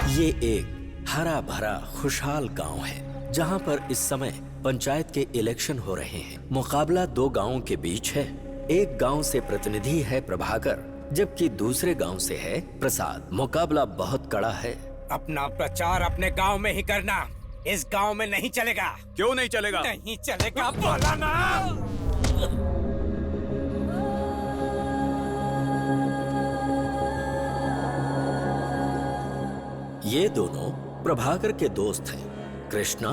ये एक हरा भरा खुशहाल गांव है जहां पर इस समय पंचायत के इलेक्शन हो रहे हैं। मुकाबला दो गांवों के बीच है। एक गांव से प्रतिनिधि है प्रभाकर, जबकि दूसरे गांव से है प्रसाद। मुकाबला बहुत कड़ा है। अपना प्रचार अपने गांव में ही करना, इस गांव में नहीं चलेगा। क्यों नहीं चलेगा? नहीं चलेगा, बोला ना। ये दोनों प्रभाकर के दोस्त हैं, कृष्णा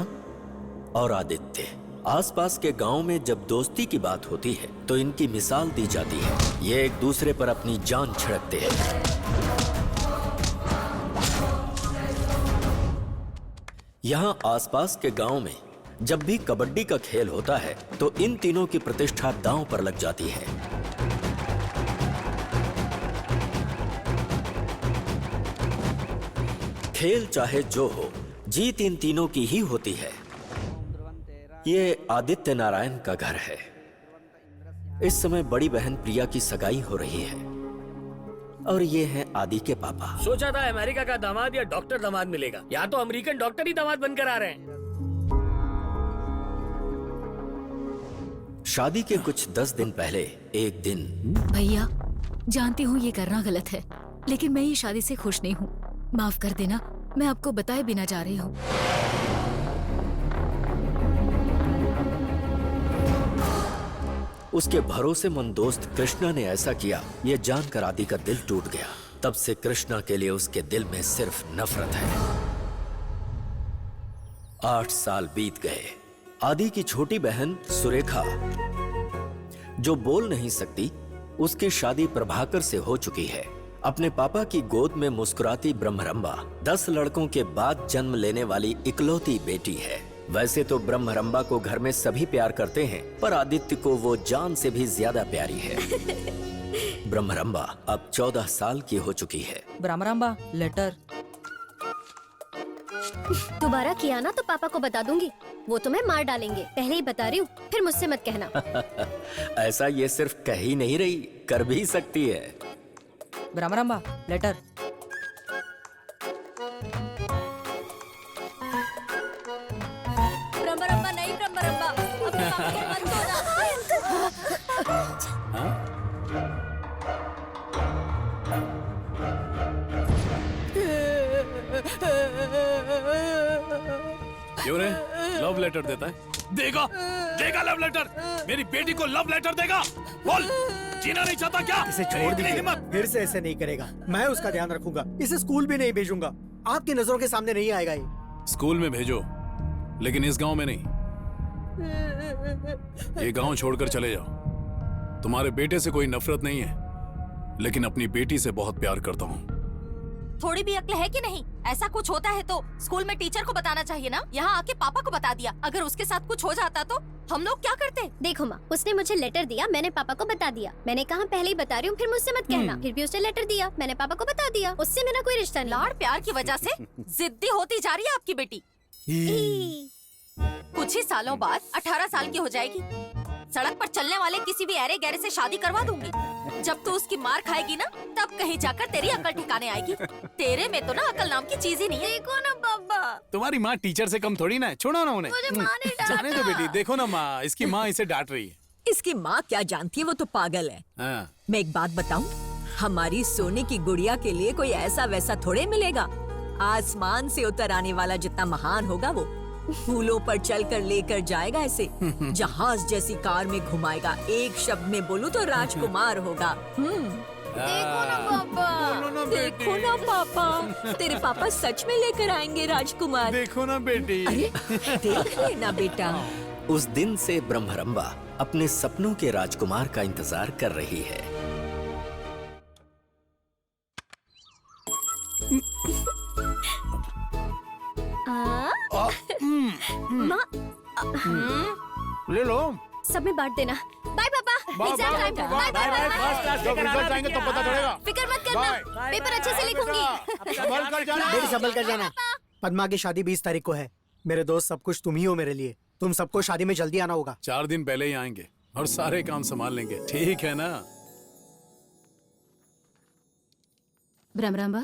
और आदित्य। आसपास के गांव में जब दोस्ती की बात होती है तो इनकी मिसाल दी जाती है। ये एक दूसरे पर अपनी जान छिड़कते हैं। यहाँ आसपास के गांव में जब भी कबड्डी का खेल होता है तो इन तीनों की प्रतिष्ठा दांव पर लग जाती है। खेल चाहे जो हो, जीत इन तीनों की ही होती है। ये आदित्य नारायण का घर है। इस समय बड़ी बहन प्रिया की सगाई हो रही है और ये हैं आदि के पापा। सोचा था अमेरिका का दामाद या डॉक्टर दामाद मिलेगा, या तो अमेरिकन डॉक्टर ही दामाद बनकर आ रहे हैं। शादी के कुछ 10 दिन पहले एक दिन। भैया, जानती हूँ ये करना गलत है, लेकिन मैं ये शादी से खुश नहीं हूँ। माफ कर देना, मैं आपको बताए बिना जा रही हूँ। उसके भरोसेमंद दोस्त कृष्णा ने ऐसा किया, ये जानकर आदि का दिल टूट गया। तब से कृष्णा के लिए उसके दिल में सिर्फ नफरत है। 8 साल बीत गए। आदि की छोटी बहन सुरेखा, जो बोल नहीं सकती, उसकी शादी प्रभाकर से हो चुकी है। अपने पापा की गोद में मुस्कुराती ब्रह्मरंबा 10 लड़कों के बाद जन्म लेने वाली इकलौती बेटी है। वैसे तो ब्रह्मरंबा को घर में सभी प्यार करते हैं, पर आदित्य को वो जान से भी ज्यादा प्यारी है। ब्रह्मरंबा अब 14 साल की हो चुकी है। ब्रह्मरंबा, लेटर। दोबारा किया ना तो पापा को बता दूंगी, वो तुम्हें मार डालेंगे। पहले ही बता रही हूँ, फिर मुझसे मत कहना। ऐसा ये सिर्फ कह ही नहीं रही, कर भी सकती है। ब्रह्मरंबा, लेटर। ब्रह्मरंबा नहीं, ब्रह्मरंबा, अपने पापा को मत बोला। क्यों रे? लव लेटर देता है? देगा, देगा लव लेटर। मेरी बेटी को लव लेटर देगा। बोल, जीना नहीं चाहता क्या? इसे छोड़ दीजिए, फिर से ऐसे नहीं करेगा। मैं उसका ध्यान रखूंगा। इसे स्कूल भी नहीं भेजूंगा। आपकी नजरों के सामने नहीं आएगा ये। स्कूल में भेजो, लेकिन इस गांव में नहीं। ये गांव छोड़कर चले जाओ। तुम्हारे बेटे से कोई नफरत नहीं है, लेकिन अपनी बेटी से बहुत प्यार करता हूँ। थोड़ी भी अक्ल है कि नहीं? ऐसा कुछ होता है तो स्कूल में टीचर को बताना चाहिए ना। यहाँ आके पापा को बता दिया। अगर उसके साथ कुछ हो जाता तो हम लोग क्या करते? देखो माँ, उसने मुझे लेटर दिया, मैंने पापा को बता दिया। मैंने कहा पहले ही बता रही हूँ, फिर मुझसे मत कहना। फिर भी उसने लेटर दिया, मैंने पापा को बता दिया। उससे मेरा कोई रिश्ता नहीं। लाड़ प्यार की वजह से जिद्दी होती जा रही है आपकी बेटी। कुछ ही सालों बाद 18 साल की हो जाएगी। सड़क पर चलने वाले किसी भी ऐरे गैरे से शादी करवा दूंगी। जब तू उसकी मार खाएगी ना, तब कहीं जाकर तेरी अकल ठिकाने आएगी। तेरे में तो ना अकल नाम की चीज ही नहीं है। देखो ना पापा, तुम्हारी माँ टीचर से कम थोड़ी ना है। छोड़ो ना उन्हें। मुझे माँ ने डांटा। जाने दो बेटी। देखो ना माँ, इसकी माँ इसे डांट रही है। इसकी माँ क्या जानती है, वो तो पागल है। हाँ। मैं एक बात बताऊं, हमारी सोने की गुड़िया के लिए कोई ऐसा वैसा थोड़े मिलेगा। आसमान से उतर आने वाला जितना महान होगा, वो फूलों पर चलकर लेकर जाएगा, ऐसे जहाज जैसी कार में घुमाएगा। एक शब्द में बोलूं तो राजकुमार होगा। देखो ना पापा, देखो ना पापा, तेरे पापा सच में लेकर आएंगे राजकुमार। देखो ना बेटी। अरे देख लेना बेटा। उस दिन से ब्रह्मरंबा अपने सपनों के राजकुमार का इंतजार कर रही है। माँ, ले लो। सब में बांट देना। बाय पापा, exam time. Bye bye bye. जब रिजल्ट आएंगे तो पता चलेगा। फिक्र मत करना, पेपर अच्छे से लिखूंगी। संभल कर जाना। मेरी संभल कर जाना। पद्मा की शादी 20 तारीख को है। मेरे दोस्त, सब कुछ तुम ही हो मेरे लिए। तुम सबको शादी में जल्दी आना होगा। 4 दिन पहले ही आएंगे और सारे काम संभाल लेंगे, ठीक है ना? ब्रह्मरंबा,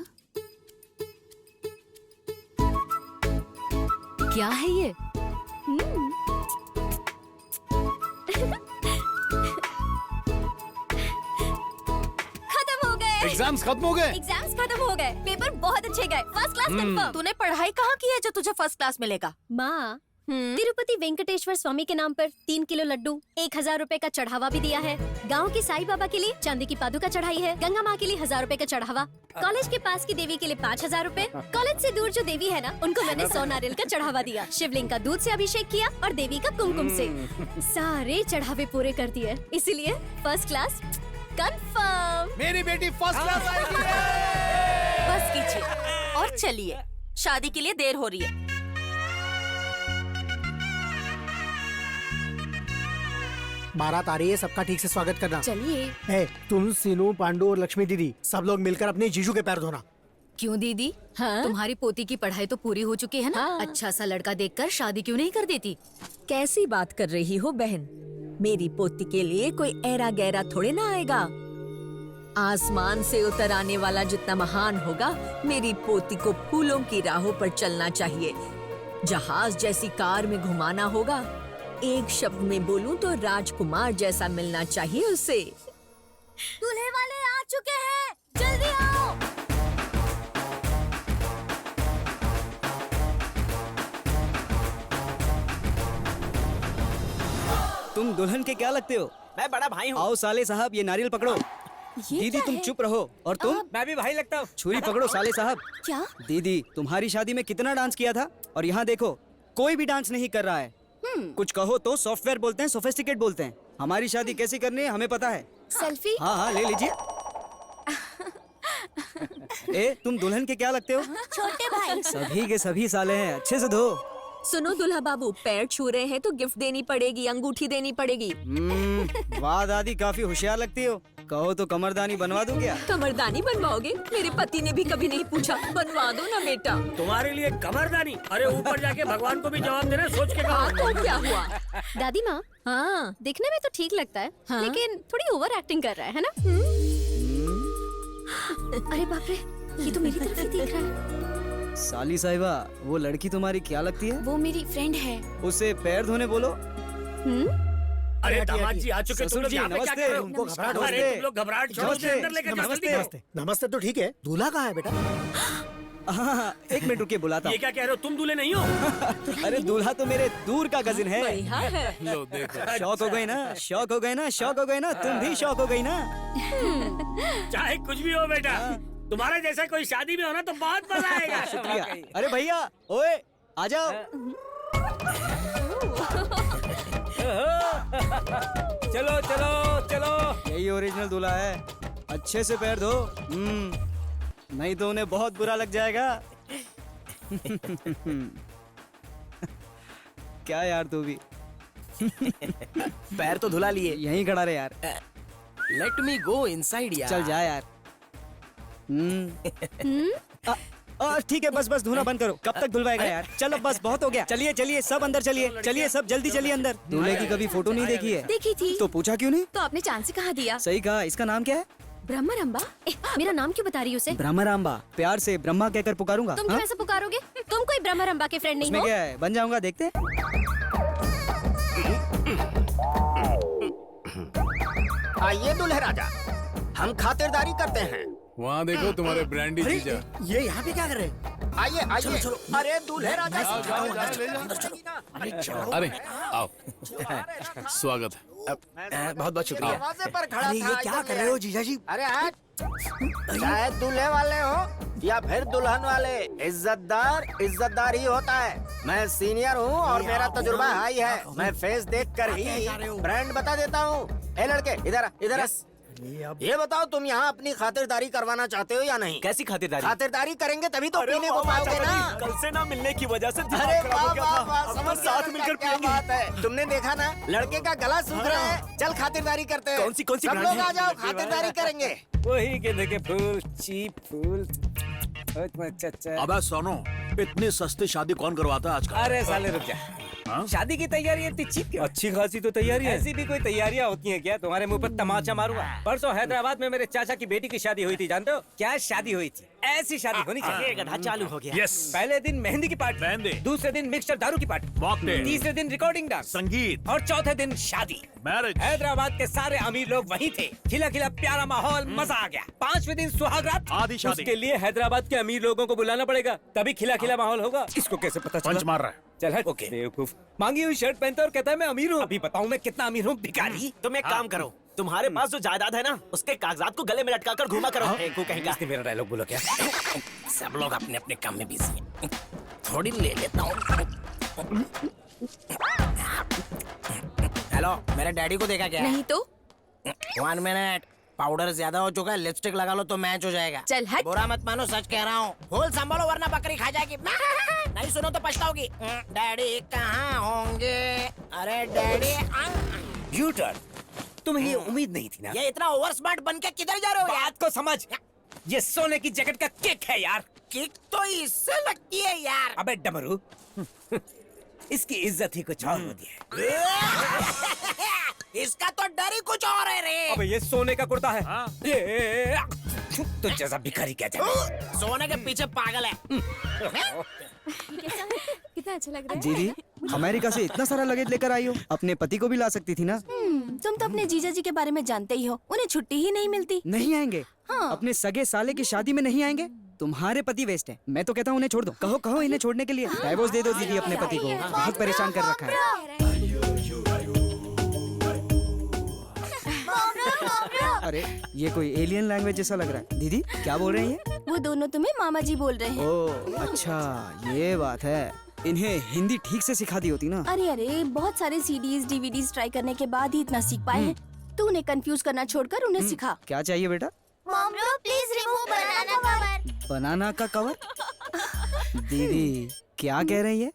क्या है ये? खत्म हो गए। एग्जाम्स खत्म हो गए। एग्जाम्स खत्म हो गए, पेपर बहुत अच्छे गए, फर्स्ट क्लास कंफर्म। तूने पढ़ाई कहाँ की है जो तुझे फर्स्ट क्लास मिलेगा? माँ, तिरुपति वेंकटेश्वर स्वामी के नाम पर 3 किलो लड्डू, 1000 रुपए का चढ़ावा भी दिया है। गांव के साईं बाबा के लिए चांदी की पादुका चढ़ाई है। गंगा माँ के लिए 1000 रुपए का चढ़ावा। कॉलेज के पास की देवी के लिए 5000 रुपए। कॉलेज से दूर जो देवी है ना, उनको मैंने 100 नारियल का चढ़ावा दिया। शिवलिंग का दूध से अभिषेक किया और देवी का कुमकुम से। सारे चढ़ावे पूरे कर दिए, इसीलिए फर्स्ट क्लास कंफर्म। मेरी बेटी फर्स्ट क्लास आएगी। बस कीजिए और चलिए, शादी के लिए देर हो रही है। बारात आ रही है, सबका ठीक से स्वागत करना। चलिए। ए, तुम, सीनू, पांडु और लक्ष्मी दीदी सब लोग मिलकर अपने जीजू के पैर धोना। क्यों दीदी? हाँ? तुम्हारी पोती की पढ़ाई तो पूरी हो चुकी है ना? हाँ। अच्छा सा लड़का देखकर शादी क्यों नहीं कर देती? कैसी बात कर रही हो बहन? मेरी पोती के लिए कोई ऐरा गैरा थोड़े ना आएगा। आसमान से उतर आने वाला जितना महान होगा, मेरी पोती को फूलों की राहों पर चलना चाहिए। जहाज जैसी कार में घुमाना होगा। एक शब्द में बोलूं तो राजकुमार जैसा मिलना चाहिए उसे। दूल्हे वाले आ चुके हैं, जल्दी आओ। तुम दुल्हन के क्या लगते हो? मैं बड़ा भाई हूँ। आओ साले साहब, ये नारियल पकड़ो। दीदी तुम चुप रहो। और तुम? मैं भी भाई लगता हूँ। छुरी पकड़ो साले साहब। क्या? दीदी तुम्हारी शादी में कितना डांस किया था, और यहाँ देखो कोई भी डांस नहीं कर रहा है। कुछ कहो तो सॉफ्टवेयर बोलते हैं, सोफिस्टिकेट बोलते हैं। हमारी शादी कैसी करनी है हमें पता है। सेल्फी? हाँ हाँ ले लीजिए। ए तुम दुल्हन के क्या लगते हो? छोटे भाई। सभी के सभी साले हैं, अच्छे से धो। सुनो दुल्हा बाबू, पैर छू रहे हैं तो गिफ्ट देनी पड़ेगी, अंगूठी देनी पड़ेगी। वाह दादी, काफी होशियार लगती हो। कहो तो कमरदानी बनवा दूं क्या? कमरदानी बनवाओगे? मेरे पति ने भी कभी नहीं पूछा। बनवा दो ना बेटा। तुम्हारे लिए कमरदानी? अरे ऊपर जाके भगवान को भी जवाब देना, सोच के हाँ कहो। तो क्या हुआ? दादी माँ, हाँ दिखने में तो ठीक लगता है, हाँ? लेकिन थोड़ी ओवर एक्टिंग कर रहा है ना? अरे बाप रे, ये तो मेरी तरफ ही देख रहा है। साली साहिबा, वो लड़की तुम्हारी क्या लगती है? वो मेरी फ्रेंड है। उसे पैर धोने बोलो। अरे दामाद जी आ चुके, तुम ससुर लोग जी यहाँ पे क्या नमस्ते। कर रहे हो? उनको घबराहट हो अरे रही है। तुम लोग घबराहट छोड़ो, उसे अंदर लेकर जाओ, जल्दी करो। नमस्ते। नमस्ते तो ठीक है, दूल्हा कहाँ है बेटा? हाँ, एक मिनट रुकिए, बुलाता ये हूँ। क्या कह रहे हो, तुम दूल्हे नहीं हो? अरे दूल्हा तो मेरे दूर का कजिन है। बढ़िया है। लो देखो। शौक हो गई ना, शौक हो गई ना, शौक हो गई ना, तुम भी शौक हो गई ना। चाहे कुछ भी हो बेटा, तुम्हारा जैसा कोई शादी में होना तो बहुत मजा आएगा। शुक्रिया। अरे भैया, ओए आ जाओ। चलो चलो चलो। यही ओरिजिनल दूल्हा है। अच्छे से पैर धो। नहीं तो उन्हें बहुत बुरा लग जाएगा। क्या यार तू भी। पैर तो धुला लिए। यहीं खड़ा रहे यार। लेट मी गो इनसाइड यार। चल जा यार। ठीक है, बस बस धोना बंद करो। कब तक धुलवाएगा यार? चलो बस बहुत हो गया। चलिए चलिए सब अंदर चलिए, चलिए सब जल्दी चलिए अंदर। दूल्हे की कभी फोटो नहीं देखी है? देखी थी। तो पूछा क्यों नहीं? तो आपने चांद से कहा दिया? सही कहा। इसका नाम क्या है? ब्रह्मरंबा। मेरा नाम क्यों बता रही हो उसे? ब्रह्मराम्बा। प्यार से ब्रह्मा कहकर पुकारूंगा। तुम क्यों ऐसे पुकारोगे? तुम कोई ब्रह्मरंबा के फ्रेंड नहीं इसमें हो? क्या है, बन जाऊंगा, देखते। आइए दूल्हे राजा, हम खातिरदारी करते हैं। वहाँ देखो तुम्हारे ब्रांडी जीजा। ये यहाँ पे क्या कर रहे हैं? आइए आइए। चलो, चलो। अरे दूल्हे राजा, अरे आओ, स्वागत है। बहुत बहुत शुक्रिया। दरवाजे पर खड़ा अरे था, ये क्या कर रहे हो जीजा जी? अरे आज चाहे दूल्हे वाले हो या फिर दुल्हन वाले, इज्जतदार ही होता है। मैं सीनियर हूँ और मेरा तजुर्बा हाई है। मैं फेस देख कर ही ब्रांड बता देता हूँ। ए लड़के, इधर इधर आ। ये बताओ, तुम यहाँ अपनी खातिरदारी करवाना चाहते हो या नहीं? कैसी खातिरदारी? खातिरदारी करेंगे तभी तो पीने को पाओगे ना। कल से ना मिलने की वजह से अरे वाह वाह वाह, समझ साथ मिलकर क्या बात है। तुमने देखा ना, लड़के का गला सूख रहा है। चल खातिरदारी करते हैं। कौन सी सब ब्रांड लोग है? आ जाओ, खातिरदारी करेंगे। वही गेंदे के फूल, चीप फूल। अबे सोनो, इतनी सस्ती शादी कौन करवाता है आजकल? अरे साले रुक जा। शादी की तैयारी इतनी चीप क्यों? अच्छी खासी तो तैयारी है। ऐसी भी कोई तैयारियां होती हैं क्या? तुम्हारे मुंह पर तमाचा मारूंगा। परसों हैदराबाद में मेरे चाचा की बेटी की शादी हुई थी, जानते हो? क्या शादी हुई थी? ऐसी शादी होनी चाहिए। गधा चालू हो गया। यस, पहले दिन मेहंदी की पार्टी, मेहंदी, दूसरे दिन मिक्सचर दारू की पार्टी, मॉकटेल, तीसरे दिन रिकॉर्डिंग डांस, संगीत, और चौथे दिन शादी। मैरिज। हैदराबाद के सारे अमीर लोग वहीं थे। खिला खिला प्यारा माहौल, मजा आ गया। पांचवें दिन सुहाग रात, आधी शादी। उसके लिए हैदराबाद के अमीर लोगों को बुलाना पड़ेगा, तभी खिला खिला माहौल होगा। इसको कैसे पता चला? पंच मार रहा है। चल हट। ओके बेवकूफ। मांगी हुई शर्ट पहनता और कहता है मैं अमीर हूँ। अभी बताऊँ मैं कितना अमीर हूँ, भिखारी। तुम एक काम करो, तुम्हारे पास जो जायदाद है ना, उसके कागजात को गले में लटका कर घुमा करो। कहीं इसने मेरा डायलॉग बोलो क्या? सब लोग अपने अपने काम में बिजी हैं। थोड़ी ले लेता हूँ। हेलो, मेरे डैडी को देखा क्या? नहीं तो 1 मिनट। पाउडर ज्यादा हो चुका है, लिपस्टिक लगा लो तो मैच हो जाएगा। चल हट। बुरा मत मानो, सच कह रहा हूँ। फूल संभालो वरना बकरी खा जाएगी। नहीं सुनो तो पछताओगी। डैडी कहाँ होंगे? अरे डैडी। ब्यूटर, तुम्हें ये उम्मीद नहीं थी ना? ये इतना ओवर स्मार्ट बन के किधर जा रहे हो यार? बात को समझ। ये सोने की जैकेट का किक है यार। किक तो इससे लगती है यार। अबे डमरू, इसकी इज्जत ही कुछ और होती है। इसका तो डर ही कुछ और है रे। अबे ये सोने का कुर्ता है। ये तो जैसा भिखारी क्या जाने। सोने के पीछे पागल है। कितना अच्छा लग रहा है। दीदी, अमेरिका से इतना सारा लगेज लेकर आई हो, अपने पति को भी ला सकती थी ना। तुम तो अपने जीजा जी के बारे में जानते ही हो, उन्हें छुट्टी ही नहीं मिलती। नहीं आएंगे? हाँ। अपने सगे साले की शादी में नहीं आएंगे? तुम्हारे पति वेस्ट है। मैं तो कहता हूँ उन्हें छोड़ दो। कहो कहो इन्हें छोड़ने के लिए। डाइवोर्स दे दो दीदी अपने पति को, बहुत परेशान कर रखा है। अरे ये कोई एलियन लैंग्वेज जैसा लग रहा है। दीदी क्या बोल रही हैं? वो दोनों तुम्हें मामा जी बोल रहे हैं। ओह अच्छा, ये बात है। इन्हें हिंदी ठीक से सिखा दी होती ना। अरे बहुत सारे सीडीज डीवीडीज ट्राई करने के बाद ही इतना सीख पाए हैं। तू उन्हें कंफ्यूज करना छोड़कर उन्हें सिखा। क्या चाहिए बेटा? Mom please remove banana cover. Banana का कवर? दीदी क्या कह रही है?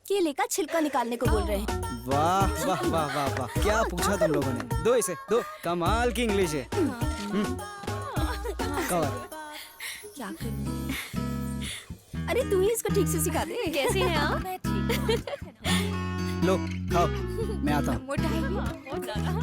केले का छिलका निकालने को बोल रहे हैं। वाह वाह वाह वाह वाह, क्या पूछा तुम लोगों ने। दो इसे दो, कमाल की इंग्लिश है। कवर। क्या करूं? अरे तू ही इसको ठीक से सिखा दे। कैसे हैं आप? लो खाओ, मैं आता हूँ। मोटा है बहुत ज्यादा।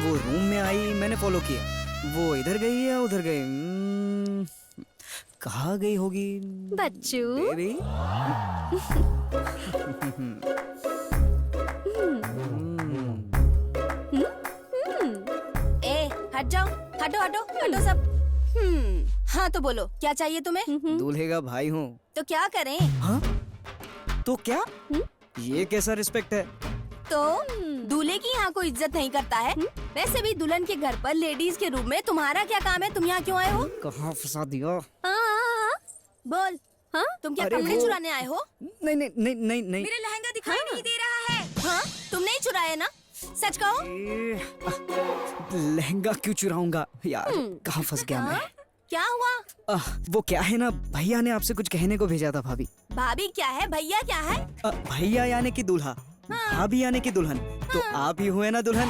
वो रूम में आई, मैंने फॉलो किया। वो इधर गई या उधर गई? कहाँ गई होगी बच्चू? बेबी? ए हट जाओ, हटो हटो हटो सब। हाँ तो बोलो क्या चाहिए तुम्हें? दूल्हे का भाई हूँ। तो क्या करें? हाँ? तो क्या? ये कैसा रिस्पेक्ट है? तो दूल्हे की यहाँ कोई इज्जत नहीं करता है। वैसे भी दुल्हन के घर पर लेडीज के रूम में तुम्हारा क्या काम है? तुम यहाँ क्यों आए हो? कहाँ फंसा दिया? हाँ, बोल। हाँ तुम क्या अरे कपड़े वो- चुराने आए हो? नहीं नहीं नहीं नहीं नहीं। मेरा लहंगा दिखाई नहीं दे रहा है। हाँ तुम नहीं चुराए ना? सच कहो। लहंगा क्यों चुराऊंगा यार? कहाँ फंस गया मैं? क्या हुआ? वो क्या है ना, भैया ने आपसे कुछ कहने को भेजा था भाभी। भाभी क्या है? भैया क्या है? भैया यानी कि दूल्हा, भाभी यानी कि दुल्हन। तो आप ही हुए ना दुल्हन।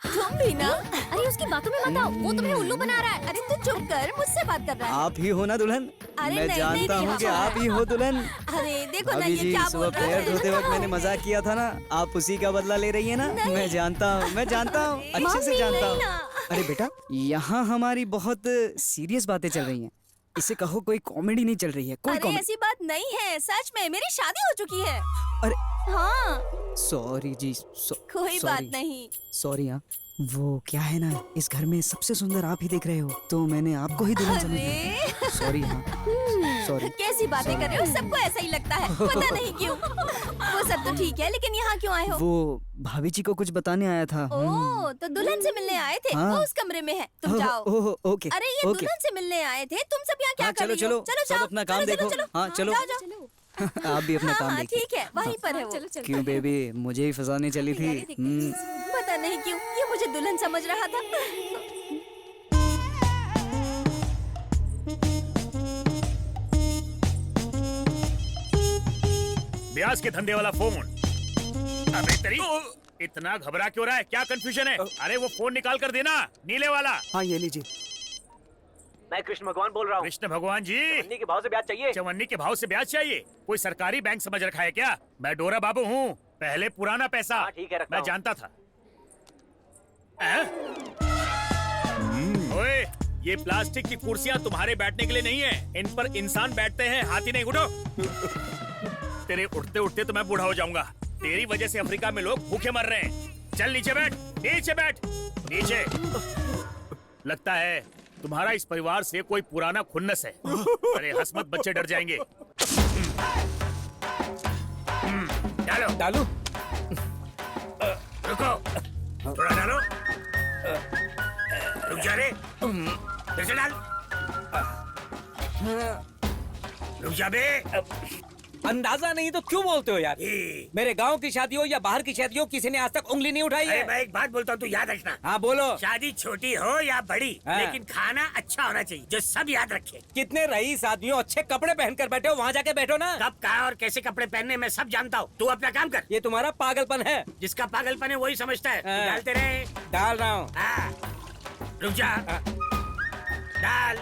तुम भी ना। अरे उसकी बातों में मत आओ, वो तुम्हें उल्लू बना रहा है। अरे तू चुप कर, मुझसे बात कर रहा है। आप ही हो ना दुल्हन? अरे मैं नहीं, जानता नहीं, हूँ कि नहीं, आप ही हो दुल्हन। अरे देखो ना भाभी ये जी, क्या सुबह बोल रहा पैर धोते वक्त मैंने है। मजाक किया था ना, आप उसी का बदला ले रही है ना? मैं जानता हूँ, मैं जानता हूँ, अच्छे से मम्मी, जानता नहीं हूँ। ना। अरे बेटा, यहाँ हमारी बहुत सीरियस बातें चल रही हैं। इसे कहो कोई कॉमेडी नहीं चल रही है, कोई अरे कॉमेडी। ऐसी बात नहीं है, सच में मेरी शादी हो चुकी है। अरे हाँ सॉरी जी, कोई बात नहीं। सॉरी। हाँ वो क्या है ना, इस घर में सबसे सुंदर आप ही दिख रहे हो, तो मैंने आपको ही दुल्हन समझ लिया। सॉरी। हाँ सॉरी। कैसी बातें कर रहे हो? सबको ऐसा ही लगता है, पता नहीं क्यों। वो सब तो ठीक है, लेकिन यहाँ क्यों आए हो? वो भाभी जी को कुछ बताने आया था। ओह तो दुल्हन से मिलने आए थे। हाँ। वो उस कमरे में है, तुम जाओ। Oh okay. अरे ये ओके। दुल्हन से मिलने आए थे, तुम सब यहाँ क्या हाँ, कर रही हो? चलो, सब जाओ, अपना काम चलो, देखो। चलो, हाँ, चलो। जाओ, जाओ। आप भी अपना काम हाँ, देखिए। ठीक है, वहीं पर है वो। क्यों बेबी, मुझे ही फंसाने चली थी? पता नहीं क्यों ये मुझे दुल्हन समझ रहा था। ब्याज के धंधे वाला फोन। अबे तेरी इतना घबरा क्यों रहा है? क्या कंफ्यूजन है? अरे वो फोन निकाल कर देना, नीले वाला। हाँ ये लीजिए। मैं कृष्ण भगवान बोल रहा हूँ। कृष्ण भगवान जी, चवन्नी के भाव से ब्याज चाहिए। चवन्नी के भाव से ब्याज चाहिए? कोई सरकारी बैंक समझ रखा है क्या? मैं डोरा बाबू हूँ, पहले पुराना पैसा। हाँ, ठीक है, रखता मैं हूँ। जानता था। ओए, ये प्लास्टिक की कुर्सियाँ तुम्हारे बैठने के लिए नहीं है, इन पर इंसान बैठते हैं, हाथी नहीं। उठो। तेरे उठते उठते तो मैं बूढ़ा हो जाऊंगा। तेरी वजह से अफ्रीका में लोग भूखे मर रहे हैं। चल नीचे बैठ, नीचे बैठ, नीचे। लगता है तुम्हारा इस परिवार से कोई पुराना खुन्नस है। अरे हंस मत, बच्चे डर जाएंगे। डालो डालू। रुको, थोड़ा डालो। रुक जा रे, फिर से डाल। रुक जा बे। अंदाजा नहीं तो क्यों बोलते हो यार? मेरे गांव की शादी हो या बाहर की शादी हो, किसी ने आज तक उंगली नहीं उठाई है। मैं एक बात बोलता हूँ, तू याद रखना। हाँ बोलो। शादी छोटी हो या बड़ी, हाँ। लेकिन खाना अच्छा होना चाहिए, जो सब याद रखे। कितने रईस आदमियों अच्छे कपड़े पहनकर बैठे हो, वहाँ जाके बैठो ना। कब कहा और कैसे कपड़े पहनने मैं सब जानता हूँ। तू अपना काम कर। ये तुम्हारा पागलपन है। जिसका पागलपन है वही समझता है। तू हाँ। डालते रहे। डाल रहा हूँ। हाँ। रुक जा। डाल।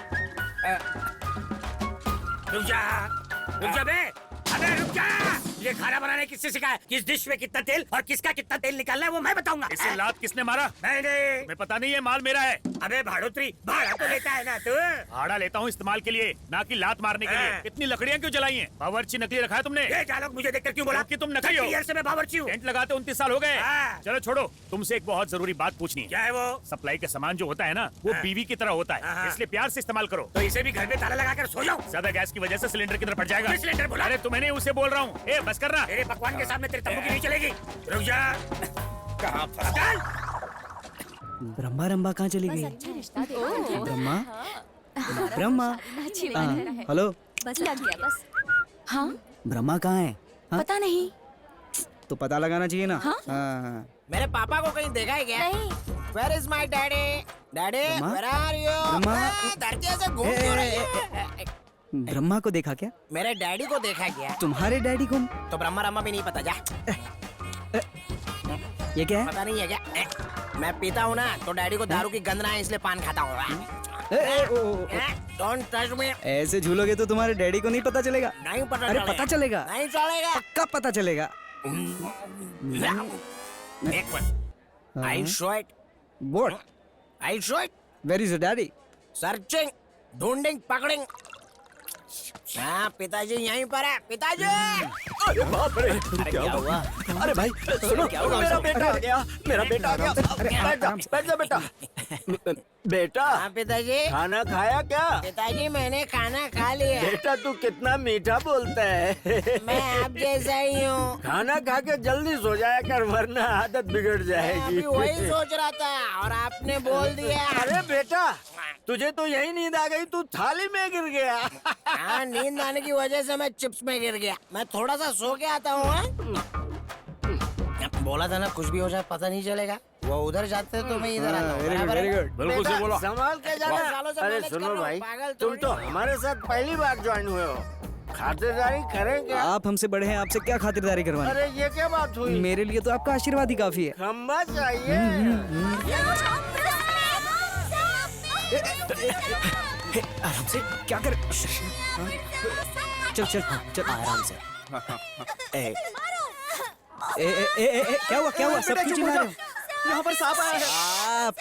रुक जा। रुक जा बे। अबे रुक जा। ये खाना बनाने किससे सिखाया? किस डिश में कितना तेल और किसका कितना तेल निकालना है वो मैं बताऊंगा। इसे लात किसने मारा? मैंने। मैं पता नहीं, ये माल मेरा है। अबे भाड़ोत्री, भाड़ा तो लेता है ना तू? भाड़ा लेता हूँ इस्तेमाल के लिए, ना कि लात मारने के लिए। इतनी लकड़ियाँ क्यों जलाई हैं? बावर्ची नकली रखा है तुमने? ये डायलॉग मुझे देखकर क्यों बोला कि तुम नकली हो? से मैं बावर्ची हूँ। टेंट लगाते 29 साल हो गए। चलो छोड़ो, तुमसे एक बहुत जरूरी बात पूछनी है। क्या है वो? सप्लाई का सामान जो होता है ना, वो बीवी की तरह होता है, इसलिए प्यार से इस्तेमाल करो। तो इसे भी घर में ताला लगाकर सो जाओ। ज्यादा गैस की वजह से सिलेंडर की तरफ फट जाएगा। सिलेंडर बोला? अरे तुम्हें नहीं, उसे बोल रहा हूँ। ए बस करना, तेरे पकवान के सामने तेरे तंबू की नहीं चलेगी। रुक जा। कहाँ फंस गया? ब्रह्मा रंबा कहाँ चली गई? ब्रह्मा ब्रह्मा हेलो, बस लग गया बस। हाँ ब्रह्मा कहाँ है? हाँ? पता नहीं। तो पता लगाना चाहिए ना। हाँ? हाँ। मेरे पापा को कहीं देखा है क्या? नहीं। Where is my daddy? Daddy, Brahma? where are you? Brahma? धरती ऐसे घूम क्यों रही है? ब्रह्मा को देखा क्या? मेरे डैडी को देखा क्या? तुम्हारे डैडी को? तो ब्रह्मा रम्मा भी नहीं पता जा? ये क्या है? पता नहीं है क्या? मैं पीता हूँ ना, तो डैडी को दारू की गंध ना है, इसलिए पान खाता हूँ। Don't touch me. ऐसे झूलोगे तो तुम्हारे डैडी को नहीं पता चलेगा। नहीं पता अरे चलेगा। पता चलेगा, नहीं चलेगा। पक्का पता चलेगा। एक minute. I'll show it. What? I'll show it. Where is your daddy? Searching, ढूंढिंग, पकड़िंग। हाँ, पिताजी यहीं पर है। पिताजी! अरे बाप रे, क्या हुआ? अरे भाई सुनो, मेरा बेटा आ गया, मेरा बेटा आ गया। बैठ जा बेटा। बेटा, हाँ पिताजी। खाना खाया क्या? पिताजी मैंने खाना खा लिया। बेटा तू कितना मीठा बोलता है। मैं आप जैसा ही हूँ। खाना खा के जल्दी सो जाया कर, वरना आदत बिगड़ मैं जाएगी। अभी वही सोच रहा था और आपने बोल दिया। अरे बेटा, तुझे तो यही नींद आ गई, तू थाली में गिर गया। हाँ, नींद आने की वजह से मैं चिप्स में गिर गया। मैं थोड़ा सा सो के आता हूँ। बोला था ना, कुछ भी हो जाए पता नहीं चलेगा। वो उधर जाते तो मैं इधर आता हूँ। बराबर है? बिल्कुल से बोला। संभाल के बहुत सालों से जाना। अरे मैनेज कर सुनो रहा हूँ, भाई, पागल तुम थोड़ी तो हूँ। हमारे साथ पहली बार ज्वाइन हुए हो, खातिरदारी करेंगे। आप हमसे बड़े हैं, आपसे क्या खातिरदारी करवानी? अरे ये क्या बात हुई? मेरे लिए तो आपका आशीर्वाद ही काफी है। खम्बा चाहिए। आराम से, क्या कर? चल चल चल, आराम से। क्या हुआ क्या हुआ? सब कुछ चिल्ला रहे हो? यहाँ पर सांप आया है। सांप?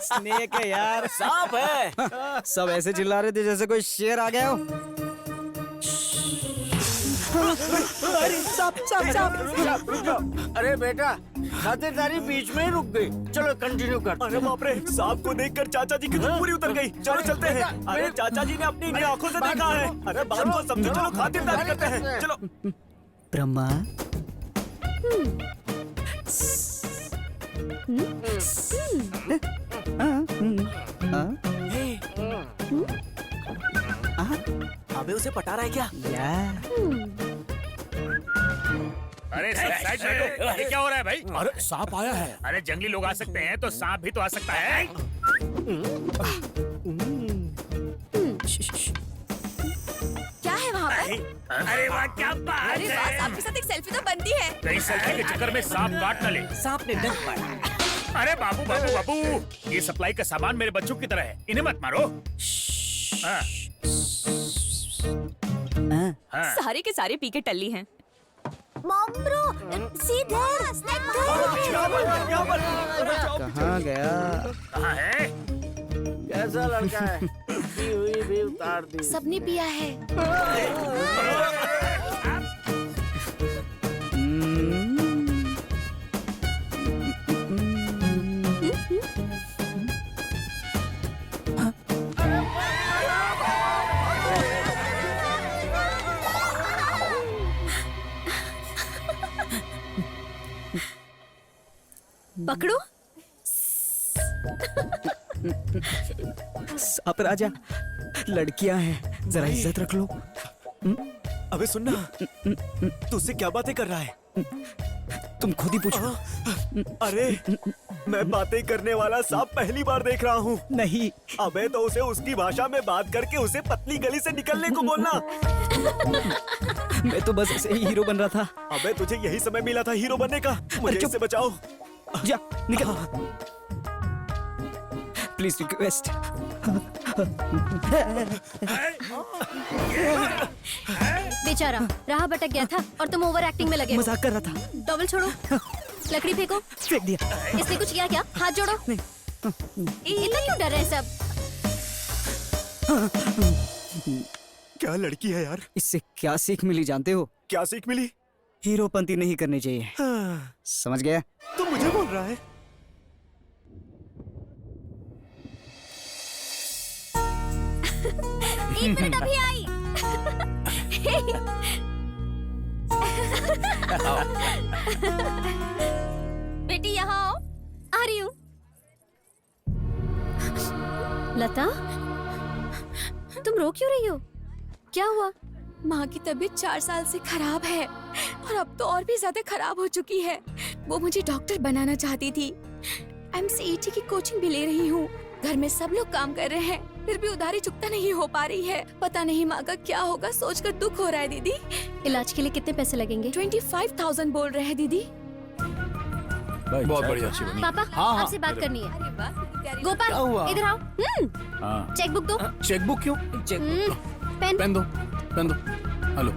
स्नेक है यार। सांप है। सब ऐसे चिल्ला रहे थे जैसे कोई शेर आ गया हो। अरे सांप सांप सांप। रुक जाओ। अरे बेटा, खातिरदारी बीच में ही रुक गई। चलो कंटिन्यू कर। अरे बाप रे, सांप को देखकर चाचा जी की तो पूरी उतर गई। चलो चलते हैं। अरे चाचा जी ने अपनी आंखों से देखा है। अरे बात को समझो, चलो खातिरदारी करते हैं। चलो। ब्रह्मा, अबे उसे पटा रहा है क्या? अरे साइड में ये क्या हो रहा है भाई? अरे सांप आया है। अरे जंगली लोग आ सकते हैं तो सांप भी तो आ सकता है। क्या है वहाँ पर? अरे वाह क्या बात अरे वाह, है। आपके साथ एक सेल्फी तो बनती है। कहीं सेल्फी के चक्कर में सांप काट न ले। सांप ने डंक मारा। अरे बाबू बाबू बाबू, ये सप्लाई का सामान मेरे बच्चों की तरह है, इन्हें मत मारो। हाँ। हाँ। सारे के सारे पी के टल्ली हैं। मॉम ब्रो, कहाँ गया? कहाँ है? कैसा लड़का है? पी हुई भी उतार दी। सबने पिया है। पकड़ो। सांप राजा, लड़कियां हैं, जरा इज्जत रख लो। अबे सुनना, तू उससे क्या बातें कर रहा है? तुम खुद ही पूछो। अरे मैं बातें करने वाला सांप पहली बार देख रहा हूँ। नहीं। अबे तो उसे उसकी भाषा में बात करके उसे पतली गली से निकलने को बोलना। मैं तो बस ऐसे ही हीरो बन रहा था। अबे तुझे यही समय मिला था हीरो बनने का। मुझे इससे बचाओ। जा निकल। Please request. बेचारा राह भटक गया था और तुम ओवर एक्टिंग में लगे हो। मजाक कर रहा था। टॉवल छोड़ो, लकड़ी फेंको। फेंक दिया। इसने कुछ किया क्या? हाथ जोड़ो। इतना क्यों डर रहे सब? क्या लड़की है यार। इससे क्या सीख मिली जानते हो? क्या सीख मिली? हीरोपंती नहीं करनी चाहिए। समझ गया? तू मुझे बोल रहा है? एक मिनट अभी आई। बेटी यहाँ आओ। आ रही हूँ। लता, तुम रो क्यों रही हो? क्या हुआ? माँ की तबीयत 4 साल से खराब है और अब तो और भी ज्यादा खराब हो चुकी है। वो मुझे डॉक्टर बनाना चाहती थी। MCET की कोचिंग भी ले रही हूँ। घर में सब लोग काम कर रहे हैं, फिर भी उधारी चुकता नहीं हो पा रही है। पता नहीं माँ का क्या होगा, सोचकर दुख हो रहा है दीदी। इलाज के लिए कितने पैसे लगेंगे? 25,000 बोल रहे हैं दीदी। बहुत बढ़िया। पापा, हाँ। आपसे बात करनी है। क्या गोपाल, हुआ? इधर आओ। चेकबुक दो। चेकबुक क्यों? पेन। पेन दो, पेन दो। हेलो।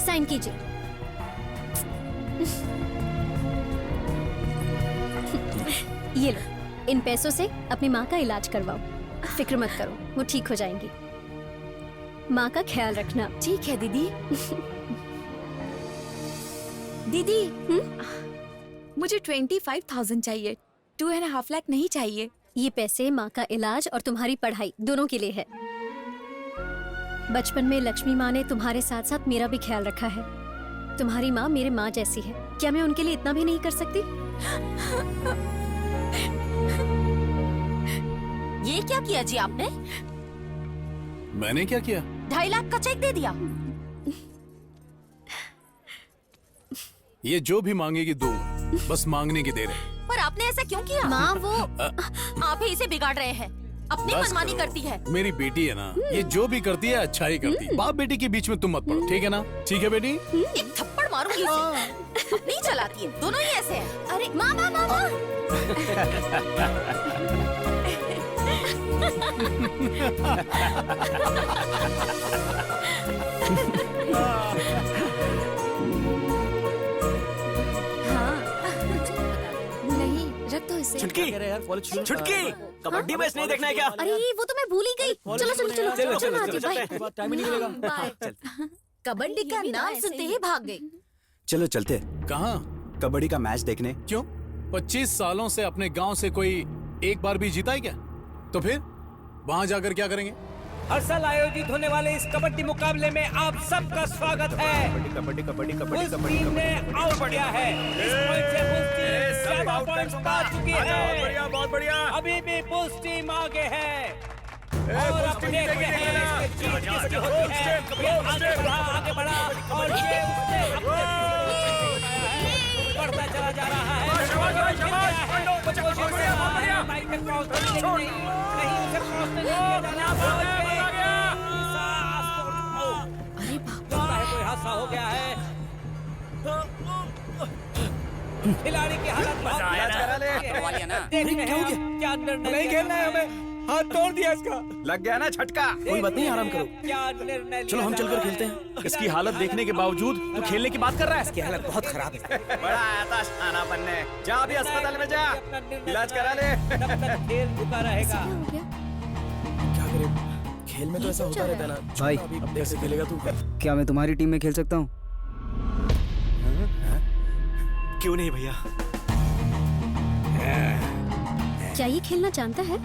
साइन कीजिए। ये लो, इन पैसों से अपनी माँ का इलाज करवाओ। फिक्र मत करो, वो ठीक हो जाएंगी। माँ का ख्याल रखना। ठीक है दीदी। दीदी, मुझे 25,000 चाहिए, 2.5 लाख नहीं चाहिए। ये पैसे माँ का इलाज और तुम्हारी पढ़ाई दोनों के लिए है। बचपन में लक्ष्मी माँ ने तुम्हारे साथ साथ मेरा भी ख्याल रखा है। तुम्हारी माँ मेरे माँ जैसी है। क्या मैं उनके लिए इतना भी नहीं कर सकती? ये क्या किया जी आपने? मैंने क्या किया? 2.5 लाख का चेक दे दिया। ये जो भी मांगेगी दूंगा, बस मांगने की देर है। पर आपने ऐसा क्यों किया? माँ वो आप ही इसे बिगाड़ रहे हैं। अपनी बस मनमानी करो। करती है। मेरी बेटी है ना, ये जो भी करती है अच्छा ही करती है। बाप बेटी के बीच में तुम मत पड़ो, ठीक है ना? ठीक है बेटी? एक थप्पड़ मारूंगी इसे। अपनी ही चलाती है, दोनों ही ऐसे हैं। अरे मामा मामा। नहीं, रख दो इसे। छुटकी, कबड्डी मैच नहीं देखना है क्या? अरे वो तो मैं भूल ही गई। चलो चलो चलो चलो, चलो चलो, आती, चलो, बाय। टाइम ही नहीं मिलेगा। बाय। कबड्डी का नाम सुनते ही भाग गई। चलो चलते कहाँ? कबड्डी का मैच देखने। क्यों? 25 सालों से अपने गांव से कोई एक बार भी जीता है क्या? तो फिर वहाँ जाकर क्या करेंगे? हर साल आयोजित होने वाले इस कबड्डी मुकाबले में आप सबका स्वागत है। कबड्डी कबड्डी कबड्डी उस टीम ने आउट किया है। इस पॉइंट से बुल्स टीम 7 पॉइंट्स पा चुकी है। बहुत बढ़िया। अभी भी बुल्स टीम आगे है। और अब देखते हैं इसकी जीत किसकी होती है। ये आगे बढ़ा और ये उसने बढ़ता चला जा रहा है। माइक पे क्रॉस नहीं, उसे क्रॉस नहीं किया जाना। ऐसा हो गया है खिलाड़ी की हालत बहुत देख रहे हैं आप क्या निर्णय नहीं खेलना है हमें, हाथ तोड़ दिया इसका। लग गया ना झटका। कोई बात नहीं, आराम करो। क्या निर्णय चलो हम चलकर खेलते हैं। इसकी हालत देखने के बावजूद तू खेलने की बात कर रहा है। इसकी हालत बहुत खराब है। बड़ा आया था शाना बनने। जा अभी अस्पताल में जा, इलाज करा ले। तब तक खेल रुका रहेगा। क्या करें, खेल में तो ऐसा होता रहता है ना। भाई अब कैसे खेलेगा तू? क्या मैं तुम्हारी टीम में खेल सकता हूँ? क्यों नहीं भैया? क्या ये खेलना जानता है?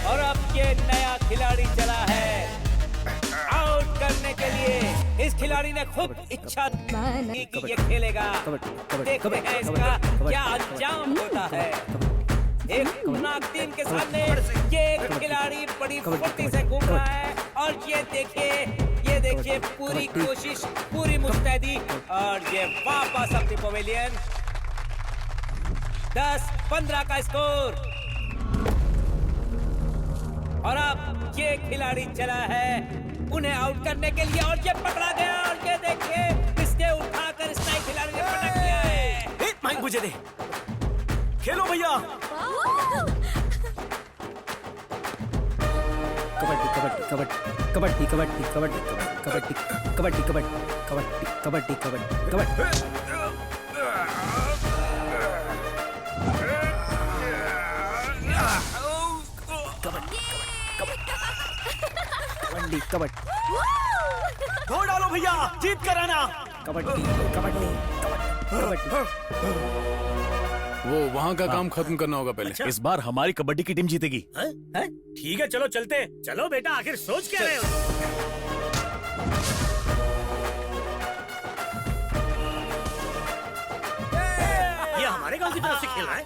और अब ये नया खिलाड़ी चला है आउट करने के लिए। इस खिलाड़ी ने खुद इच्छा की कि ये खेलेगा। देखते हैं इसका क्या अंजाम होता है। एक नाक टीम के सामने ये खिलाड़ी बड़ी फुर्ती से घूम रहा है और ये देखिए पूरी कोशिश, पूरी मुस्तैदी और ये वापस अपनी पवेलियन। 10-15 का स्कोर। और अब ये खिलाड़ी चला है उन्हें आउट करने के लिए और ये पकड़ा गया और ये देखिए इसने उठाकर इस नए खिलाड़ी ने पटक दिया है। माइक मुझे दे, खेलो भैया। कबड्डी कबड्डी कबड्डी कबड्डी कबड्डी कबड्डी कबड्डी कबड्डी कबड्डी कबड्डी कबड्डी कबड्डी कबड्डी दौड़ डालो भैया, जीत कर आना। कबड्डी कबड्डी कबड्डी। वो वहाँ का काम खत्म करना होगा पहले। अच्छा? इस बार हमारी कबड्डी की टीम जीतेगी। ठीक है, चलो चलते हैं। चलो बेटा, आखिर सोच क्या रहे हो? ये हमारे गांव की तरफ से खेल रहा है।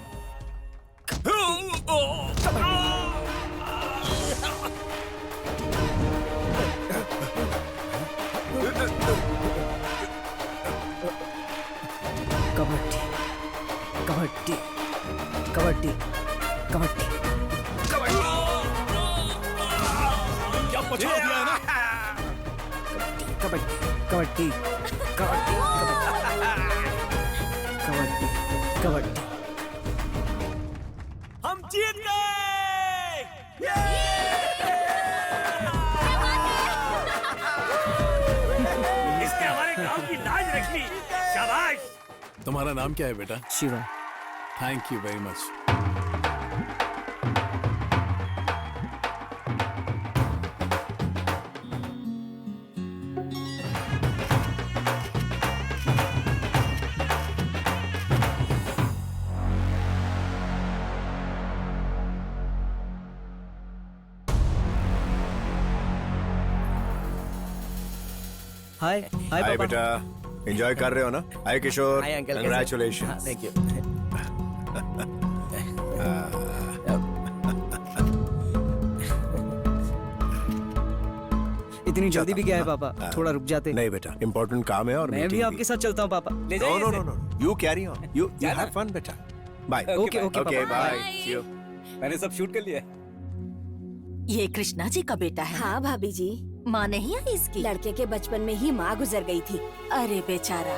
कबड्डी कबड्डी कबड्डी कबड्डी क्या पछाड़ दिया है ना? कबड्डी कबड्डी कबड्डी कबड्डी कबड्डी। हम जीत गए। इसने हमारे गांव की लाज रखी। शाबाश। तुम्हारा नाम क्या है बेटा? Shiva. Thank you very much. Hi hi hi पापा। बेटा, एंजॉय कर रहे हो ना? हाय किशोर, हाय अंकल, कैसे? कंग्रेचुलेशन। Thank you. इतनी जल्दी भी क्या है पापा, थोड़ा रुक जाते। नहीं बेटा, इम्पोर्टेंट काम है और मैं भी आपके साथ चलता हूँ पापा। ले नो जाइए नो इसे। No no, you carry on, you have fun बेटा। बाय। ओके ओके ओके पापा। Bye, see you. मैंने सब शूट कर लिया। ये कृष्णा जी का बेटा है। हाँ भाभी जी, माँ नहीं आई इसकी? लड़के के बचपन में ही माँ गुजर गई थी। अरे बेचारा।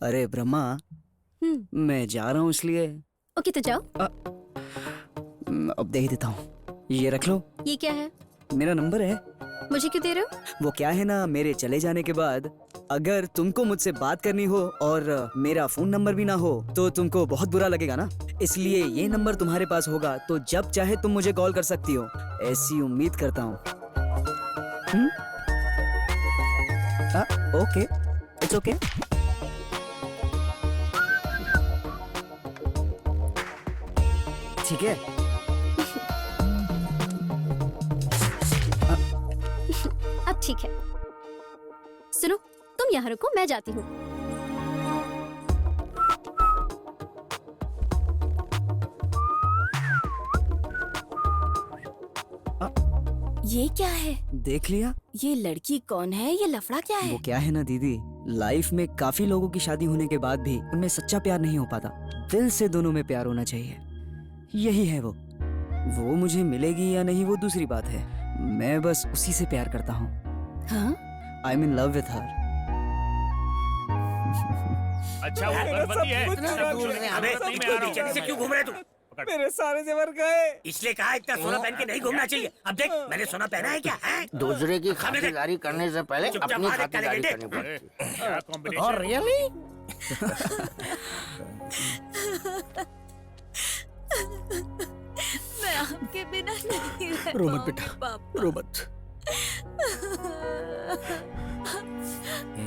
अरे ब्रह्मा, मैं जा रहा हूँ इसलिए। ओके तो जाओ। अब दे ही देता हूँ, ये रख लो। ये क्या है? मेरा नंबर है। मुझे क्यों दे रहे हो? वो क्या है ना, मेरे चले जाने के बाद अगर तुमको मुझसे बात करनी हो और मेरा फोन नंबर भी ना हो तो तुमको बहुत बुरा लगेगा ना, इसलिए ये नंबर तुम्हारे पास होगा तो जब चाहे तुम मुझे कॉल कर सकती हो, ऐसी उम्मीद करता हूँ। Okay, it's okay. ठीक है। अब ठीक है। सुनो, तुम यहाँ रुको, मैं जाती हूँ। ये क्या है? देख लिया? ये लड़की कौन है? ये लफड़ा क्या है? वो क्या है ना दीदी, लाइफ में काफी लोगों की शादी होने के बाद भी उनमें सच्चा प्यार नहीं हो पाता। दिल से दोनों में प्यार होना चाहिए, यही है वो मुझे मिलेगी या नहीं वो दूसरी बात है, मैं बस उसी से प्यार करता हूँ। I am in love with her. अच्छा वो गर्भवती है। अबे चली से क्यों घूम रहे तू? मेरे सारे जेवर गए। इसलिए कहा इतना सोना पहन के नहीं घूमना चाहिए। अब देख, मैंने सोना पहना है क्या है? दूसरे की खातिरदारी करने से पहले अपनी खातिरदारी करनी पड़ती है। और रियली? मैं आपके बिना नहीं रह रो मत बेटा, पापा। रो मत।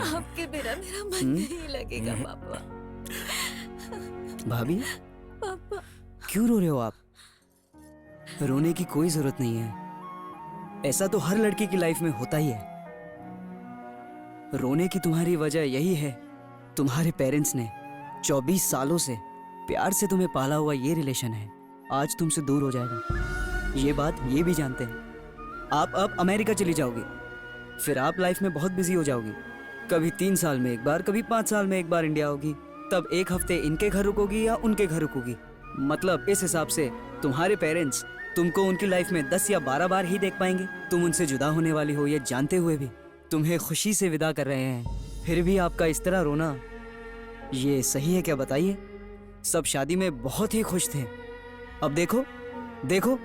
आपके बिना मेरा मन नहीं लगेगा पापा। भाभी, पापा क्यों रो रहे हो आप? रोने की कोई जरूरत नहीं है, ऐसा तो हर लड़की की लाइफ में होता ही है। रोने की तुम्हारी वजह यही है, तुम्हारे पेरेंट्स ने 24 सालों से प्यार से तुम्हें पाला हुआ ये रिलेशन है, आज तुमसे दूर हो जाएगा। ये बात ये भी जानते हैं। आप अब अमेरिका चली जाओगी, फिर आप लाइफ में बहुत बिजी हो जाओगी। कभी 3 साल में एक बार, कभी 5 साल में एक बार इंडिया होगी, तब एक हफ्ते इनके घर रुकोगी या उनके घर रुकोगी। मतलब इस हिसाब से तुम्हारे पेरेंट्स तुमको उनकी लाइफ में 10 या 12 बार ही देख पाएंगे। तुम उनसे जुदा होने वाली हो ये जानते हुए भी तुम्हें खुशी से विदा कर रहे हैं, फिर भी आपका इस तरह रोना, ये सही है क्या बताइए? सब शादी में बहुत ही खुश थे, अब देखो देखो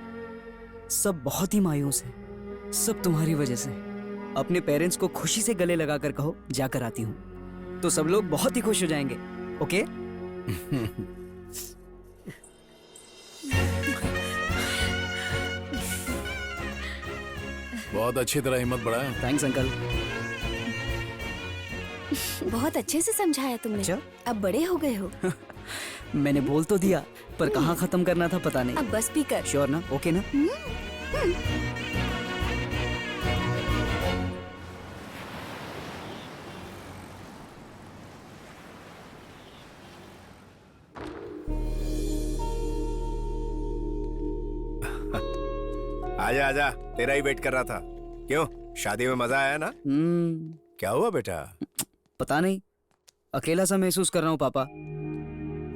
सब बहुत ही मायूस है, सब तुम्हारी वजह से। अपने पेरेंट्स को खुशी से गले लगाकर कहो जाकर आती हूँ, तो सब लोग बहुत ही खुश हो जाएंगे। ओके? बहुत अच्छी तरह हिम्मत बढ़ाया। Thanks uncle. बहुत अच्छे से समझाया तुमने। अच्छा? अब बड़े हो गए हो। मैंने बोल तो दिया, पर कहाँ खत्म करना था पता नहीं। अब बस भी कर। श्योर ना? ओके ना? आजा आजा, तेरा ही वेट कर रहा था। क्यों, शादी में मजा आया ना? क्या हुआ बेटा? पता नहीं, अकेला सा महसूस कर रहा हूँ पापा।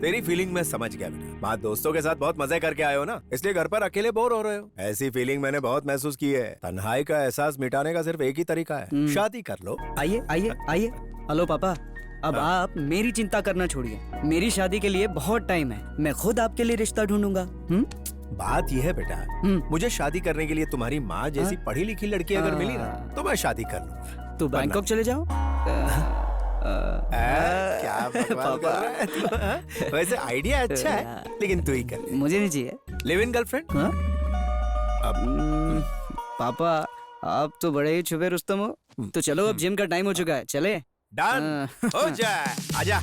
तेरी फीलिंग मैं समझ गया बेटा। बात दोस्तों के साथ बहुत मजे करके आए हो ना, इसलिए घर पर अकेले बोर हो रहे हो। ऐसी फीलिंग मैंने बहुत महसूस की है। तन्हाई का एहसास मिटाने का सिर्फ एक ही तरीका है, शादी कर लो। आइए आइए आइए। हेलो पापा, अब आप मेरी चिंता करना छोड़िए, मेरी शादी के लिए बहुत टाइम है, मैं खुद आपके लिए रिश्ता ढूंढूंगा। बात यह है बेटा, मुझे शादी करने के लिए तुम्हारी माँ जैसी पढ़ी लिखी लड़की अगर मिली ना तो मैं शादी कर लूँ। तो बैंकॉक चले जाओ। क्या बकवास कर रहा है तू, हाँ? वैसे आइडिया अच्छा है, लेकिन तू ही कर ले। मुझे नहीं चाहिए। Live in girlfriend? पापा आप तो बड़े ही छुपे रुस्तम हो, तो चलो अब जिम का टाइम हो चुका है, चले। डन, हो जाए, आजा।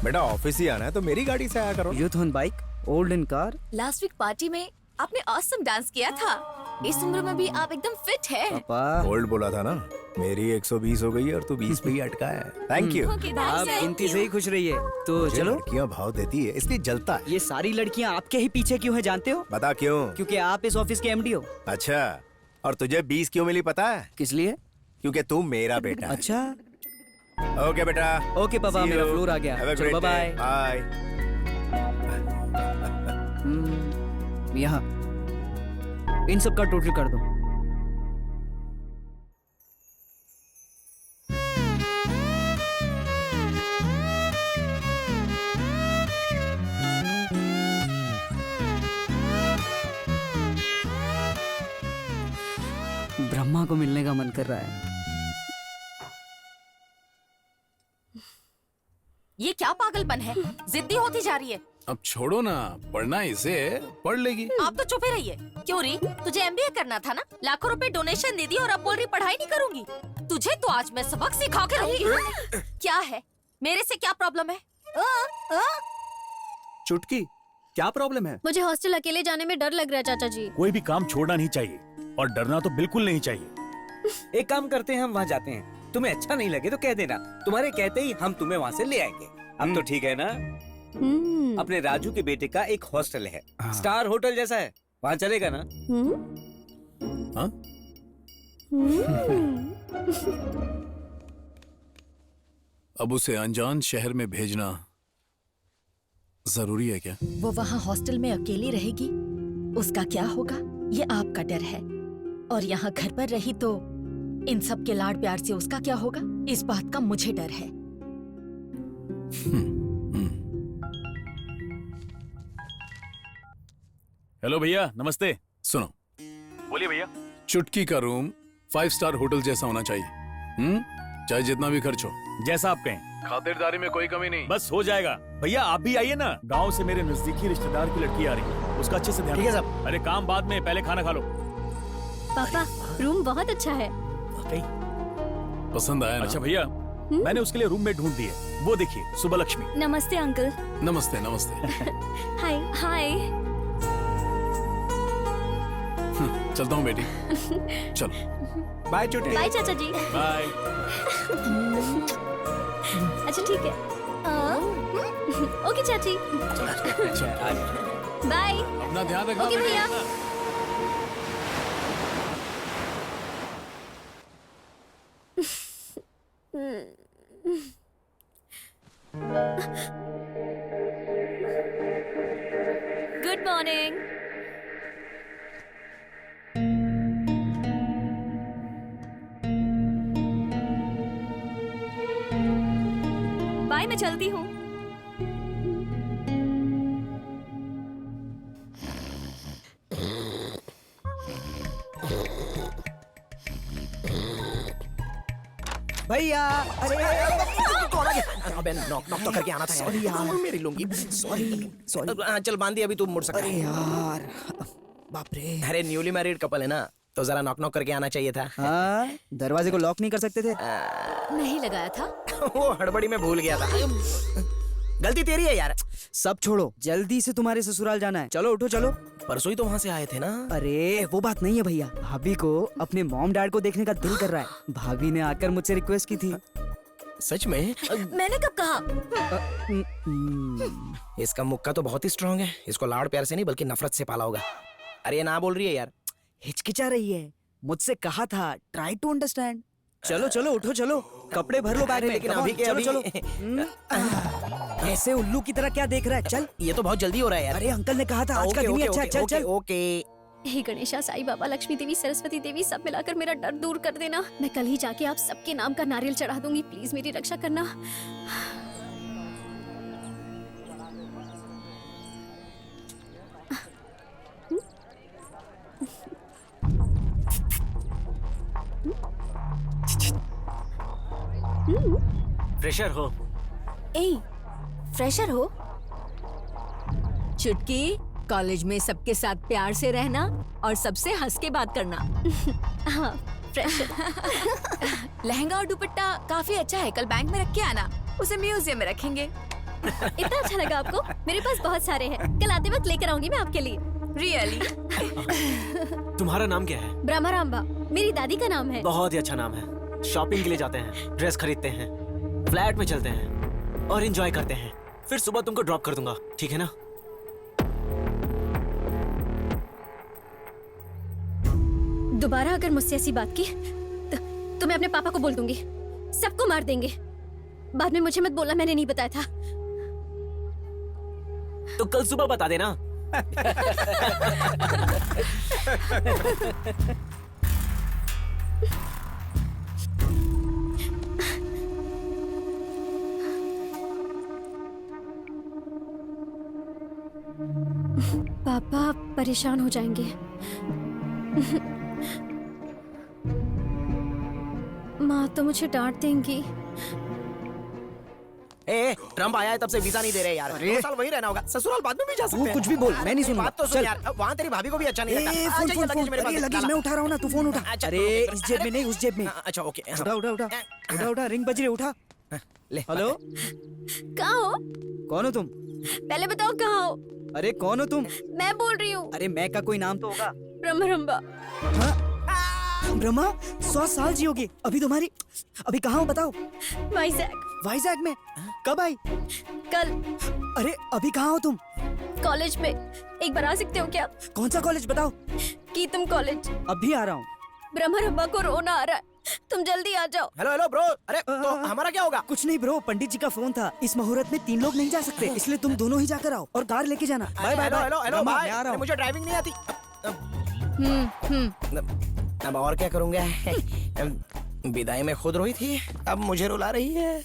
बेटा ऑफिस ही आना है तो मेरी गाड़ी से आया करो। Youth on bike, old in car. Last week party में आपने ऑसम डांस किया था। इस उम्र में भी आप एकदम फिट है। पापा ओल्ड बोला था ना, मेरी 120 हो गई है और तू 20 पे ही अटका है। Thank you. आप गिनती से ही खुश रहिए। तो चलो। लड़कियां भाव देती है इसलिए जलता है। ये सारी लड़कियां आपके ही पीछे क्यों है जानते हो? बता क्यों? क्योंकि आप इस ऑफिस के एमडी हो। अच्छा, और तुझे 20 क्यों मिली पता है? किस लिए? क्योंकि तू मेरा बेटा है। अच्छा ओके बेटा। ओके पापा, See you. मेरा फ्लोर आ गया। Have a चलो great bye day. Bye. Bye. यहाँ इन सब का टोटल कर दो। ब्रह्मा को मिलने का मन कर रहा है। ये क्या पागलपन है? जिद्दी होती जा रही है। अब छोड़ो ना, पढ़ना इसे, पढ़ लेगी। आप तो चुप ही रहिए। क्यों री? तुझे एमबीए करना था ना? लाखों रुपए डोनेशन दे दी और अब बोल रही पढ़ाई नहीं करूंगी। तुझे तो आज मैं सबक सिखा के रहूंगी। क्या है? मेरे से क्या प्रॉब्लम है? चुटकी, क्या प्रॉब्लम है? मुझे हॉस्टल अकेले जाने में डर लग रहा है चाचा जी। कोई भी काम छोड़ना नहीं चाहिए और डरना तो बिल्कुल नहीं चाहिए। एक काम करते हैं, हम वहाँ जाते हैं। तुम्हें अच्छा नहीं लगे तो कह देना, तुम्हारे कहते ही हम तुम्हें वहाँ से ले आएंगे। अब तो ठीक है ना? अपने राजू के बेटे का एक हॉस्टल है, स्टार होटल जैसा है, वहाँ चलेगा ना? हाँ? अब उसे अनजान शहर में भेजना जरूरी है क्या? वो वहाँ हॉस्टल में अकेली रहेगी, उसका क्या होगा ये आपका डर है। और यहाँ घर पर रही तो इन सब के लाड प्यार से उसका क्या होगा, इस बात का मुझे डर है। हेलो भैया, नमस्ते। सुनो, बोलिए भैया। चुटकी का रूम 5 स्टार होटल जैसा होना चाहिए। चाहे जितना भी खर्च हो। जैसा आप कहें। खातिरदारी में कोई कमी नहीं। बस हो जाएगा। भैया आप भी आइए ना, गांव से मेरे नजदीकी रिश्तेदार की लड़की आ रही है, उसका अच्छे से ध्यान। ठीक है साहब। अरे काम बाद में, पहले खाना खा लो। पापा, रूम बहुत अच्छा है। पसंद आया ना? अच्छा भैया, मैंने उसके लिए रूममेट ढूंढ दी है, वो देखिए, सुबह लक्ष्मी। नमस्ते अंकल। नमस्ते नमस्ते। हाय हाय। चलता हूँ बेटी। चलो। बाय चुटकी। बाय चाचा जी। बाय। अच्छा ठीक है। ओके चाची। बाय। अपना ध्यान रखना। ओके भैया। Good morning. बाय, मैं चलती हूँ। भैया, अरे कौन आ गया? अबे नॉक नॉक तो करके आना था यार। सॉरी यार, मेरी लुंगी। सॉरी। चल बांध दी, अभी तू मुड़ सकता अरे है। यार, बाप रे। अरे न्यूली मैरिड कपल है ना, तो जरा नॉक नॉक करके आना चाहिए था। हाँ, दरवाजे को लॉक नहीं कर सकते थे? नहीं लगाया था। वो हड़बड़ी में भूल गया था। गलती तेरी है यार। सब छोड़ो, जल्दी से तुम्हारे ससुराल जाना है। चलो उठो चलो। परसों ही तो वहाँ से आए थे ना। अरे वो बात नहीं है भैया, भाभी को अपने मॉम डैड को देखने का दिल कर रहा है। भाभी ने आकर मुझसे रिक्वेस्ट की थी। सच में? मैंने कब कहा? इसका मुक्का तो बहुत ही स्ट्रांग है, इसको लाड़ प्यार से नहीं बल्कि नफरत से पाला होगा। अरे ये ना बोल रही है यार। हिचकिचा रही है, मुझसे कहा था ट्राई टू अंडरस्टैंड। चलो चलो उठो चलो, कपड़े भर लो बैग में। लेकिन Come on, अभी के चलो अभी- चलो। ऐसे उल्लू की तरह क्या देख रहा है? चल। ये तो बहुत जल्दी हो रहा है यार। अरे अंकल ने कहा था आज का दिन ही अच्छा है। चल चल। ओके। हे गणेशा, साई बाबा, लक्ष्मी देवी, सरस्वती देवी, सब मिलाकर मेरा डर दूर कर देना। मैं कल ही जाके आप सबके नाम का नारियल चढ़ा दूंगी। प्लीज मेरी रक्षा करना। फ्रेशर हो। ए, फ्रेशर हो? चुटकी, कॉलेज में सबके साथ प्यार से रहना और सबसे हंस के बात करना। हाँ, फ्रेशर। लहंगा और दुपट्टा काफी अच्छा है, कल बैंक में रख के आना, उसे म्यूजियम में रखेंगे। इतना अच्छा लगा आपको? मेरे पास बहुत सारे हैं, कल आते वक्त लेकर आऊंगी मैं आपके लिए। रियली? तुम्हारा नाम क्या है? ब्रह्मारांबा मेरी दादी का नाम है। बहुत ही अच्छा नाम है। शॉपिंग के लिए जाते हैं, ड्रेस खरीदते हैं, फ्लैट में चलते हैं और एंजॉय करते हैं। फिर सुबह तुमको ड्रॉप कर दूंगा, ठीक है ना? दोबारा अगर मुझसे ऐसी बात की तो मैं अपने पापा को बोल दूंगी, सबको मार देंगे। बाद में मुझे मत बोलना मैंने नहीं बताया था। तो कल सुबह बता देना। पापा परेशान हो जाएंगे। माँ तो मुझे डांट देंगी। ए, ट्रम्प आया है तब से वीजा नहीं दे रहे यार। 2 साल वहीं रहना होगा। ससुराल बाद में भी जा सकते हैं। कुछ भी बोल, मैं नहीं सुनूंगा। बात तो सुन यार, वहाँ तेरी भाभी को भी अच्छा नहीं लगता। फोन फोन फोन, अरे लगेज मैं उठा रहा हूँ ना, तू फोन उठा। अरे इस जेब में नहीं, उस जेब में। अच्छा ओके, उठा उठा उठा उठा उठा, रिंग बज रही, उठा। ले। हेलो, कहाँ हो? कौन हो तुम? पहले बताओ कहाँ हो? अरे कौन हो तुम? मैं बोल रही हूँ। अरे मैं का कोई नाम तो होगा। ब्रह्मारंबा। ब्रह्मा 100 साल जियोगी। अभी कहाँ हो बताओ? वाइजैक। वाइजैक में? कब आई? कल। अरे अभी कहाँ हो तुम? कॉलेज में। एक बार आ सकते हो क्या? कौन सा कॉलेज बताओ? कीतम कॉलेज। अभी आ रहा हूँ। ब्रह्मारंबा को रोना आ रहा है, तुम जल्दी आ जाओ। हेलो हेलो ब्रो, अरे तो हमारा क्या होगा? कुछ नहीं ब्रो, पंडित जी का फोन था। इस मुहूर्त में 3 लोग नहीं जा सकते, इसलिए तुम दोनों ही जाकर आओ और कार लेके जाना। Bye bye. Hello hello hello मैं भाई, आ रहा हूँ। मुझे ड्राइविंग नहीं आती। अब और क्या करूँगा? विदाई में खुद रोई थी, अब मुझे रुला रही है।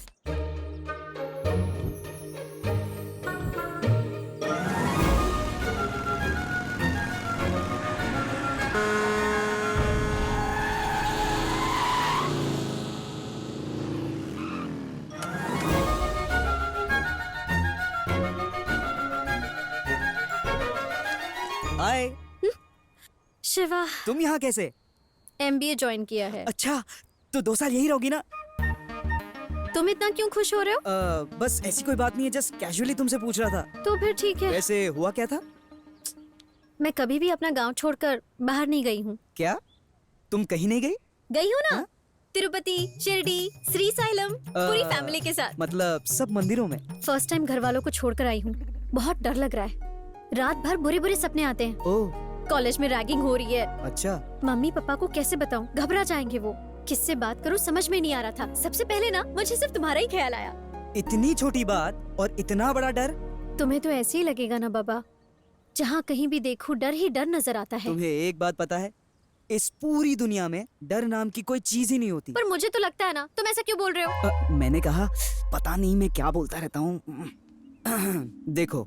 हाय शिवा, तुम यहाँ कैसे? MBA ज्वाइन किया है। अच्छा, तो 2 साल यही रहोगी ना? तुम इतना क्यों खुश हो रहे हो? बस ऐसी कोई बात नहीं है, जस्ट कैजुअली तुमसे पूछ रहा था। तो फिर ठीक है। वैसे हुआ क्या था? मैं कभी भी अपना गांव छोड़कर बाहर नहीं गई हूँ। क्या तुम कहीं नहीं गई? गई हूँ ना, तिरुपति, शिरडी, श्री साइलम, पूरी फैमिली के साथ। मतलब सब मंदिरों में? फर्स्ट टाइम घर वालों को छोड़कर आई हूँ। बहुत डर लग रहा है, रात भर बुरे बुरे सपने आते हैं। ओह, कॉलेज में रैगिंग हो रही है। अच्छा। मम्मी पापा को कैसे बताऊं, घबरा जाएंगे वो। किससे बात करूं समझ में नहीं आ रहा था। सबसे पहले ना मुझे सिर्फ तुम्हारा ही ख्याल आया। इतनी छोटी बात और इतना बड़ा डर? तुम्हें तो ऐसे ही लगेगा ना बाबा, जहाँ कहीं भी देखूं डर ही डर नजर आता है। तुम्हें एक बात पता है, इस पूरी दुनिया में डर नाम की कोई चीज ही नहीं होती। पर मुझे तो लगता है ना, तुम ऐसा क्यों बोल रहे हो? मैंने कहा पता नहीं मैं क्या बोलता रहता हूँ। देखो,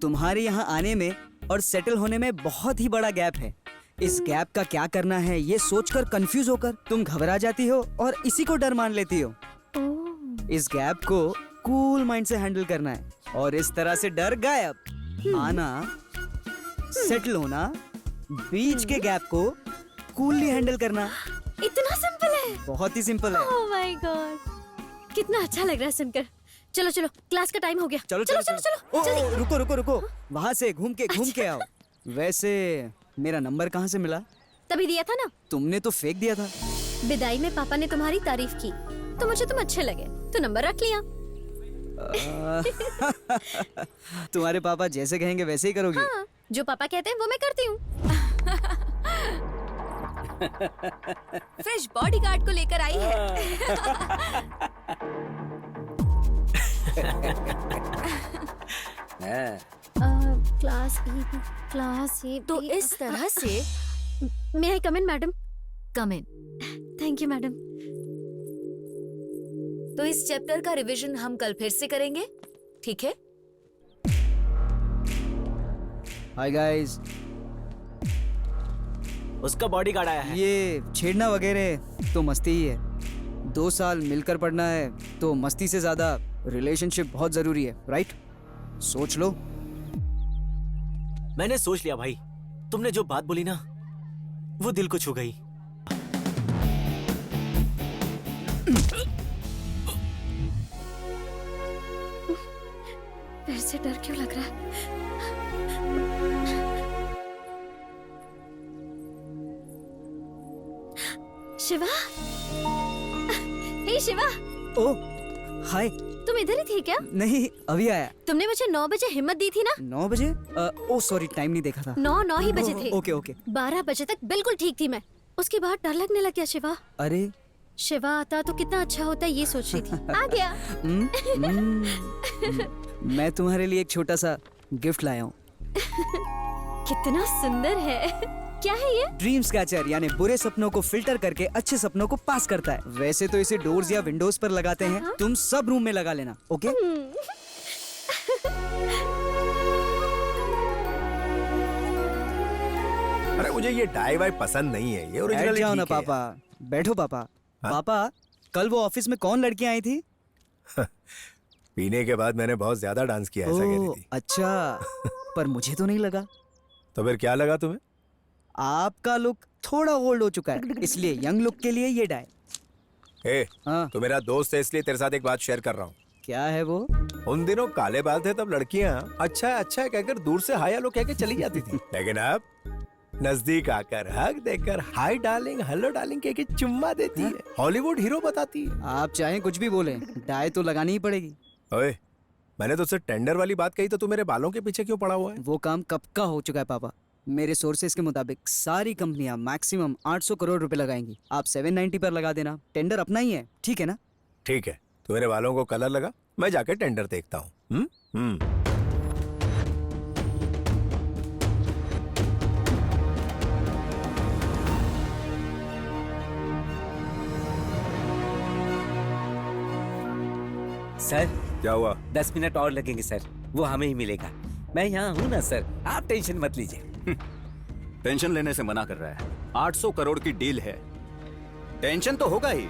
तुम्हारे यहाँ आने में और सेटल होने में बहुत ही बड़ा गैप है। इस गैप का क्या करना है ये सोचकर कंफ्यूज होकर तुम घबरा जाती हो और इसी को डर मान लेती हो। इस गैप को कूल माइंड से हैंडल करना है और इस तरह से डर गायब। आना, सेटल होना, बीच के गैप को कूलली हैंडल करना। इतना सिंपल है? बहुत ही सिंपल है। ओह माय गॉड, कितना अच्छा लग रहा है सुनकर। चलो चलो, क्लास का टाइम हो गया। चलो चलो चलो, चलो। जल्दी। रुको रुको रुको, वहाँ से घूम के आओ। वैसे मेरा नंबर कहाँ से मिला? तभी दिया था ना। तुमने तो फेंक दिया था। विदाई में पापा ने तुम्हारी तारीफ की तो मुझे तुम अच्छे लगे तो नंबर रख लिया। तुम्हारे पापा जैसे कहेंगे वैसे ही करोगी? हाँ, जो पापा कहते हैं वो मैं करती हूँ। फ्रेश बॉडीगार्ड को लेकर आई है। Class A. तो इस तरह से may I come in madam? Come in. Thank you madam. तो इस चैप्टर का रिवीजन हम कल फिर से करेंगे, ठीक है? Hi guys. उसका बॉडीगार्ड आया है। ये छेड़ना वगैरह तो मस्ती ही है। 2 साल मिलकर पढ़ना है तो मस्ती से ज्यादा रिलेशनशिप बहुत जरूरी है, राइट? सोच लो। मैंने सोच लिया भाई, तुमने जो बात बोली ना वो दिल को छू गई। फिर से डर क्यों लग रहा है? शिवा, हे शिवा, ओ हाय। तुम इधर ही थे क्या? नहीं, अभी आया। तुमने मुझे 9 बजे हिम्मत दी थी ना? 9 बजे? ओ सॉरी, टाइम नहीं देखा था। 9 ही बजे थे। Okay okay. 12 बजे तक बिल्कुल ठीक थी मैं। उसके बाद डर लगने लग गया शिवा। अरे शिवा आता तो कितना अच्छा होता, ये सोच रही थी। आ गया। मैं तुम्हारे लिए एक छोटा सा गिफ्ट लाया हूँ। कितना सुंदर है। क्या है ये? ड्रीम स्कैचर, यानी बुरे सपनों को फिल्टर करके अच्छे सपनों को पास करता है। वैसे तो इसे डोर्स या विंडोज पर लगाते हैं, तुम सब रूम में लगा लेना, ओके? अरे मुझे ये डाई वाई पसंद नहीं है, ये ओरिजिनल बैठ जाओ ना पापा, बैठो पापा। पापा, कल वो ऑफिस में कौन लड़कियां आई थी? पीने के बाद मैंने बहुत ज्यादा डांस किया, ऐसा कह रही थी। अच्छा, पर मुझे तो नहीं लगा। तो फिर क्या लगा तुम्हें? आपका लुक थोड़ा ओल्ड हो चुका है, इसलिए यंग लुक के लिए ये डाई। तू मेरा दोस्त है, इसलिए तेरे साथ एक बात शेयर कर रहा हूँ। क्या है वो? उन दिनों काले बाल थे, तब लड़कियाँ अच्छा है कहकर दूर से हाय हेलो कह के चली जाती थी, लेकिन अब नजदीक आकर हक देकर हाय डार्लिंग, हेलो डार्लिंग कह के चुम्मा देती है, हॉलीवुड हीरो बताती है। आप चाहे कुछ भी बोले, डाई तो लगानी ही पड़ेगी। ओए, मैंने तुझसे टेंडर वाली बात कही तो तू मेरे बालों के पीछे क्यों पड़ा हुआ है? वो काम कब का हो चुका है पापा। मेरे सोर्सेज के मुताबिक सारी कंपनियां मैक्सिमम 800 करोड़ रुपए लगाएंगी। आप 790 पर लगा देना, टेंडर अपना ही है, ठीक है ना? ठीक है, तू मेरे बालों को कलर लगा, मैं जाकर टेंडर देखता हूँ। सर क्या हुआ? 10 मिनट और लगेंगे सर, वो हमें ही मिलेगा। मैं यहाँ हूँ ना सर, आप टेंशन मत लीजिए। टेंशन लेने से मना कर रहा है। 800 करोड़ की डील है, टेंशन तो होगा ही।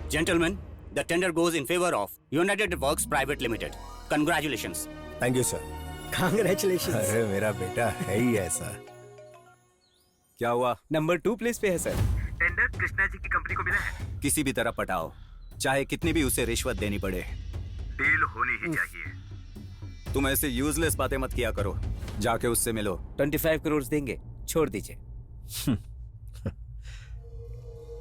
Gentlemen, the tender goes in favor of United Works Private Limited. Congratulations. Thank you sir. Congratulations. अरे मेरा बेटा है ही ऐसा। क्या हुआ? नंबर 2 प्लेस पे है सर। टेंडर कृष्णा जी की कंपनी को मिला है। किसी भी तरह पटाओ, चाहे कितनी भी उसे रिश्वत देनी पड़े, डील होनी ही चाहिए। तुम ऐसे यूजलेस बातें मत किया करो, जाके उससे मिलो। 25 करोड़ देंगे, छोड़ दीजिए।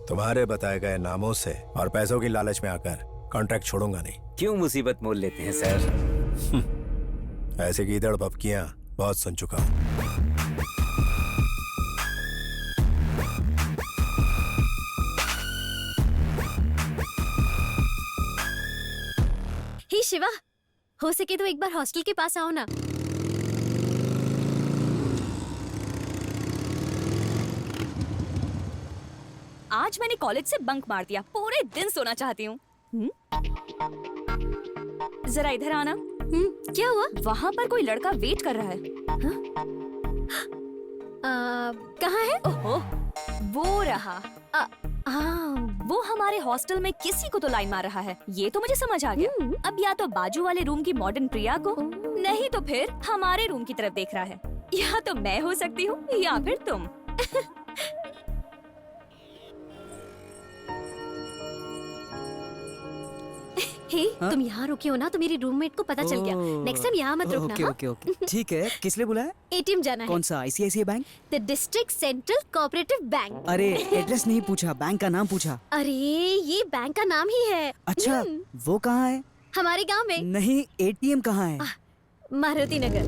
तुम्हारे बताए गए नामों से और पैसों की लालच में आकर कॉन्ट्रैक्ट छोड़ूंगा नहीं। क्यों मुसीबत मोल लेते हैं सर? ऐसे गीदड़ भपकियां बहुत सुन चुका हूँ। हे शिवा, हो सके तो एक बार हॉस्टल के पास आओ ना। आज मैंने कॉलेज से बंक मार दिया, पूरे दिन सोना चाहती हूँ। जरा इधर आना। क्या हुआ? वहाँ पर कोई लड़का वेट कर रहा है। कहाँ है? ओहो, वो रहा। वो हमारे हॉस्टल में किसी को तो लाइन मार रहा है, ये तो मुझे समझ आ गया। अब या तो बाजू वाले रूम की मॉडर्न प्रिया को, नहीं तो फिर हमारे रूम की तरफ देख रहा है। या तो मैं हो सकती हूँ या फिर तुम। हे, तुम यहाँ रुके हो ना तो मेरी रूममेट को पता चल गया। नेक्स्ट टाइम यहाँ मत रुकना। ओके ओके ओके, ठीक है। किस लिए बुलाया? एटीएम जाना है। कौन सा? ICICI bank? The district central cooperative bank. अरे एड्रेस नहीं पूछा, बैंक का नाम पूछा। अरे ये बैंक का नाम ही है। अच्छा, वो कहाँ है? हमारे गांव में। नहीं, ATM कहाँ है? मारुति नगर।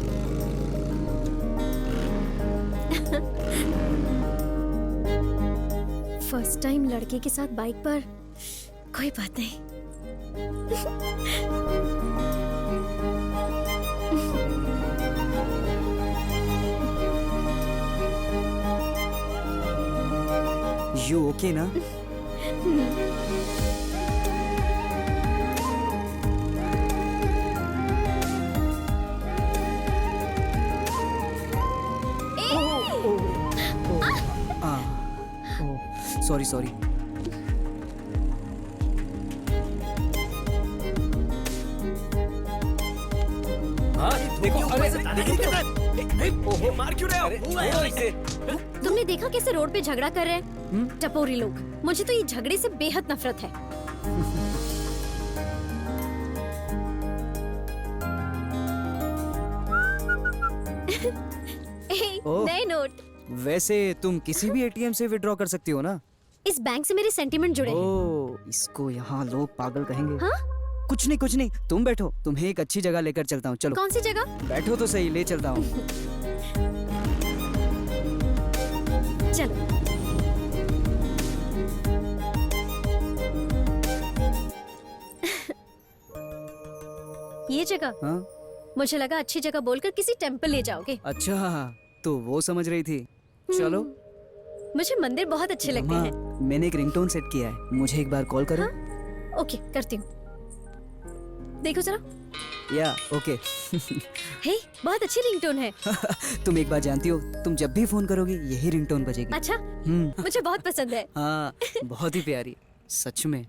फर्स्ट टाइम लड़के के साथ बाइक पर, कोई बात नहीं। You okay ना? Sorry sorry. मार क्यों रहे हो? तुमने देखा कैसे रोड पे झगड़ा कर रहे हैं टपोरी लोग? मुझे तो ये झगड़े से बेहद नफरत है। नए नोट। वैसे तुम किसी भी ATM से विड्रॉ कर सकती हो ना? इस बैंक से मेरे सेंटीमेंट जुड़े हैं। ओ, इसको यहाँ लोग पागल कहेंगे। हाँ? कुछ नहीं, तुम बैठो, तुम्हें एक अच्छी जगह लेकर चलता हूँ। चलो। कौन सी जगह? बैठो तो सही, ले चलता हूँ। चलो। ये जगह? हाँ? मुझे लगा अच्छी जगह बोलकर किसी टेम्पल ले जाओगे। अच्छा, तो वो समझ रही थी। चलो। मुझे मंदिर बहुत अच्छे लगते माँ, हैं। मैंने एक रिंगटोन सेट किया है, मुझे एक बार कॉल करो। हाँ? ओके, करती हूँ। देखो जरा। या ओके। हे, बहुत अच्छी रिंगटोन है। तुम एक बात जानती हो, तुम जब भी फोन करोगी यही रिंगटोन बजेगी। अच्छा, मुझे बहुत पसंद है। हाँ, बहुत ही प्यारी, सच में।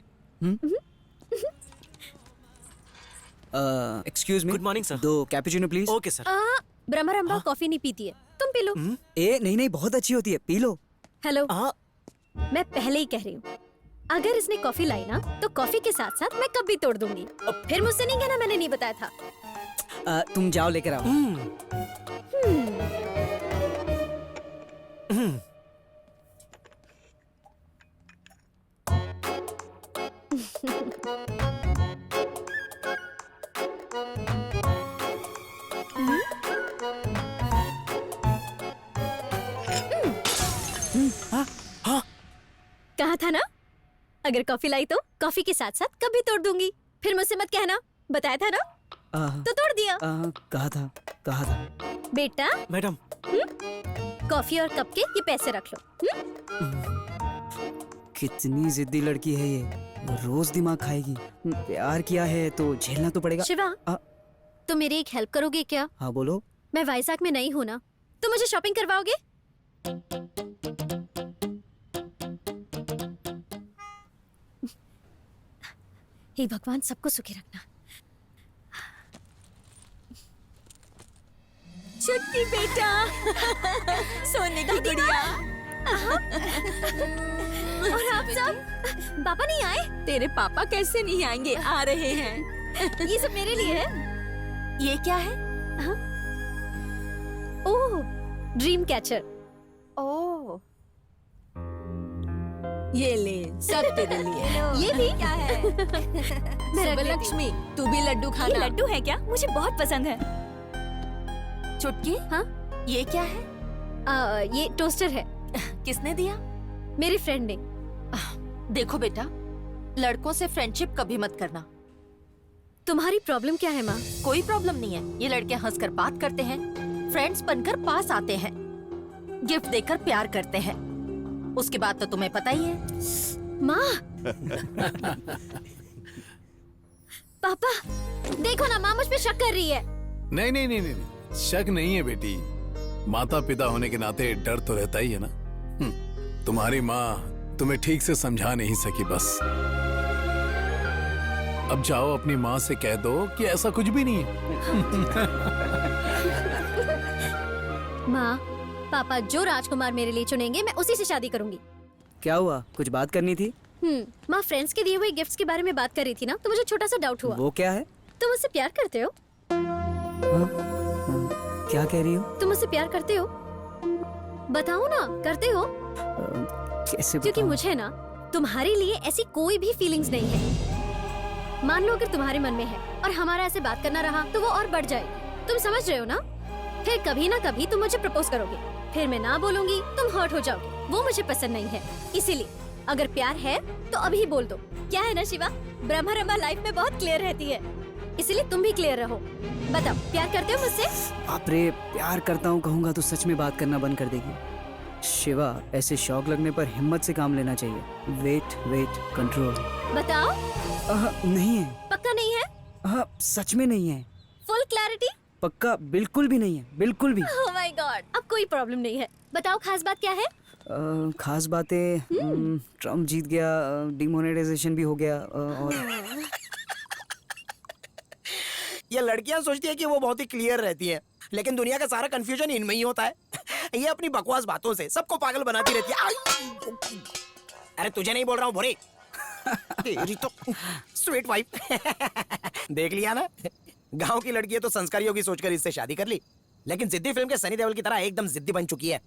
Excuse me. Good morning sir. 2 cappuccino please. Okay sir. Brahmaramba coffee नहीं पीती है, तुम पी लो। नहीं, बहुत अच्छी होती है, पी लो। हेलो, मैं पहले ही कह रही हूँ, अगर इसने कॉफी लाई ना तो कॉफी के साथ साथ मैं कप भी तोड़ दूंगी। फिर मुझसे नहीं कहना मैंने नहीं बताया था। तुम जाओ, लेकर आओ। कहा था ना, अगर कॉफी लाई तो कॉफी के साथ साथ कप भी तोड़ दूंगी। फिर मुझसे मत कहना, बताया था ना, तो तोड़ दिया। कहा था। बेटा। मैडम। कॉफी और कप के ये पैसे रख लो। कितनी जिद्दी लड़की है ये, रोज दिमाग खाएगी। प्यार किया है तो झेलना तो पड़ेगा। शिवा, तो मेरी एक हेल्प करोगे क्या? हाँ बोलो। मैं वाइजाग में नहीं हूँ ना, तो मुझे शॉपिंग करवाओगे? हे भगवान, सबको सुखी रखना। छुटकी बेटा, सोने की गुड़िया। और आप सब? पापा नहीं आए? तेरे पापा कैसे नहीं आएंगे, आ रहे हैं। ये सब मेरे लिए है। ये क्या है? ओह, ड्रीम कैचर। ओह, ये ले, सब तेरे लिए। ये भी क्या है? लक्ष्मी, तू भी लड्डू खाना। ये लड्डू है क्या? मुझे बहुत पसंद है। चुटकी, हाँ? ये क्या है? ये टोस्टर है। किसने दिया? मेरी फ्रेंड ने। देखो बेटा, लड़कों से फ्रेंडशिप कभी मत करना। तुम्हारी प्रॉब्लम क्या है माँ? कोई प्रॉब्लम नहीं है। ये लड़के हंसकर बात करते हैं, फ्रेंड्स बनकर पास आते हैं, गिफ्ट देकर प्यार करते हैं। उसके बाद तो तुम्हें पता ही है। माँ। पापा, देखो ना, माँ मुझ पे शक कर रही है। नहीं, शक नहीं है बेटी। माता पिता होने के नाते डर तो रहता ही है ना। तुम्हारी माँ तुम्हें ठीक से समझा नहीं सकी बस। अब जाओ अपनी माँ से कह दो कि ऐसा कुछ भी नहीं है। माँ, पापा जो राजकुमार मेरे लिए चुनेंगे मैं उसी से शादी करूंगी। क्या हुआ, कुछ बात करनी थी? माँ, फ्रेंड्स के दिए हुए गिफ्ट्स के बारे में बात कर रही थी ना, तो मुझे छोटा सा डाउट हुआ। वो क्या है? तुम मुझसे प्यार करते हो? क्या कह रही हो? तुम मुझसे प्यार करते हो? बताओ ना, करते हो? कैसे क्योंकि बताऊं? मुझे ना तुम्हारे लिए ऐसी कोई भी फीलिंग्स नहीं है। मान लो अगर तुम्हारे मन में है और हमारा ऐसे बात करना रहा तो वो और बढ़ जाएगी। तुम समझ रहे हो ना? फिर कभी ना कभी तुम मुझे प्रपोज करोगे, फिर मैं ना बोलूंगी, तुम हर्ट हो जाओगे। वो मुझे पसंद नहीं है। इसीलिए अगर प्यार है तो अभी बोल दो। क्या है ना शिवा, ब्रह्मरंबा लाइफ में बहुत क्लियर रहती है, इसलिए तुम भी क्लियर रहो। बताओ, प्यार करते हो मुझसे? बाप रे, प्यार करता हूँ कहूँगा तो सच में बात करना बंद कर देगी। शिवा, ऐसे शौक लगने पर हिम्मत से काम लेना चाहिए। Wait, control. बताओ। नहीं है। पक्का नहीं है? सच में नहीं है। Full clarity? पक्का बिल्कुल भी नहीं है, बिल्कुल भी। ओह माय गॉड, अब कोई प्रॉब्लम नहीं है। बताओ, खास बात क्या है? खास बातें, ट्रम्प जीत गया, डिमोनेटाइजेशन भी हो गया, और ये लड़कियां सोचती है कि वो बहुत ही क्लियर रहती हैं, लेकिन दुनिया का सारा कंफ्यूजन इनमें ही होता है। ये अपनी बकवास बातों से सबको पागल बनाती रहती है। अरे तुझे नहीं बोल रहा हूँ भोरे। तेरी तो स्वीट वाइफ। देख लिया ना, गांव की लड़की है तो संस्कारी होगी सोचकर इससे शादी कर ली, लेकिन जिद्दी फिल्म के सनी देओल की तरह एकदम जिद्दी बन चुकी है।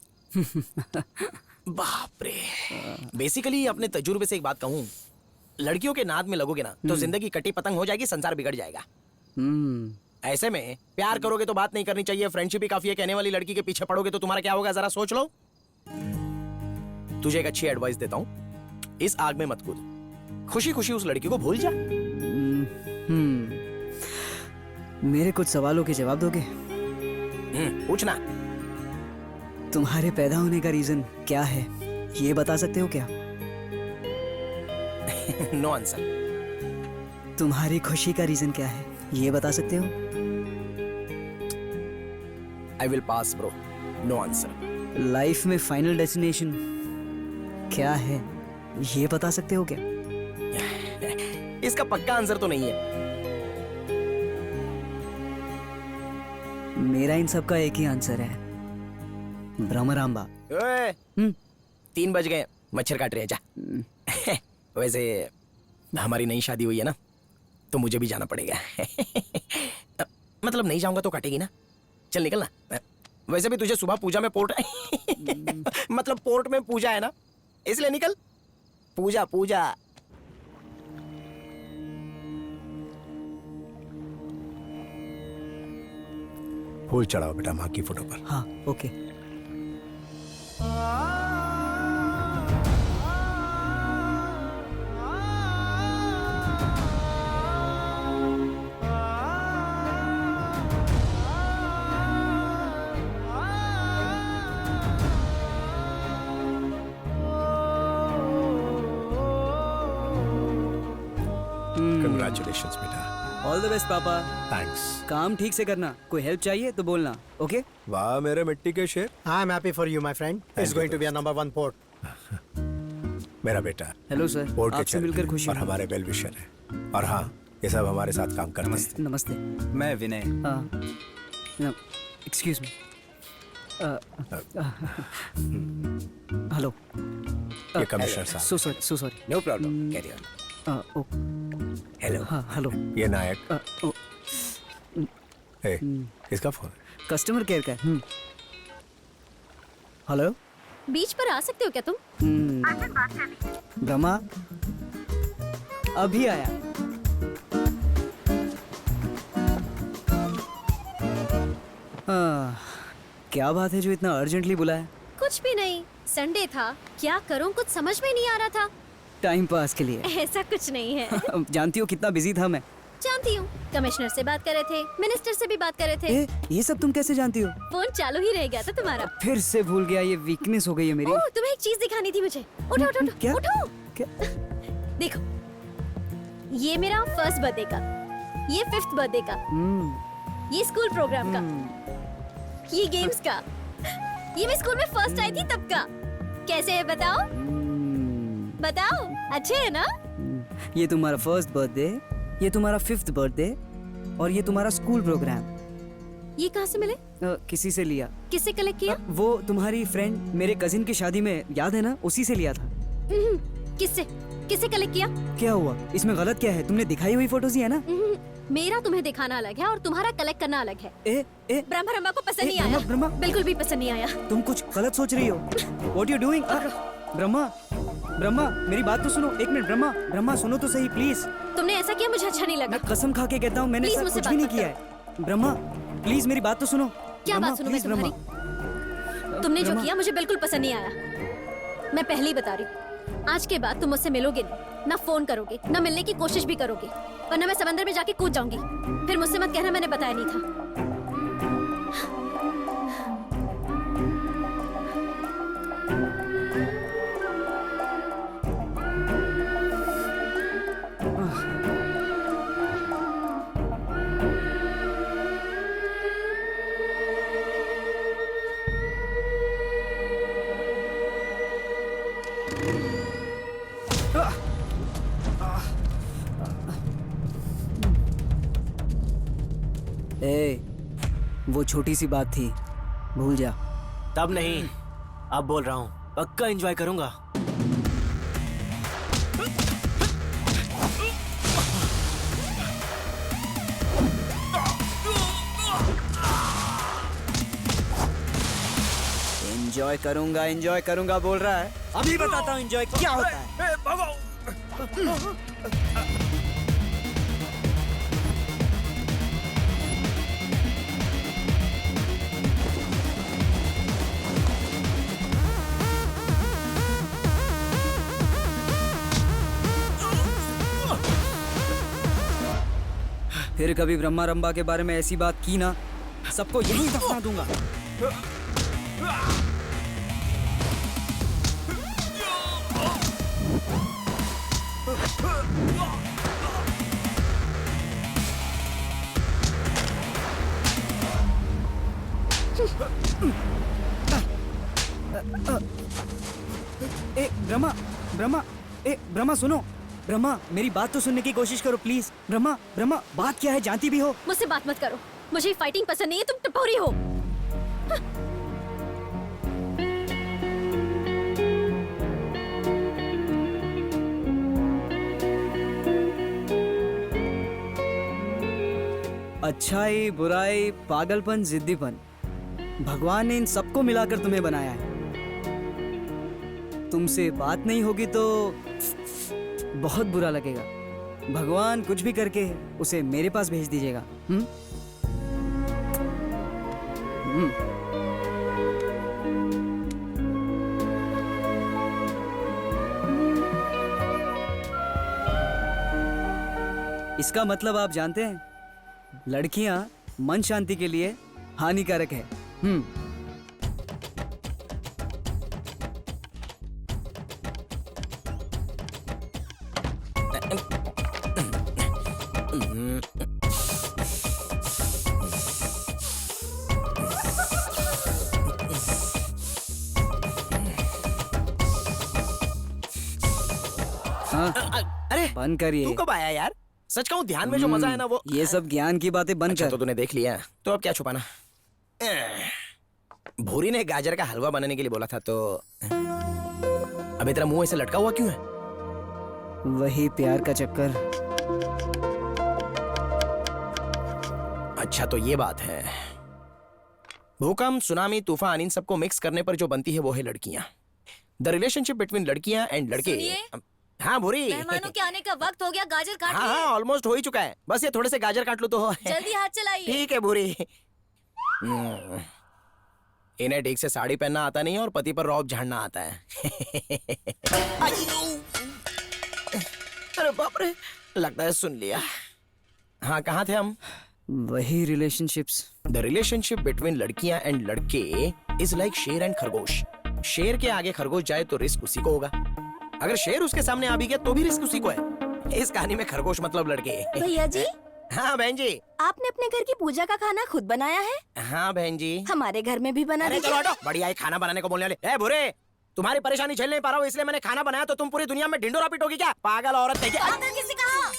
बाप रे। बेसिकली अपने तजुर्बे से एक बात कहूँ, लड़कियों के नाद में लगोगे ना तो जिंदगी कटी पतंग हो जाएगी, संसार बिगड़ जाएगा। ऐसे में प्यार करोगे तो बात नहीं करनी चाहिए, फ्रेंडशिप ही काफी है। कहने वाली लड़की के पीछे पड़ोगे तो तुम्हारा क्या होगा, जरा सोच लो। तुझे एक अच्छी एडवाइस देता हूँ, इस आग में मत कूद, खुशी खुशी उस लड़की को भूल जा। मेरे कुछ सवालों के जवाब दोगे? पूछना। तुम्हारे पैदा होने का रीजन क्या है, ये बता सकते हो क्या? No answer. तुम्हारी खुशी का रीजन क्या है, ये बता सकते हो? I will pass bro, no answer. Life में फाइनल डेस्टिनेशन क्या है, ये बता सकते हो क्या? इसका पक्का आंसर तो नहीं है। मेरा इन सब का एक ही आंसर है, भ्रमरांबा। 3 बज गए, मच्छर काट रहे हैं, जा। वैसे हमारी नई शादी हुई है ना, तो मुझे भी जाना पड़ेगा। मतलब नहीं जाऊंगा तो काटेगी ना, चल निकल ना। वैसे भी तुझे सुबह पूजा में पोर्ट मतलब पोर्ट में पूजा है ना, इसलिए निकल। पूजा पूजा। फूल चढ़ाओ बेटा माँ की फोटो पर। हाँ ओके। कंग्रेचुलेशंस बेटा। ऑल द बेस्ट पापा। थैंक्स। काम ठीक से करना, कोई हेल्प चाहिए तो बोलना, ओके? वाह मेरे मिट्टी के शेर। I am happy for you my friend, it's going to be a number 1 port. मेरा बेटा। हेलो सर, पोर्ट के आपसे मिलकर खुशी और हुई। हमारे वेल विशर है। और हाँ, ये सब हमारे साथ काम करते हैं। नमस्ते। मैं विनय। Excuse me. हेलो। ये कमिश्नर साहब। So sorry. No problem, carry on. Hello. हाँ हेलो। ये नायक। ए, किसका फोन है? कस्टमर केयर का। हेलो। बीच पर आ सकते हो क्या तुम? ब्रह्मा अभी आया। क्या बात है जो इतना अर्जेंटली बुलाया? कुछ भी नहीं, संडे था, क्या करूं कुछ समझ में नहीं आ रहा था। टाइम पास के लिए। ऐसा कुछ नहीं है। जानती हो कितना बिजी था मैं? जानती हूँ, कमिश्नर से बात कर रहे थे, मिनिस्टर से भी बात कर रहे थे। ये सब तुम कैसे जानती हो? फोन चालू ही रह गया था तुम्हारा। फिर से भूल गया, ये वीकनेस हो गई है मेरी। ओह, तुम्हें एक चीज दिखानी थी मुझे। उठो उठो उठो। क्या? उठो। क्या? देखो, ये मेरा फर्स्ट बर्थडे का, ये 5th बर्थडे का, ये स्कूल प्रोग्राम का, ये गेम्स का, ये मैं स्कूल में फर्स्ट आई थी तब का। कैसे है बताओ? बताओ, अच्छे है ना? ये तुम्हारा फर्स्ट बर्थडे, ये तुम्हारा 5th बर्थडे और ये तुम्हारा स्कूल प्रोग्राम। ये कहाँ से मिले? किसी से लिया। किससे कलेक्ट किया? वो तुम्हारी फ्रेंड मेरे कजिन की शादी में, याद है ना, उसी से लिया था। किससे? किससे कलेक्ट किया? क्या हुआ, इसमें गलत क्या है? तुमने दिखाई हुई फोटोज ही है ना? मेरा तुम्हें दिखाना अलग है और तुम्हारा कलेक्ट करना अलग है। ब्रह्मा को पसंद नहीं आया। ब्रह्मा बिल्कुल भी पसंद नहीं आया। तुम कुछ गलत सोच रही हो। What you doing? ब्रह्मा मेरी बात तो सुनो, एक मिनट। ब्रह्मा सुनो तो सही प्लीज। तुमने ऐसा किया मुझे अच्छा नहीं लगा। मैं कसम खा के कहता हूँ मैंने ऐसा कुछ भी नहीं किया है। ब्रह्मा प्लीज मेरी बात तो सुनो। क्या बात सुनो मैं तुम्हारी? तुमने जो किया मुझे बिल्कुल पसंद नहीं आया। मैं पहले ही बता रही हूँ, आज के बाद तुम मुझसे मिलोगे नहीं, ना फोन करोगे, ना मिलने की कोशिश भी करोगे, वरना मैं समंदर में जाके कूद जाऊंगी। फिर मुझसे मत कहना मैंने बताया नहीं था। वो छोटी सी बात थी, भूल जा। तब नहीं, अब बोल रहा हूँ, पक्का एंजॉय करूंगा। एंजॉय करूंगा बोल रहा है। अभी बताता हूँ एंजॉय क्या होता है। फिर कभी ब्रह्मा रंबा के बारे में ऐसी बात की ना, सबको यहीं दफना दूंगा। ए ब्रह्मा, ब्रह्मा, ए ब्रह्मा सुनो, ब्रह्मा मेरी बात तो सुनने की कोशिश करो प्लीज। ब्रह्मा, ब्रह्मा बात क्या है जानती भी हो। मुझसे बात मत करो, मुझे फाइटिंग पसंद नहीं है, तुम टपोरी हो। अच्छाई, बुराई, पागलपन, जिद्दीपन, भगवान ने इन सबको मिलाकर तुम्हें बनाया है। तुमसे बात नहीं होगी तो बहुत बुरा लगेगा। भगवान कुछ भी करके उसे मेरे पास भेज दीजिएगा। इसका मतलब आप जानते हैं, लड़कियां मन शांति के लिए हानिकारक है। अरे बंद करिए। तू कब आया यार? सच कहूं ध्यान में जो मजा है ना वो। ये सब ज्ञान की बातें बंद अच्छा, कर। तो तूने देख लिया तो अब क्या छुपाना। भूरी ने गाजर का हलवा बनाने के लिए बोला था, तो अबे तेरा मुंह ऐसे लटका हुआ क्यों है? वही प्यार का चक्कर। अच्छा तो ये बात है। भूकंप, सुनामी, तूफान, इन सबको मिक्स करने पर जो बनती है वो है लड़कियां। द रिलेशनशिप बिटवीन लड़कियां एंड लड़के। हाँ भूरी, मेहमानों के आने का वक्त हो गया, गाजर काट हाँ हाँ ऑलमोस्ट हो ही चुका है, बस ये थोड़े से गाजर काट लो तो हो। जल्दी हाथ चलाइए। ठीक है भूरी। इन्हें ठीक से साड़ी पहनना आता नहीं है और पति पर रौब झाड़ना आता है। अरे बाप रे, लगता है सुन लिया। हाँ कहाँ थे हम? वही रिलेशनशिप्स। द रिलेशनशिप बिटवीन लड़कियां एंड लड़के इज लाइक शेर एंड खरगोश। शेर के आगे खरगोश जाए तो रिस्क उसी को होगा, अगर शेर उसके सामने आ भी गया तो भी रिस्क उसी को है। इस कहानी में खरगोश मतलब लड़के। भैया जी। हाँ बहन जी। आपने अपने घर की पूजा का खाना खुद बनाया है? हाँ बहन जी। हमारे घर में भी बना अरे दीजिए। चलो हटो, बढ़िया है खाना बनाने को बोलने वाले। ए बुरे, तुम्हारी परेशानी झेल नहीं पा रहा हूँ इसलिए मैंने खाना बनाया, तो तुम पूरी दुनिया में ढिंडोरा पीटोगी क्या? पागल औरत। किसी कहा?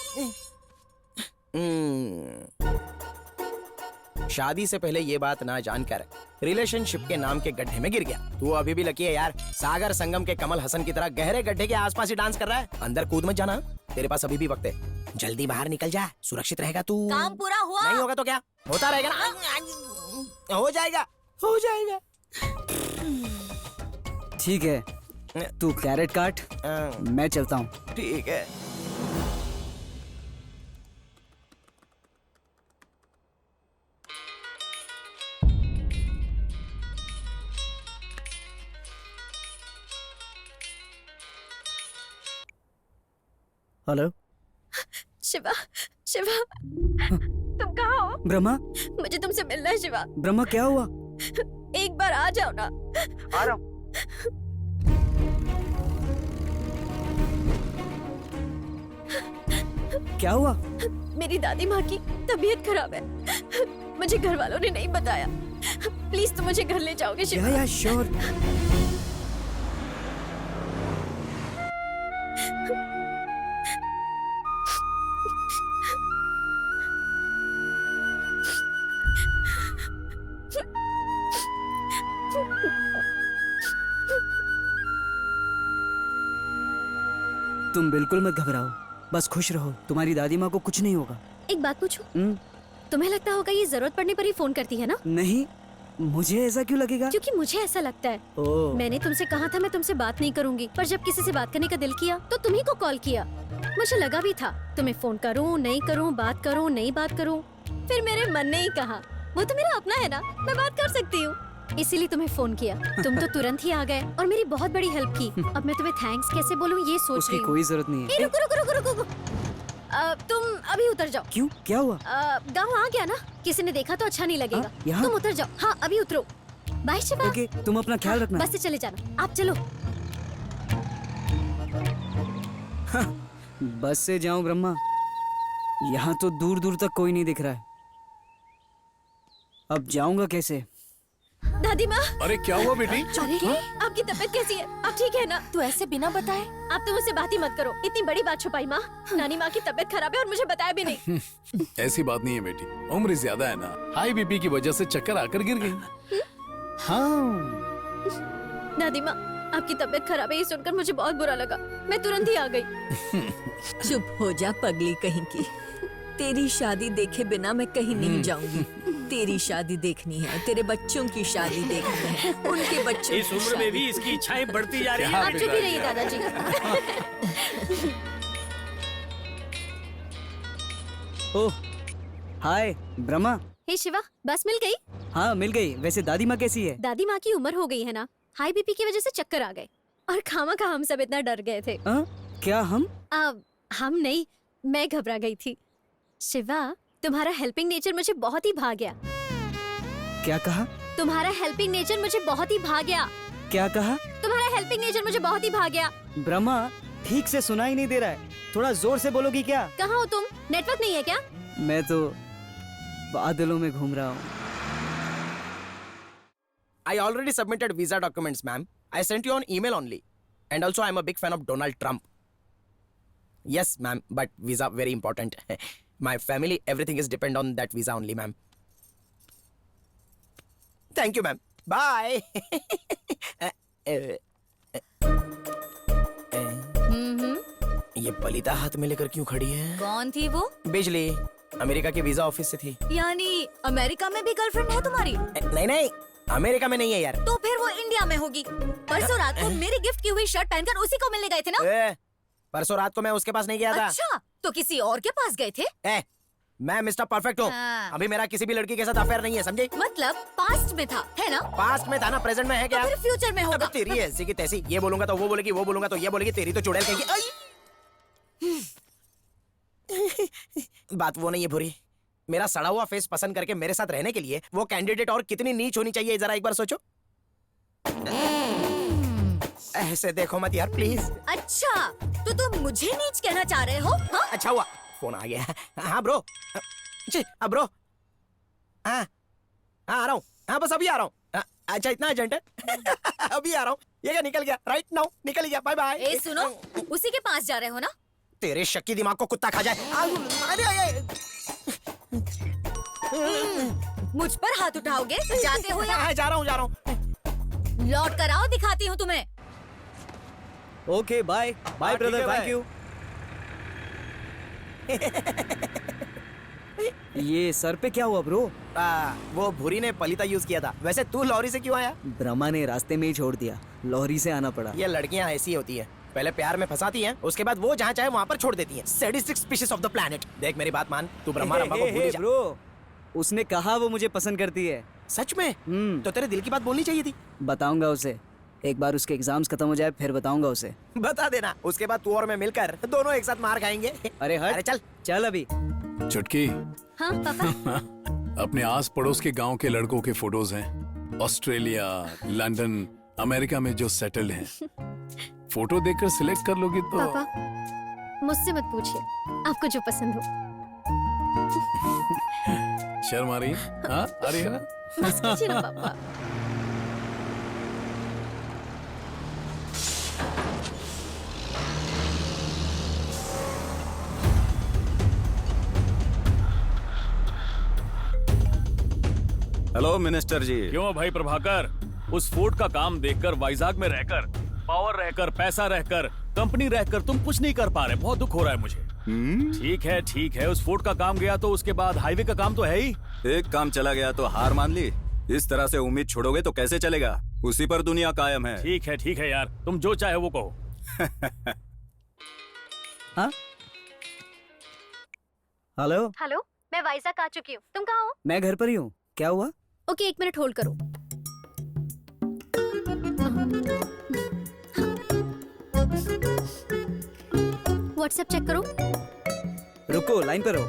शादी से पहले ये बात ना जानकर रिलेशनशिप के नाम के गड्ढे में गिर गया। तू अभी भी लकी है यार, सागर संगम के कमल हसन की तरह गहरे गड्ढे के आसपास ही डांस कर रहा है। अंदर कूद मत जाना, तेरे पास अभी भी वक्त है। जल्दी बाहर निकल जा, सुरक्षित रहेगा तू। काम पूरा हुआ? नहीं होगा तो क्या होता रहेगा ना। हो जाएगा, हो जाएगा। ठीक है, तू कैरेट काट, मैं चलता हूँ। ठीक है। हेलो शिवा, शिवा तुम कहाँ हो? ब्रह्मा, मुझे तुमसे मिलना है शिवा। ब्रह्मा क्या हुआ? एक बार आ जाओ ना। आ रहा हूँ। क्या हुआ? मेरी दादी माँ की तबीयत खराब है, मुझे घर वालों ने नहीं बताया। प्लीज तुम मुझे घर ले जाओगे शिवा? या श्योर। तुम बिल्कुल मत घबराओ, बस खुश रहो, तुम्हारी दादी माँ को कुछ नहीं होगा। एक बात पूछूं? तुम्हें लगता होगा ये जरूरत पड़ने पर ही फोन करती है ना? नहीं, मुझे ऐसा क्यों लगेगा? क्योंकि मुझे ऐसा लगता है। ओह। मैंने तुमसे कहा था मैं तुमसे बात नहीं करूंगी, पर जब किसी से बात करने का दिल किया तो तुम्ही को कॉल किया। मुझे लगा भी था तुम्हें फोन करूं नहीं करूं, बात करूं नहीं बात करूं, फिर मेरे मन ने ही कहा वो तो मेरा अपना है ना, मैं बात कर सकती हूँ, इसीलिए तुम्हें फोन किया। तुम तो तुरंत ही आ गए और मेरी बहुत बड़ी हेल्प की। अब मैं तुम्हें थैंक्स कैसे बोलूं ये सोच उसकी रही हूँ। कोई जरूरत नहीं है। ए, रुको रुको रुको रुको। तुम अभी उतर जाओ। क्यों, क्या हुआ? गाँव आ गया ना, किसी ने देखा तो अच्छा नहीं लगेगा। यहाँ? तुम उतर जाओ। हाँ अभी उतरो। बाय शिवा। ओके, तुम अपना ख्याल रखना। बस से चले जाना, आप चलो। बस से जाऊं ब्रह्मा? यहाँ तो दूर दूर तक कोई नहीं दिख रहा है, अब जाऊंगा कैसे? दादी माँ। अरे क्या हुआ बेटी? अरे आपकी तबीयत कैसी है? आप ठीक है ना? तू ऐसे बिना बताए? आप तो मुझसे बात ही मत करो, इतनी बड़ी बात छुपाई माँ। नानी माँ की तबीयत खराब है और मुझे बताया भी नहीं। ऐसी बात नहीं है बेटी, उम्र ज्यादा है ना, हाई बीपी की वजह से चक्कर आकर गिर गई। हाँ। दादी माँ आपकी तबीयत खराब है ये सुनकर मुझे बहुत बुरा लगा, मैं तुरंत ही आ गई। चुप हो जा पगली कहीं की। तेरी शादी देखे बिना मैं कहीं नहीं जाऊंगी। तेरी शादी देखनी है, तेरे बच्चों की शादी देखनी है, उनके बच्चों इस उम्र में भी इसकी इच्छाएं बढ़ती जा रही है। आप चुप ही रहिए दादाजी। ओह हाय ब्रह्मा। हे शिवा, बस मिल गई? हाँ मिल गई। वैसे दादी माँ कैसी है? दादी माँ की उम्र हो गई है ना, हाई बीपी की वजह से चक्कर आ गए और खामा खा हम सब इतना डर गए थे। क्या हम? हम नहीं, मैं घबरा गई थी। शिवा तुम्हारा हेल्पिंग नेचर मुझे बहुत ही भा गया। क्या कहा? तुम्हारा हेल्पिंग नेचर मुझे बहुत ही भा गया। क्या कहा? तुम्हारा हेल्पिंग नेचर मुझे बहुत ही भा गया। ब्रह्मा ठीक से सुनाई नहीं दे रहा है, थोड़ा जोर से बोलोगी क्या? कहाँ हो तुम? नेटवर्क नहीं है क्या? मैं तो बादलों में घूम रहा हूँ। I already submitted visa documents, ma'am. I sent you on email only. And also, I'm a big fan of Donald Trump. Yes, ma'am, but visa very important. My family, everything is depend on that visa only, ma'am. Thank you, ma'am. Bye. ये पलिता हाथ में लेकर क्यों खड़ी है? कौन थी वो? बिजली, अमेरिका के वीजा ऑफिस से थी। यानी अमेरिका में भी गर्लफ्रेंड है तुम्हारी? नहीं नहीं, अमेरिका में नहीं है यार। तो फिर वो इंडिया में होगी। परसों रात को मेरी गिफ्ट की हुई शर्ट पहनकर उसी को मिलने गए थे ना? परसों रात को मैं उसके पास नहीं गया था। अच्छा, तो किसी और के पास गए थे? मैं मिस्टर परफेक्ट हूँ। अभी मेरा किसी भी लड़की के साथ अफेयर नहीं है, समझे? मतलब पास्ट में था, है ना? पास्ट में था ना, प्रेजेंट में है क्या? तो फिर फ्यूचर में होगा। तेरी ऐसी की तैसी, ये बोलूंगा तो वो बोलेगी, वो बोलूंगा तो ये बोलेगी, तेरी तो चुड़ैल कहेगी। बात वो नहीं है भूरी, मेरा सड़ा हुआ फेस पसंद करके मेरे साथ रहने के लिए वो कैंडिडेट और कितनी नीच होनी चाहिए, जरा एक बार सोचो। ऐसे देखो मत यार प्लीज। अच्छा, तो तुम मुझे नीच कहना चाह रहे हो? हाँ? अच्छा हुआ फोन आ गया। हाँ ब्रो, ब्रो, हाँ आ रहा हूँ। हाँ बस अभी आ रहा हूँ। अच्छा इतना अर्जेंट है? अभी आ रहा हूँ। ये क्या निकल गया? राइट नाउ निकल गया। Bye bye. ए सुनो, उसी के पास जा रहे हो ना? तेरे शक्की दिमाग को कुत्ता खा जाए। मुझ पर हाथ उठाओगे? जाते हो या? जा रहा हूँ। लौट कर आओ, दिखाती हूँ तुम्हें। Okay bye bye brother, thank you. ये सर पे क्या हुआ ब्रो? वो भूरी ने पलिता यूज किया था। वैसे तू लॉरी से क्यों आया? ब्रह्मा ने रास्ते में ही छोड़ दिया, लॉरी से आना पड़ा। ये लड़कियां ऐसी होती है, पहले प्यार में फंसाती हैं, उसके बाद वो जहाँ चाहे वहाँ पर छोड़ देती हैं। Sadistic species of the planet. देख मेरी बात मान, तू ब्रह्मा रंभा को भूल जा। ब्रो, उसने कहा वो मुझे पसंद करती है। सच में? तो तेरे दिल की बात बोलनी चाहिए थी। बताऊंगा उसे, एक बार उसके एग्जाम्स खत्म हो जाए फिर बताऊंगा उसे। बता देना, उसके बाद तू और मैं मिलकर दोनों एक साथ मार खाएंगे। अरे हट, अरे चल चल अभी। चुटकी, हाँ पापा। अपने आस पड़ोस के गांव के लड़कों के फोटोज हैं, ऑस्ट्रेलिया, लंदन, अमेरिका में जो सेटल्ड हैं। फोटो देखकर सिलेक्ट कर लोगी तो। पापा मुझसे मत पूछिए, आपको जो पसंद हो। शर्म आ रही है? हाँ आ रही है ना? बस कीजिए ना पापा। हेलो मिनिस्टर जी। क्यों भाई प्रभाकर, उस फोर्ट का काम देखकर, वाइजाग में रहकर, पावर रहकर, पैसा रहकर, कंपनी रहकर तुम कुछ नहीं कर पा रहे, बहुत दुख हो रहा है मुझे। ठीक है, उस फोर्ट का काम गया तो उसके बाद हाईवे का काम तो है ही। एक काम चला गया तो हार मान ली। इस तरह से उम्मीद छोड़ोगे तो कैसे चलेगा? उसी पर दुनिया कायम है। ठीक है यार, तुम जो चाहे वो कहो। हाँ? हेलो, हेलो, मैं वाइजैक आ चुकी हूँ। तुम कहाँ हो? मैं घर पर ही हूँ। क्या हुआ? ओके, 1 मिनट होल्ड करो। व्हाट्सएप चेक करो। रुको, लाइन पर रहो।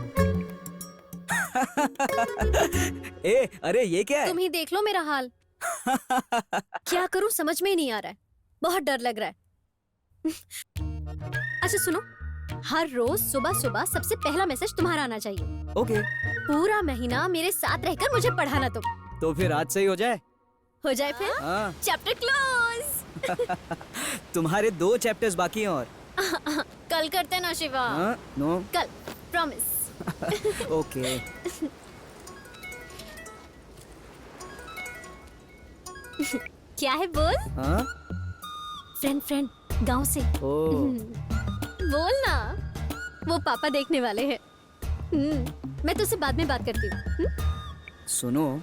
अरे ये क्या है? तुम ही देख लो मेरा हाल। क्या करूं समझ में ही नहीं आ रहा है। बहुत डर लग रहा है। अच्छा सुनो, हर रोज सुबह सुबह सबसे पहला मैसेज तुम्हारा आना चाहिए। ओके। पूरा महीना मेरे साथ रहकर मुझे पढ़ाना तुम। तो फिर आज से ही हो जाए? हो जाए फिर? हाँ। Chapter close. तुम्हारे 2 चैप्टर्स बाकी हैं और। कल करते हैं ना शिवा। हाँ? नो। कल, प्रॉमिस। ओके। क्या है बोल? हाँ? फ्रेंड गांव से। बोल ना। वो पापा देखने वाले हैं। मैं तुझसे बाद में बात करती हूँ। सुनो,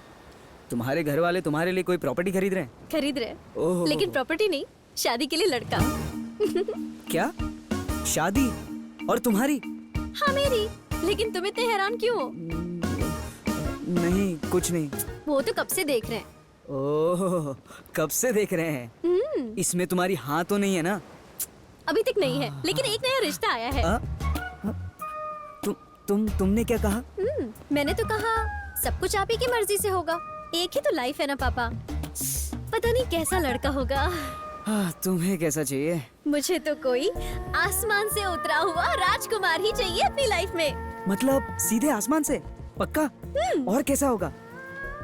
तुम्हारे घर वाले तुम्हारे लिए कोई प्रॉपर्टी खरीद रहे हैं? खरीद रहे ओह। लेकिन प्रॉपर्टी नहीं, शादी के लिए लड़का। क्या? शादी? और तुम्हारी? हाँ मेरी। लेकिन तुम इतने हैरान क्यों हो? नहीं, कुछ नहीं। वो तो कब से देख रहे हैं। ओह, कब से देख रहे हैं? इसमें तुम्हारी हाँ तो नहीं है ना? अभी तक नहीं है, लेकिन एक नया रिश्ता आया है। तुमने क्या कहा? मैंने तो कहा सब कुछ आप ही की मर्जी से होगा। एक ही तो लाइफ है ना पापा। पता नहीं कैसा लड़का होगा। तुम्हें कैसा चाहिए? मुझे तो कोई आसमान से उतरा हुआ राजकुमार ही चाहिए अपनी लाइफ में। मतलब सीधे आसमान से? पक्का? और कैसा होगा?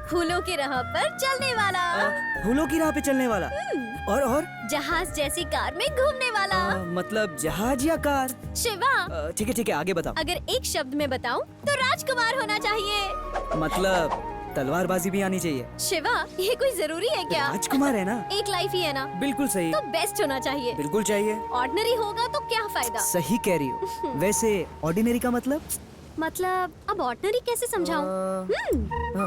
फूलों की राह पर चलने वाला। फूलों की राह पे चलने वाला? और जहाज जैसी कार में घूमने वाला। मतलब जहाज या कार? शिवा। ठीक है, आगे बताओ। अगर एक शब्द में बताऊं तो राजकुमार होना चाहिए। मतलब तलवारबाजी भी आनी चाहिए? शिवा, ये कोई जरूरी है क्या? राजकुमार है ना? एक लाइफ ही है ना? बिल्कुल सही। तो बेस्ट होना चाहिए। बिल्कुल चाहिए। ऑर्डिनरी होगा तो क्या फायदा? सही कह रही हो। वैसे ऑर्डिनरी का मतलब अब ऑर्डिनरी कैसे समझाऊं?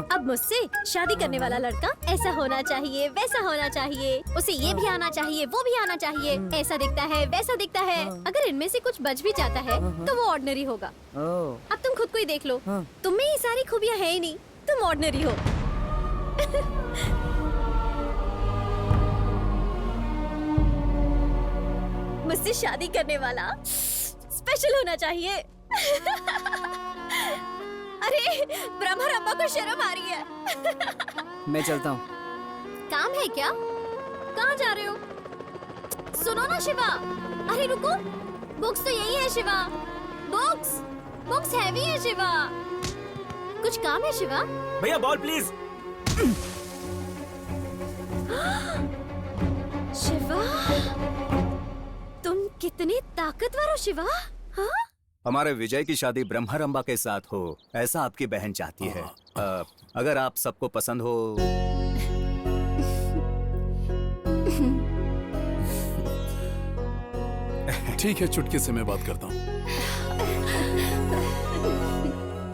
अब मुझसे शादी करने वाला लड़का ऐसा होना चाहिए, वैसा होना चाहिए, उसे ये भी आना चाहिए, वो भी आना चाहिए, ऐसा दिखता है, वैसा दिखता है। अगर इनमें से कुछ बच भी जाता है तो वो ऑर्डिनरी होगा। अब तुम खुद को ही देख लो। तुम में ये सारी खूबियाँ है ही नहीं, तुम ऑर्डिनरी हो। मुझसे शादी करने वाला स्पेशल होना चाहिए। अरे ब्रह्मा को शर्म आ रही है। मैं चलता हूँ। काम है क्या? कहाँ जा रहे हो? सुनो ना शिवा। अरे रुको, बुक्स तो यही है शिवा। बुक्स हैवी है शिवा। कुछ काम है शिवा? भैया बॉल प्लीज। शिवा, तुम कितने ताकतवर हो शिवा। हाँ? हमारे विजय की शादी ब्रह्मरंबा के साथ हो, ऐसा आपकी बहन चाहती है। अगर आप सबको पसंद हो। ठीक है, चुटकी से मैं बात करता हूँ।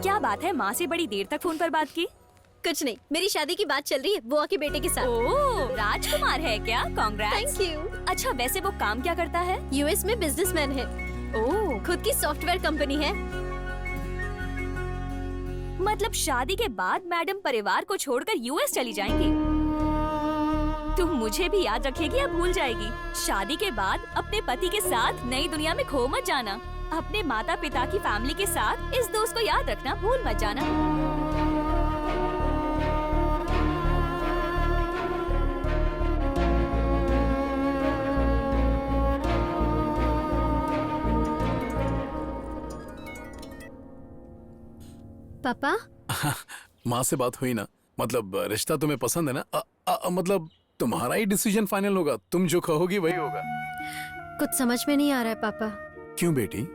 क्या बात है, माँ से बड़ी देर तक फोन पर बात की? कुछ नहीं, मेरी शादी की बात चल रही है बुआ के बेटे के साथ। ओह, राजकुमार है क्या? कांग्रेट्स। Thank you. अच्छा, वैसे वो काम क्या करता है? यूएस में बिजनेसमैन है। ओह, खुद की सॉफ्टवेयर कंपनी है। मतलब शादी के बाद मैडम परिवार को छोड़कर यूएस चली जाएंगी? तुम मुझे भी याद रखेगी या भूल जाएगी? शादी के बाद अपने पति के साथ नई दुनिया में खो मत जाना। अपने माता पिता की फैमिली के साथ इस दोस्त को याद रखना भूल मत जाना। पापा, माँ से बात हुई ना? मतलब रिश्ता तुम्हें पसंद है ना? मतलब तुम्हारा ही डिसीजन फाइनल होगा। तुम जो कहोगी वही होगा। कुछ समझ में नहीं आ रहा है पापा। क्यों बेटी?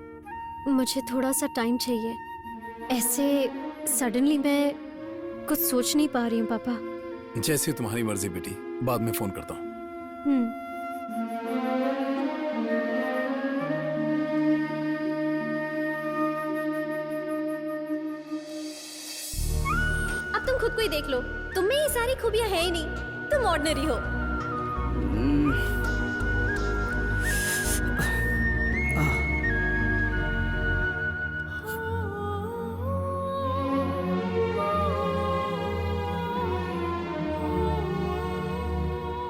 मुझे थोड़ा सा टाइम चाहिए। ऐसे सडनली मैं कुछ सोच नहीं पा रही हूँ पापा। जैसे तुम्हारी मर्जी बेटी, बाद में फोन करता हूँ। अब तुम खुद को ही देख लो। तुम में ये सारी खूबियां है ही नहीं, तुम ऑर्डिनरी हो।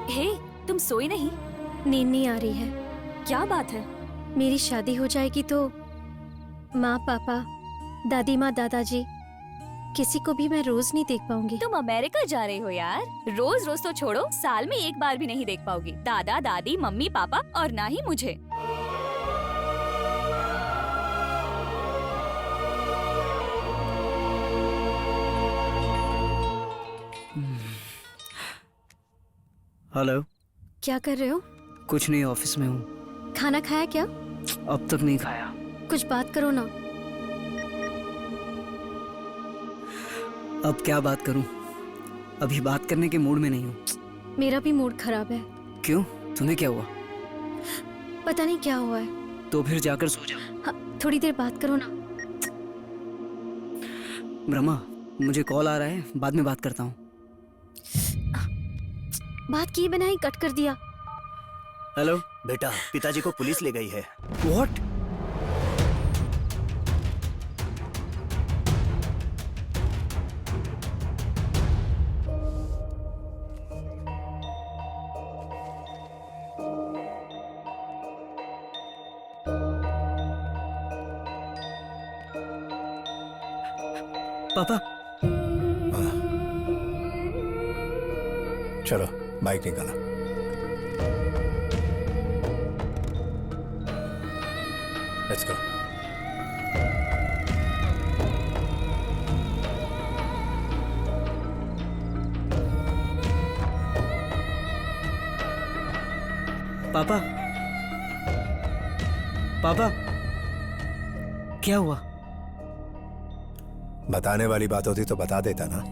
हे, तुम सोई नहीं? नींद नहीं आ रही है। क्या बात है? मेरी शादी हो जाएगी तो माँ पापा, दादी माँ, दादाजी, किसी को भी मैं रोज नहीं देख पाऊंगी। तुम अमेरिका जा रहे हो यार। रोज रोज तो छोड़ो, साल में एक बार भी नहीं देख पाओगी दादा दादी, मम्मी पापा, और ना ही मुझे। हेलो। क्या कर रहे हो? कुछ नहीं, ऑफिस में हूँ। खाना खाया क्या? अब तक नहीं खाया। कुछ बात करो ना। अब क्या बात करूं? अभी बात करने के मूड में नहीं हूँ। मेरा भी मूड खराब है। क्यों? तुम्हें क्या हुआ? पता नहीं क्या हुआ है। तो फिर जाकर सो जाओ। हाँ, थोड़ी देर बात करो ना। ब्रह्मा, मुझे कॉल आ रहा है, बाद में बात करता हूँ। बात किए बिना ही कट कर दिया। हेलो बेटा, पिताजी को पुलिस ले गई है। व्हाट? पापा। चलो, बाइक निकाला। Let's go. पापा, पापा, क्या हुआ? बताने वाली बात होती तो बता देता ना।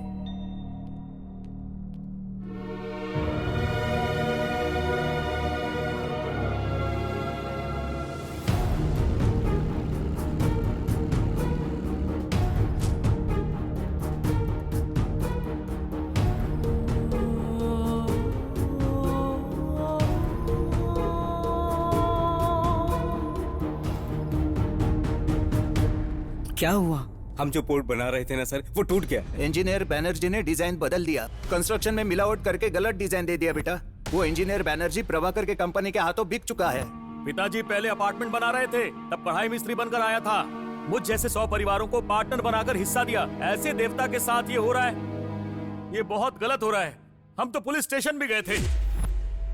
क्या हुआ? हम जो पोर्ट बना रहे थे ना सर, वो टूट गया। इंजीनियर बैनर्जी ने डिजाइन बदल दिया, कंस्ट्रक्शन में मिलावट करके गलत डिजाइन दे दिया बेटा। वो इंजीनियर बैनर्जी प्रभाकर के कंपनी के हाथों बिक चुका है। पिताजी पहले अपार्टमेंट बना रहे थे, तब कढ़ाई मिस्त्री बनकर आया था। मुझ जैसे 100 परिवारों को पार्टनर बनाकर हिस्सा दिया। ऐसे देवता के साथ ये हो रहा है, ये बहुत गलत हो रहा है। हम तो पुलिस स्टेशन भी गए थे।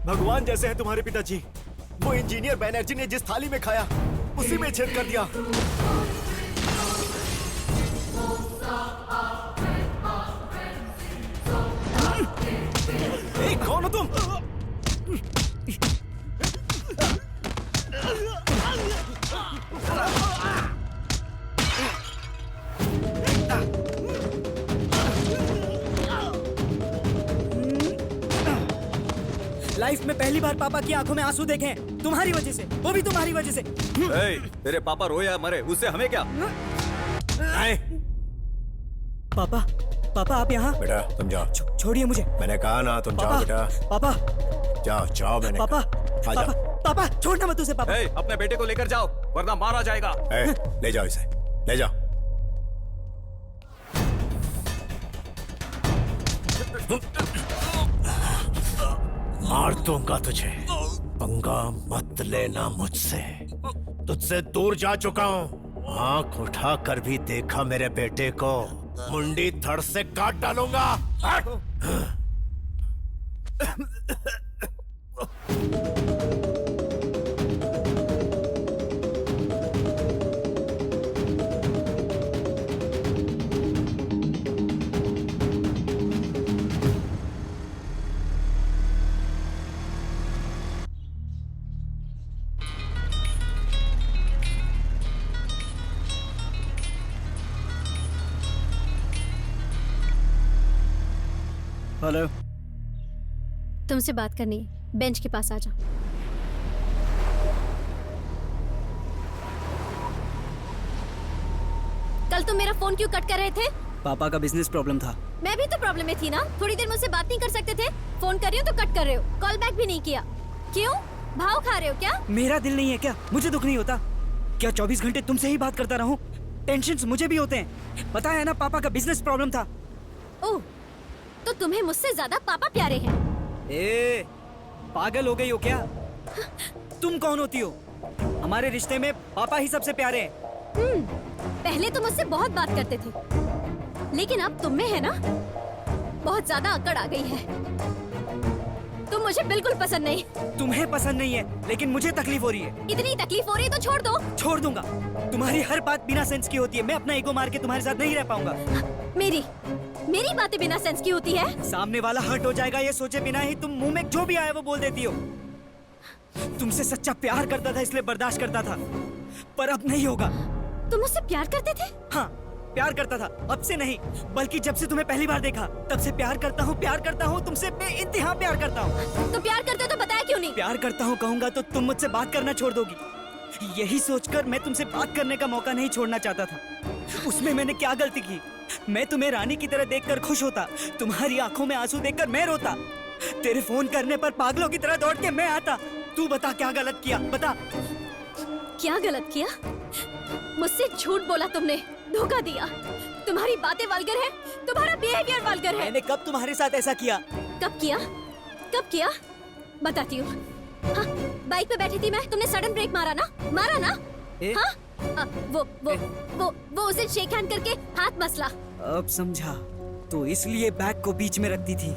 भगवान जैसे हैं तुम्हारे पिताजी। वो इंजीनियर बैनर्जी ने जिस थाली में खाया, उसी में छेद कर दिया। कौन हो तुम? लाइफ में पहली बार पापा की आंखों में आंसू देखे हैं, तुम्हारी वजह से, वो भी तुम्हारी वजह से। तेरे पापा रोए या मरे, उससे हमें क्या? पापा, पापा आप यहाँ? बेटा तुम जाओ। छोड़िए मुझे। मैंने कहा ना तुम जाओ बेटा। पापा, जाओ जाओ, मैंने पापा, कहा। पापा, पापा छोड़ना मत उसे। पापा अपने बेटे को लेकर जाओ, वरना मारा जाएगा। ले जाओ इसे, ले जाओ। मार दूंगा तुझे, पंगा मत लेना मुझसे। तुझसे दूर जा चुका हूँ। आंख उठा कर भी देखा मेरे बेटे को, मुंडी धड़ से काट डालूंगा। हेलो। तुमसे बात करनी है, बेंच के पास आ जा। कल तुम मेरा फोन क्यों कट कर रहे थे? पापा का बिजनेस प्रॉब्लम था। मैं भी तो प्रॉब्लम में थी ना। थोड़ी देर मुझसे बात नहीं कर सकते थे? फोन कर रही हो तो कट कर रहे हो, कॉल बैक भी नहीं किया। क्यों? भाव खा रहे हो क्या? मेरा दिल नहीं है क्या? मुझे दुख नहीं होता क्या 24 घंटे तुमसे ही बात करता रहूं? टेंशन्स मुझे भी होते हैं। पता है ना, पापा का बिजनेस प्रॉब्लम था। ओह, तो तुम्हें मुझसे ज्यादा पापा प्यारे हैं। ए, पागल हो गई हो क्या? तुम कौन होती हो? हमारे रिश्ते में पापा ही सबसे प्यारे हैं। पहले तो मुझसे बहुत बात करते थे, लेकिन अब तुम में है ना, बहुत ज्यादा अकड़ आ गई है। तुम मुझे बिल्कुल पसंद नहीं। तुम्हें पसंद नहीं है, लेकिन मुझे तकलीफ हो रही है। इतनी तकलीफ हो रही है तो छोड़ दो। छोड़ दूंगा। तुम्हारी हर बात बिना सेंस की होती है। मैं अपना ईगो मार के तुम्हारे साथ नहीं रह पाऊंगा। मेरी बातें बिना सेंस की होती है? सामने वाला हर्ट हो जाएगा ये सोचे बिना ही तुम मुंह में जो भी आया वो बोल देती हो। तुमसे सच्चा प्यार करता था इसलिए बर्दाश्त करता था, पर अब नहीं होगा। तुम मुझसे प्यार करते थे? हाँ, प्यार करता था। अब से नहीं, बल्कि जब से तुम्हें पहली बार देखा तब से प्यार करता हूँ, तुमसे बेइंतहा प्यार करता हूँ। तो प्यार करते हो तो बताया क्यों नहीं? प्यार करता हूँ कहूंगा तो तुम मुझसे बात करना छोड़ दोगी। यही सोचकर मैं तुमसे बात करने का मौका नहीं छोड़ना चाहता था। उसमें मैंने क्या गलती की? मैं तुम्हें रानी की तरह देखकर खुश होता, तुम्हारी आंखों में आंसू देखकर मैं रोता, तेरे फोन करने पर पागलों की तरह दौड़ के मैं आता। तू बता क्या गलत किया, बता। क्या गलत किया? मुझसे झूठ बोला तुमने, धोखा दिया। तुम्हारी बातें वल्गर है, तुम्हारा बिहेवियर वल्गर है। मैंने कब तुम्हारे साथ ऐसा किया? कब किया? कब किया? बताती हूँ। हाँ, बाइक पे बैठी थी मैं, तुमने सडन ब्रेक मारा ना? हाँ? वो उसे शेक हैंड करके हाथ मसला। अब समझा, तो इसलिए बैग को बीच में रखती थी।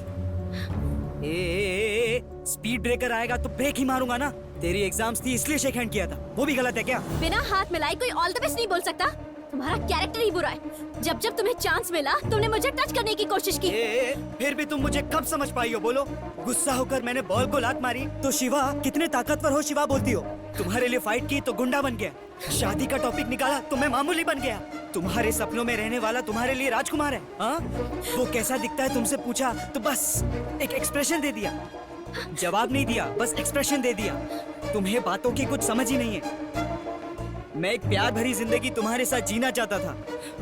स्पीड ब्रेकर आएगा तो ब्रेक ही मारूंगा ना। तेरी एग्जाम्स थी इसलिए शेक हैंड किया था, वो भी गलत है क्या? बिना हाथ मिलाए कोई ऑल द बेस्ट नहीं बोल सकता। तुम्हारा कैरेक्टर ही बुरा है। जब जब तुम्हें चांस मिला तुमने मुझे टच करने की कोशिश की। फिर भी तुम मुझे कब समझ पाई हो? बोलो। गुस्सा होकर मैंने बॉल को लात मारी तो शिवा, कितने ताकतवर हो शिवा बोलती हो। तुम्हारे लिए फाइट की तो गुंडा बन गया। शादी का टॉपिक निकाला तो मैं मामूली बन गया। तुम्हारे सपनों में रहने वाला तुम्हारे लिए राजकुमार है। हाँ? वो कैसा दिखता है तुमसे पूछा तो बस एक एक्सप्रेशन दे दिया। जवाब नहीं दिया, बस एक्सप्रेशन दे दिया। तुम्हें बातों की कुछ समझ ही नहीं है। मैं एक प्यार भरी जिंदगी तुम्हारे साथ जीना चाहता था,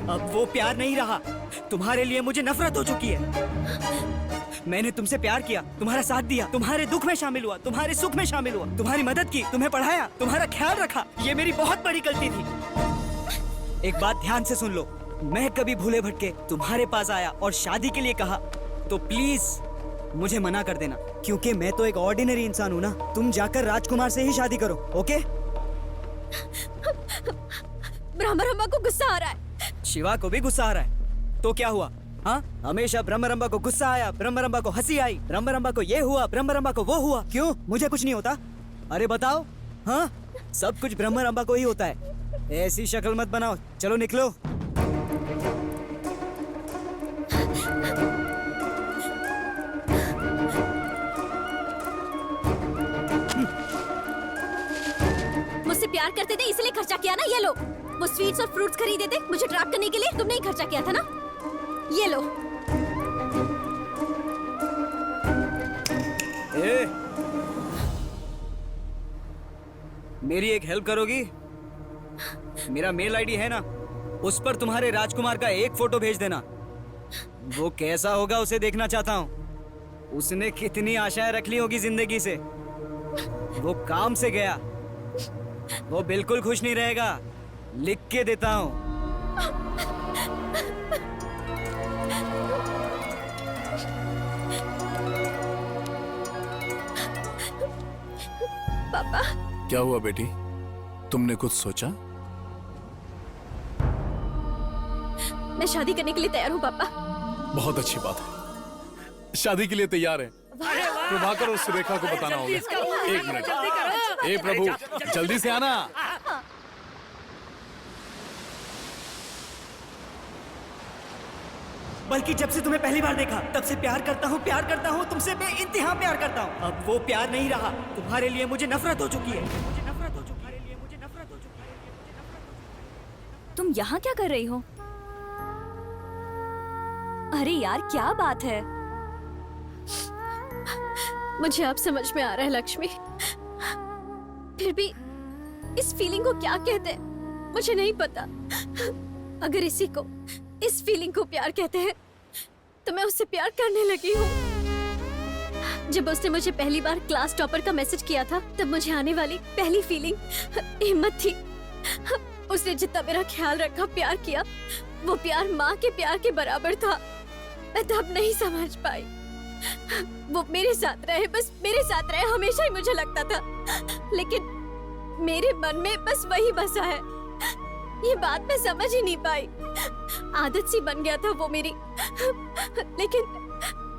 अब वो प्यार नहीं रहा। तुम्हारे लिए मुझे नफरत हो चुकी है। मैंने तुमसे प्यार किया, तुम्हारा साथ दिया, तुम्हारे दुख में शामिल हुआ, तुम्हारे सुख में शामिल हुआ, तुम्हारी मदद की, तुम्हें पढ़ाया, तुम्हारा ख्याल रखा। ये मेरी बहुत बड़ी गलती थी। एक बात ध्यान से सुन लो, मैं कभी भूले भटके तुम्हारे पास आया और शादी के लिए कहा तो प्लीज मुझे मना कर देना, क्योंकि मैं तो एक ऑर्डिनरी इंसान हूँ ना। तुम जाकर राजकुमार से ही शादी करो, ओके? ब्रह्मरंभा को गुस्सा आ रहा है। शिवा को भी गुस्सा आ रहा है, तो क्या हुआ? हाँ, हमेशा ब्रह्मरंभा को गुस्सा आया, ब्रह्मरंभा को हंसी आई, ब्रह्मरंभा को ये हुआ, ब्रह्मरंभा को वो हुआ। क्यों? मुझे कुछ नहीं होता? अरे बताओ। हाँ, सब कुछ ब्रह्मरंभा को ही होता है। ऐसी शक्ल मत बनाओ, चलो निकलो। मुझसे प्यार करते थे इसलिए खर्चा किया ना, ये लो। वो स्वीट्स और फ्रूट्स खरीदे थे मुझे ट्रैप करने के लिए, तुमने ही खर्चा किया था ना, ये लो। मेरी एक हेल्प करोगी? मेरा मेल आईडी है ना, उस पर तुम्हारे राजकुमार का एक फोटो भेज देना। वो कैसा होगा उसे देखना चाहता हूँ। उसने कितनी आशाएं रख ली होगी जिंदगी से। वो काम से गया, वो बिल्कुल खुश नहीं रहेगा। लिख के देता हूँ। पापा। क्या हुआ बेटी? तुमने कुछ सोचा? मैं शादी करने के लिए तैयार हूँ पापा। बहुत अच्छी बात है, शादी के लिए तैयार है। प्रभाकर और सुरेखा को बताना होगा। एक मिनट, ए प्रभु जल्दी से आना। बल्कि जब से तुम्हें पहली बार देखा तब से प्यार करता हूँ, तुमसे बेइंतहा प्यार करता हूँ। अब वो प्यार नहीं रहा, तुम्हारे लिए मुझे नफरत हो चुकी है। तुम यहाँ क्या कर रही हो? अरे यार क्या बात है? मुझे अब समझ में आ रहा है लक्ष्मी, फिर भी इस फीलिंग को क्या कहते हैं मुझे नहीं पता। अगर इसी को इस फीलिंग को प्यार कहते हैं तो मैं उससे प्यार करने लगी हूँ। जब उसने मुझे पहली बार क्लास टॉपर का मैसेज किया था तब मुझे आने वाली पहली फीलिंग हिम्मत थी। उसने जितना मेरा ख्याल रखा, प्यार किया, वो प्यार माँ के प्यार के बराबर था। मैं तब नहीं समझ पाई। वो मेरे साथ रहे, बस मेरे साथ रहे, हमेशा ही मुझे लगता था। लेकिन मेरे मन में बस वही बसा है। ये बात मैं समझ ही नहीं पाई। आदत सी बन गया था वो मेरी। लेकिन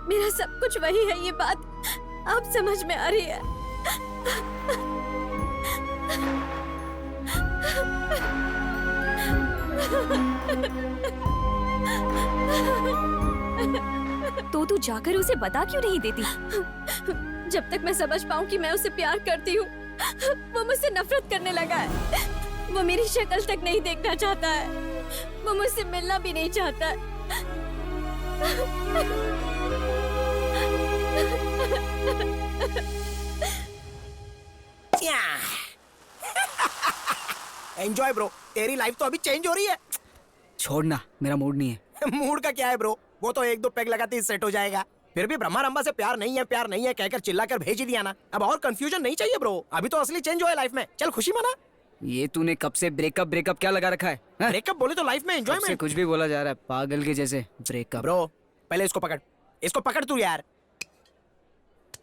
मेरा सब कुछ वही है, ये बात अब समझ में आ रही है। तो तू जाकर उसे बता क्यों नहीं देती? जब तक मैं समझ पाऊं कि मैं उसे प्यार करती हूँ, वो मुझसे नफरत करने लगा है। वो मेरी शक्ल तक नहीं देखना चाहता है। वो मुझसे मिलना भी नहीं चाहता है। एंजॉय ब्रो, तेरी लाइफ तो अभी चेंज हो रही है। छोड़ना, मेरा मूड नहीं है। मूड का क्या है ब्रो, वो तो एक दो पेग लगाते ही सेट हो जाएगा। फिर भी ब्रह्मा रंबा से प्यार नहीं है कहकर चिल्लाकर भेज ही दिया ना। अब और कंफ्यूजन नहीं चाहिए ब्रो, अभी तो असली चेंज हुआ है लाइफ में। चल खुशी मना। ये तूने कब से ब्रेकअप क्या लगा रखा है? ब्रेकअप बोले तो लाइफ में एंजॉयमेंट। कुछ भी बोला जा रहा है पागल के जैसे। ब्रेकअप ब्रो, पहले इसको पकड़ तू यार।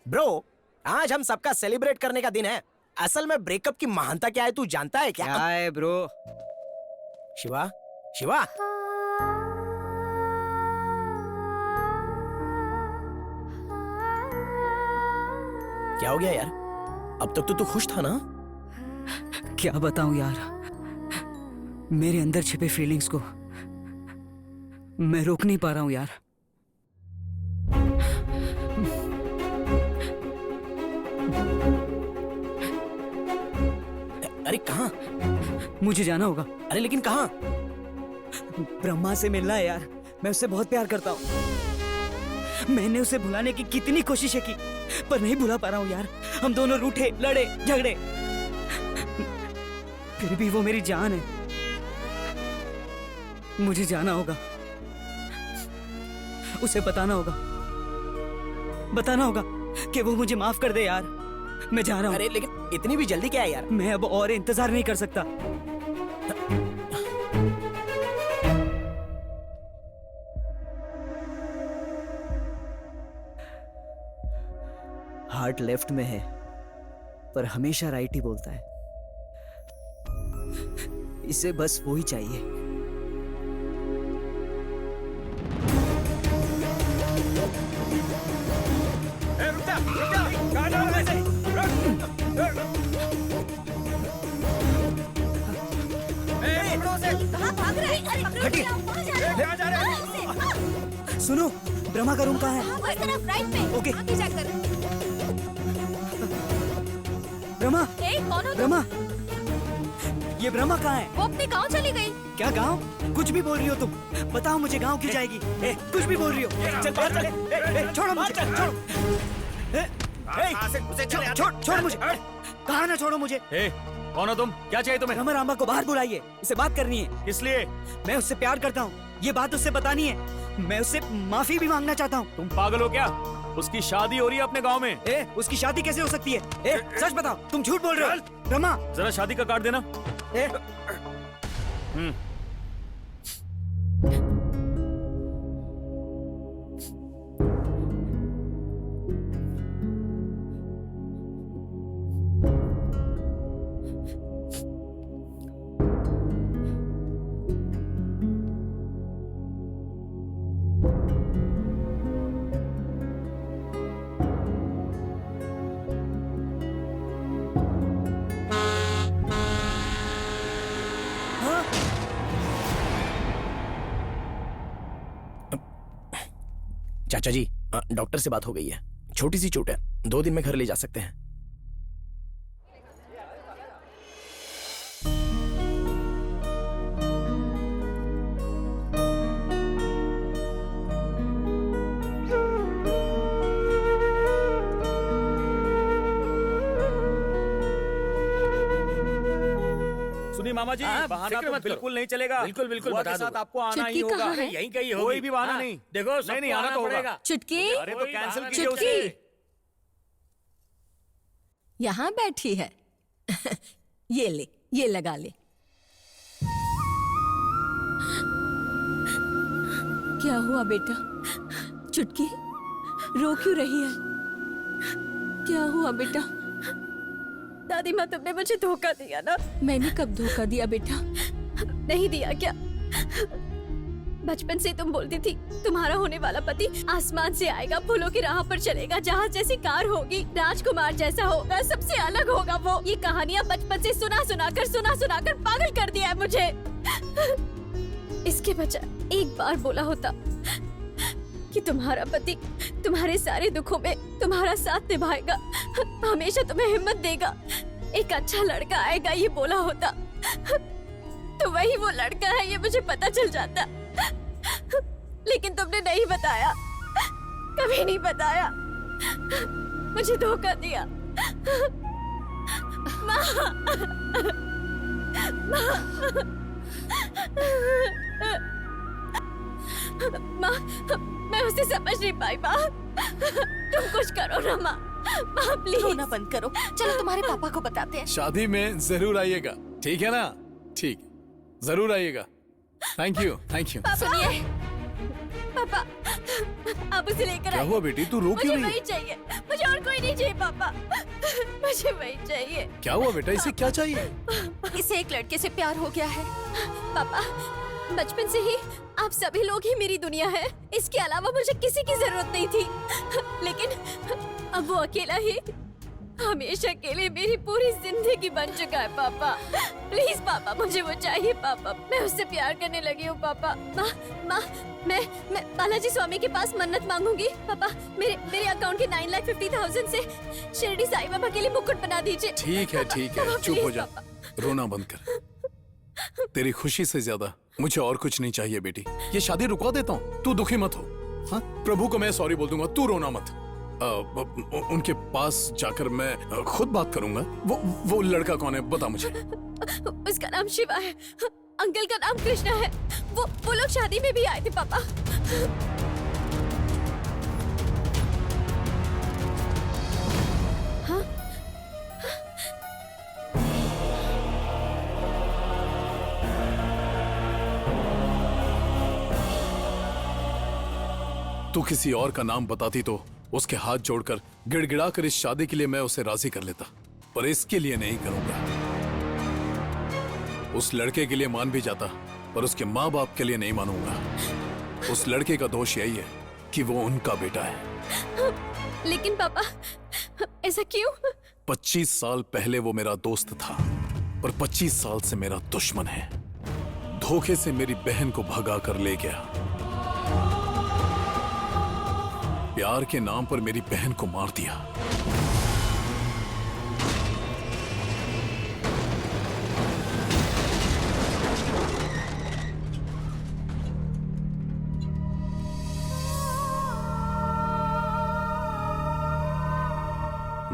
ब्रो, आज हम सबका सेलिब्रेट करने का दिन है। असल में ब्रेकअप की महानता क्या है तू जानता है क्या? क्या है ब्रो? शिवा, शिवा, क्या हो गया यार? अब तक तो तू खुश था ना? क्या बताऊं यार, मेरे अंदर छिपे फीलिंग्स को मैं रोक नहीं पा रहा हूं यार। अरे कहाँ? मुझे जाना होगा। अरे लेकिन कहाँ? ब्रह्मा से मिलना है यार। मैं उससे बहुत प्यार करता हूँ। मैंने उसे भुलाने की कितनी कोशिशें की पर नहीं भुला पा रहा हूँ यार। हम दोनों रूठे, लड़े, झगड़े, फिर भी वो मेरी जान है। मुझे जाना होगा, उसे बताना होगा कि वो मुझे माफ कर दे यार। मैं जा रहा हूँ। अरे लेकिन इतनी भी जल्दी क्या है यार? मैं अब और इंतजार नहीं कर सकता। हार्ट लेफ्ट में है पर हमेशा राइट ही बोलता है। इसे बस वो ही चाहिए। सुनो, ब्रह्मा का रूम कहाँ है? राइट में। ओके। आगे जाकर। ब्रह्मा, कौन हो तुम? ब्रह्मा, ये ब्रह्मा कहाँ है? वो अपने गांव चली गई। क्या गांव? कुछ भी बोल रही हो तुम। बताओ मुझे गांव क्यों जाएगी? कुछ भी बोल रही हो। चल बाहर चल। छोड़ो मुझे, छोड़ मुझे। कहाँ ना छोड़ो मुझे। कौन हो तुम? क्या चाहिए तुम्हें? ब्रह्मा रामा को बाहर बुलाइए, इसे बात करनी है। इसलिए मैं उससे प्यार करता हूँ, ये बात उससे बतानी है। मैं उससे माफी भी मांगना चाहता हूँ। तुम पागल हो क्या? उसकी शादी हो रही है अपने गांव में। उसकी शादी कैसे हो सकती है? सच बताओ, तुम झूठ बोल रहे हो। ब्रह्मा, जरा शादी का कार्ड देना। चाचा जी, डॉक्टर से बात हो गई है। छोटी सी चोट है, 2 दिन में घर ले जा सकते हैं। सुनिए मामा जी, हाँ, बहाना फिक्र तो मत करो। बिल्कुल नहीं चलेगा। बिल्कुल बिल्कुल बुआ बता के साथ दूंगा। आपको आना ही होगा। अरे यहीं कहीं होगी। कोई भी बहाना हाँ, नहीं। देखो नहीं सबको नहीं, आना तो पड़ेगा। होगा। चुटकी अरे तो कैंसिल बहाना कीजिए नहीं उसे। चलेगा। यहाँ बैठी है। ये ले, ये लगा ले। क्या हुआ बेटा? चुटकी रो क्यों रही है? क्या हुआ बेटा? दादी माँ, तुमने मुझे धोखा दिया ना? मैंने कब धोखा दिया बेटा? नहीं दिया क्या? बचपन से तुम बोलती थी तुम्हारा होने वाला पति आसमान से आएगा, फूलों की राह पर चलेगा, जहाज जैसी कार होगी, राजकुमार जैसा होगा, सबसे अलग होगा वो। ये कहानियाँ बचपन से सुना सुना कर पागल कर दिया है मुझे। इसके बजाय एक बार बोला होता कि तुम्हारा पति तुम्हारे सारे दुखों में तुम्हारा साथ निभाएगा, हमेशा तुम्हें हिम्मत देगा, एक अच्छा लड़का आएगा, ये बोला होता तो वही वो लड़का है, ये मुझे पता चल जाता। लेकिन तुमने नहीं बताया, कभी नहीं बताया, मुझे धोखा दिया। माँ, माँ, मैं उसे समझ नहीं पाई। माँ, तुम कुछ करो ना माँ, माँ प्लीज। रोना बंद करो, चलो तुम्हारे पापा को बताते हैं। शादी में जरूर आइएगा, ठीक है ना? ठीक, जरूर आइएगा। Thank you, thank you. सुनिए पापा, आप उसे लेकर क्या आइए। हुआ बेटी, तू रो क्यों मुझे रही वही है? चाहिए, मुझे और कोई नहीं चाहिए पापा, मुझे वही चाहिए। क्या हुआ बेटा, इसे क्या चाहिए? इसे एक लड़के से प्यार हो गया है। पापा, बचपन से ही आप सभी लोग ही मेरी दुनिया है, इसके अलावा मुझे किसी की जरूरत नहीं थी। लेकिन अब वो अकेला ही हमेशा के लिए मेरी पूरी जिंदगी बन चुका है। पापा प्लीज पापा, मुझे वो चाहिए पापा, मैं उससे प्यार करने लगी हूँ पापा। माँ, माँ, मैं बालाजी स्वामी के पास मन्नत मांगूंगी। पापा, मेरे अकाउंट के 9,50,000 से शिरडी साईं बाबा के लिए मुकुट बना दीजिए। ठीक है, चुप हो जा, रोना बंद कर। तेरी खुशी से ज्यादा मुझे और कुछ नहीं चाहिए बेटी। ये शादी रुकवा देता हूँ, तू दुखी मत हो। हाँ, प्रभु को मैं सॉरी बोल दूंगा, तू रोना मत। उनके पास जाकर मैं खुद बात करूंगा। वो लड़का कौन है, बता मुझे। उसका नाम शिवा है, अंकल का नाम कृष्णा है। वो लोग शादी में भी आए थे पापा। हाँ? तू किसी और का नाम बताती तो उसके हाथ जोड़कर गिड़गिड़ा कर इस शादी के लिए मैं उसे राजी कर लेता, पर इसके लिए नहीं करूंगा। उस लड़के के लिए मान भी जाता, पर उसके माँ बाप के लिए नहीं मानूंगा। उस लड़के का दोष यही है कि वो उनका बेटा है। लेकिन पापा, ऐसा क्यों? 25 साल पहले वो मेरा दोस्त था, पर 25 साल से मेरा दुश्मन है। धोखे से मेरी बहन को भगा कर ले गया, प्यार के नाम पर मेरी बहन को मार दिया।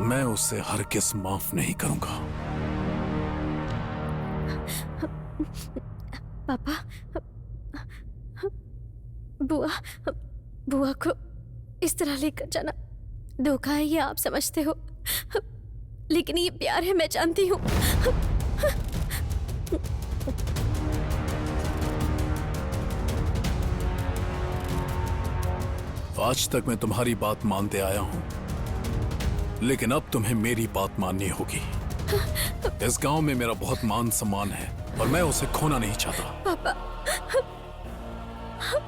मैं उसे हरगिज़ माफ नहीं करूंगा। पापा, बुआ को इस तरह लेकर जाना धोखा है, ये आप समझते हो, लेकिन ये प्यार है, मैं जानती हूँ। आज तक मैं तुम्हारी बात मानते आया हूं, लेकिन अब तुम्हें मेरी बात माननी होगी। इस गांव में मेरा बहुत मान सम्मान है और मैं उसे खोना नहीं चाहता। पापा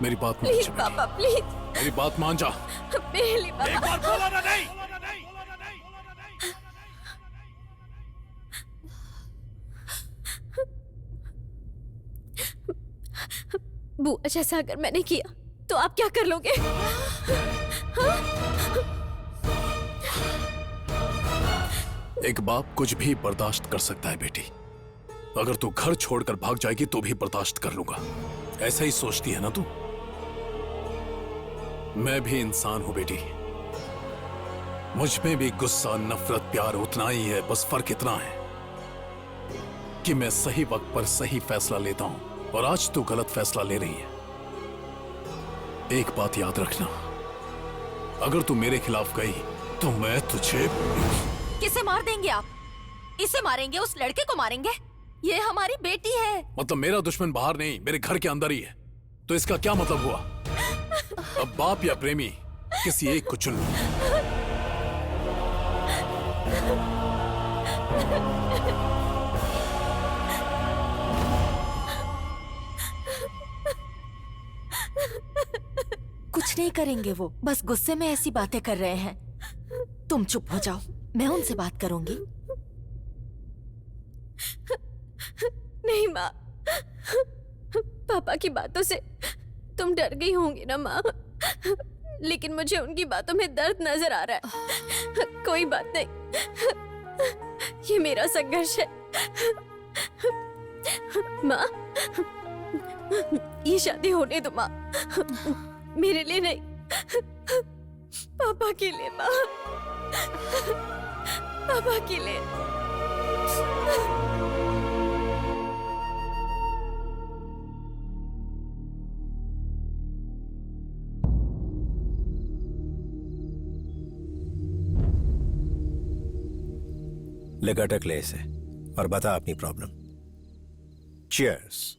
मेरी बात मान प्लीज, जा। पापा प्लीज, मेरी बात मान जा। मेरे लिए पापा। एक बार बोलो ना, नहीं। बुआ जैसा अगर मैंने किया तो आप क्या कर लोगे? हाँ? एक बाप कुछ भी बर्दाश्त कर सकता है बेटी। अगर तू घर छोड़कर भाग जाएगी तो भी बर्दाश्त कर लूंगा। ऐसा ही सोचती है ना तू? मैं भी इंसान हूं बेटी, मुझ में भी गुस्सा, नफरत, प्यार उतना ही है, बस फर्क इतना है कि मैं सही वक्त पर सही फैसला लेता हूं और आज तू गलत फैसला ले रही है। एक बात याद रखना, अगर तू मेरे खिलाफ गई तो मैं तुझे... किसे मार देंगे आप? इसे मारेंगे, उस लड़के को मारेंगे? ये हमारी बेटी है। मतलब मेरा दुश्मन बाहर नहीं, मेरे घर के अंदर ही है। तो इसका क्या मतलब हुआ? अब बाप या प्रेमी किसी एक को चुन लो। कुछ नहीं करेंगे वो, बस गुस्से में ऐसी बातें कर रहे हैं। तुम चुप हो जाओ, मैं उनसे बात करूंगी। नहीं माँ, पापा की बातों से तुम डर गई होंगी ना माँ, लेकिन मुझे उनकी बातों में दर्द नजर आ रहा है। कोई बात नहीं, ये मेरा संघर्ष है। माँ, ये शादी होने दो माँ, मेरे लिए नहीं, पापा के लिए माँ, पापा के लिए। ले अटक ले इसे और बता अपनी प्रॉब्लम। चीयर्स।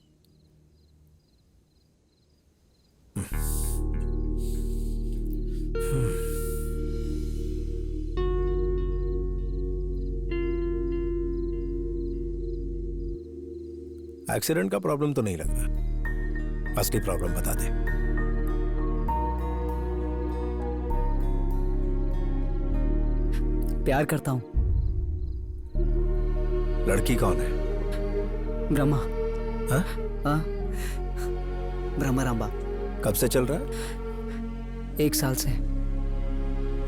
एक्सीडेंट का प्रॉब्लम तो नहीं लग रहा, असली प्रॉब्लम बता दे। प्यार करता हूं। लड़की कौन है? ब्रह्मा। हाँ? हाँ, ब्रह्मा रामबा। कब से चल रहा है? 1 साल से।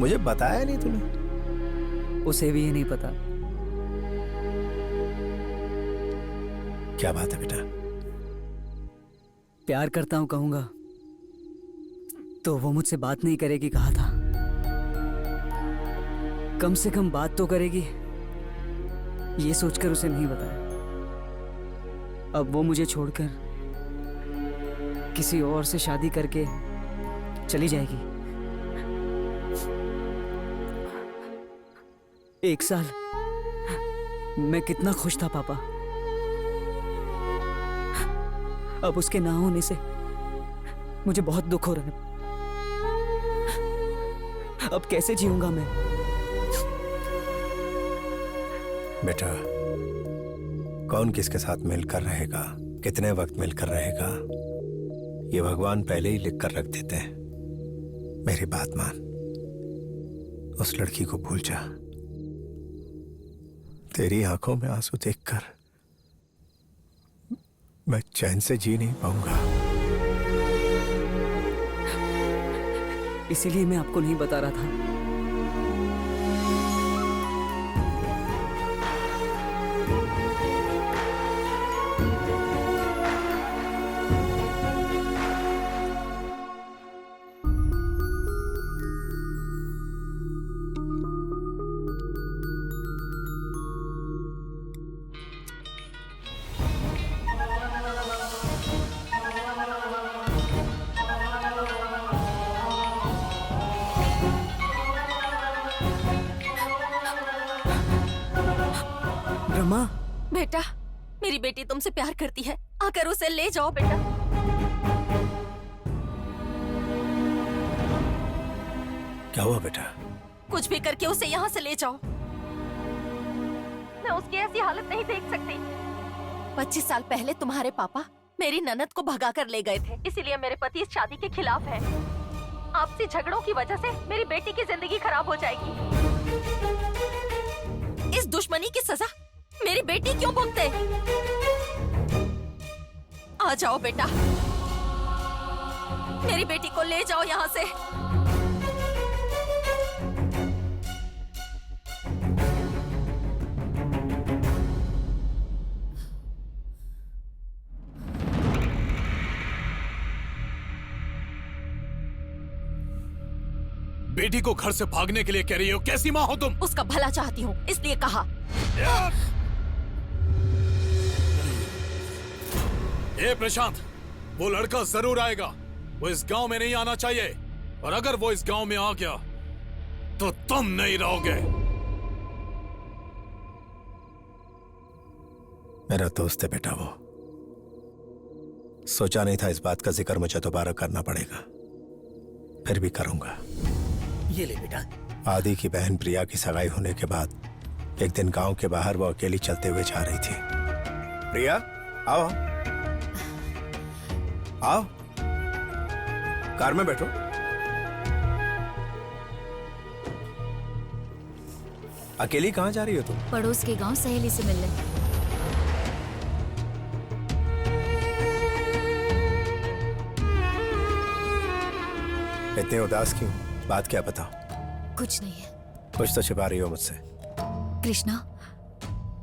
मुझे बताया नहीं तूने? उसे भी ये नहीं पता। क्या बात है बेटा? प्यार करता हूं कहूंगा तो वो मुझसे बात नहीं करेगी कहा था। कम से कम बात तो करेगी, ये सोचकर उसे नहीं बताया। अब वो मुझे छोड़कर किसी और से शादी करके चली जाएगी। 1 साल मैं कितना खुश था पापा, अब उसके ना होने से मुझे बहुत दुख हो रहा है। अब कैसे जीऊंगा मैं? बेटा, कौन किसके साथ मिलकर रहेगा, कितने वक्त मिलकर रहेगा, ये भगवान पहले ही लिख कर रख देते हैं। मेरी बात मान, उस लड़की को भूल जा। तेरी आंखों में आंसू देखकर मैं चैन से जी नहीं पाऊंगा। इसीलिए मैं आपको नहीं बता रहा था। ब्रह्मा, बेटा, मेरी बेटी तुमसे प्यार करती है, आकर उसे ले जाओ बेटा। क्या हुआ बेटा? कुछ भी करके उसे यहाँ से ले जाओ। मैं उसकी ऐसी हालत नहीं देख सकती। 25 साल पहले तुम्हारे पापा मेरी ननद को भगा कर ले गए थे, इसीलिए मेरे पति इस शादी के खिलाफ है। आपसी झगड़ों की वजह से मेरी बेटी की जिंदगी खराब हो जाएगी। इस दुश्मनी की सजा मेरी बेटी क्यों भुगते? आ जाओ बेटा, मेरी बेटी को ले जाओ यहाँ से। बेटी को घर से भागने के लिए कह रही हो? कैसी माँ हो तुम? उसका भला चाहती हूँ, इसलिए कहा। ए प्रशांत, वो लड़का जरूर आएगा। वो इस गांव में नहीं आना चाहिए, और अगर वो इस गांव में आ गया तो तुम नहीं रहोगे। मेरा दोस्त है बेटा वो। सोचा नहीं था इस बात का जिक्र मुझे दोबारा करना पड़ेगा, फिर भी करूंगा। ये ले बेटा। आदि की बहन प्रिया की सगाई होने के बाद एक दिन गांव के बाहर वो अकेली चलते हुए जा रही थी। प्रिया, आओ आओ, कार में बैठो। अकेली कहाँ जा रही हो तुम? पड़ोस के गांव सहेली से मिलने। इतने उदास क्यों? बात क्या बताओ? कुछ नहीं है। कुछ तो छिपा रही हो मुझसे। कृष्णा,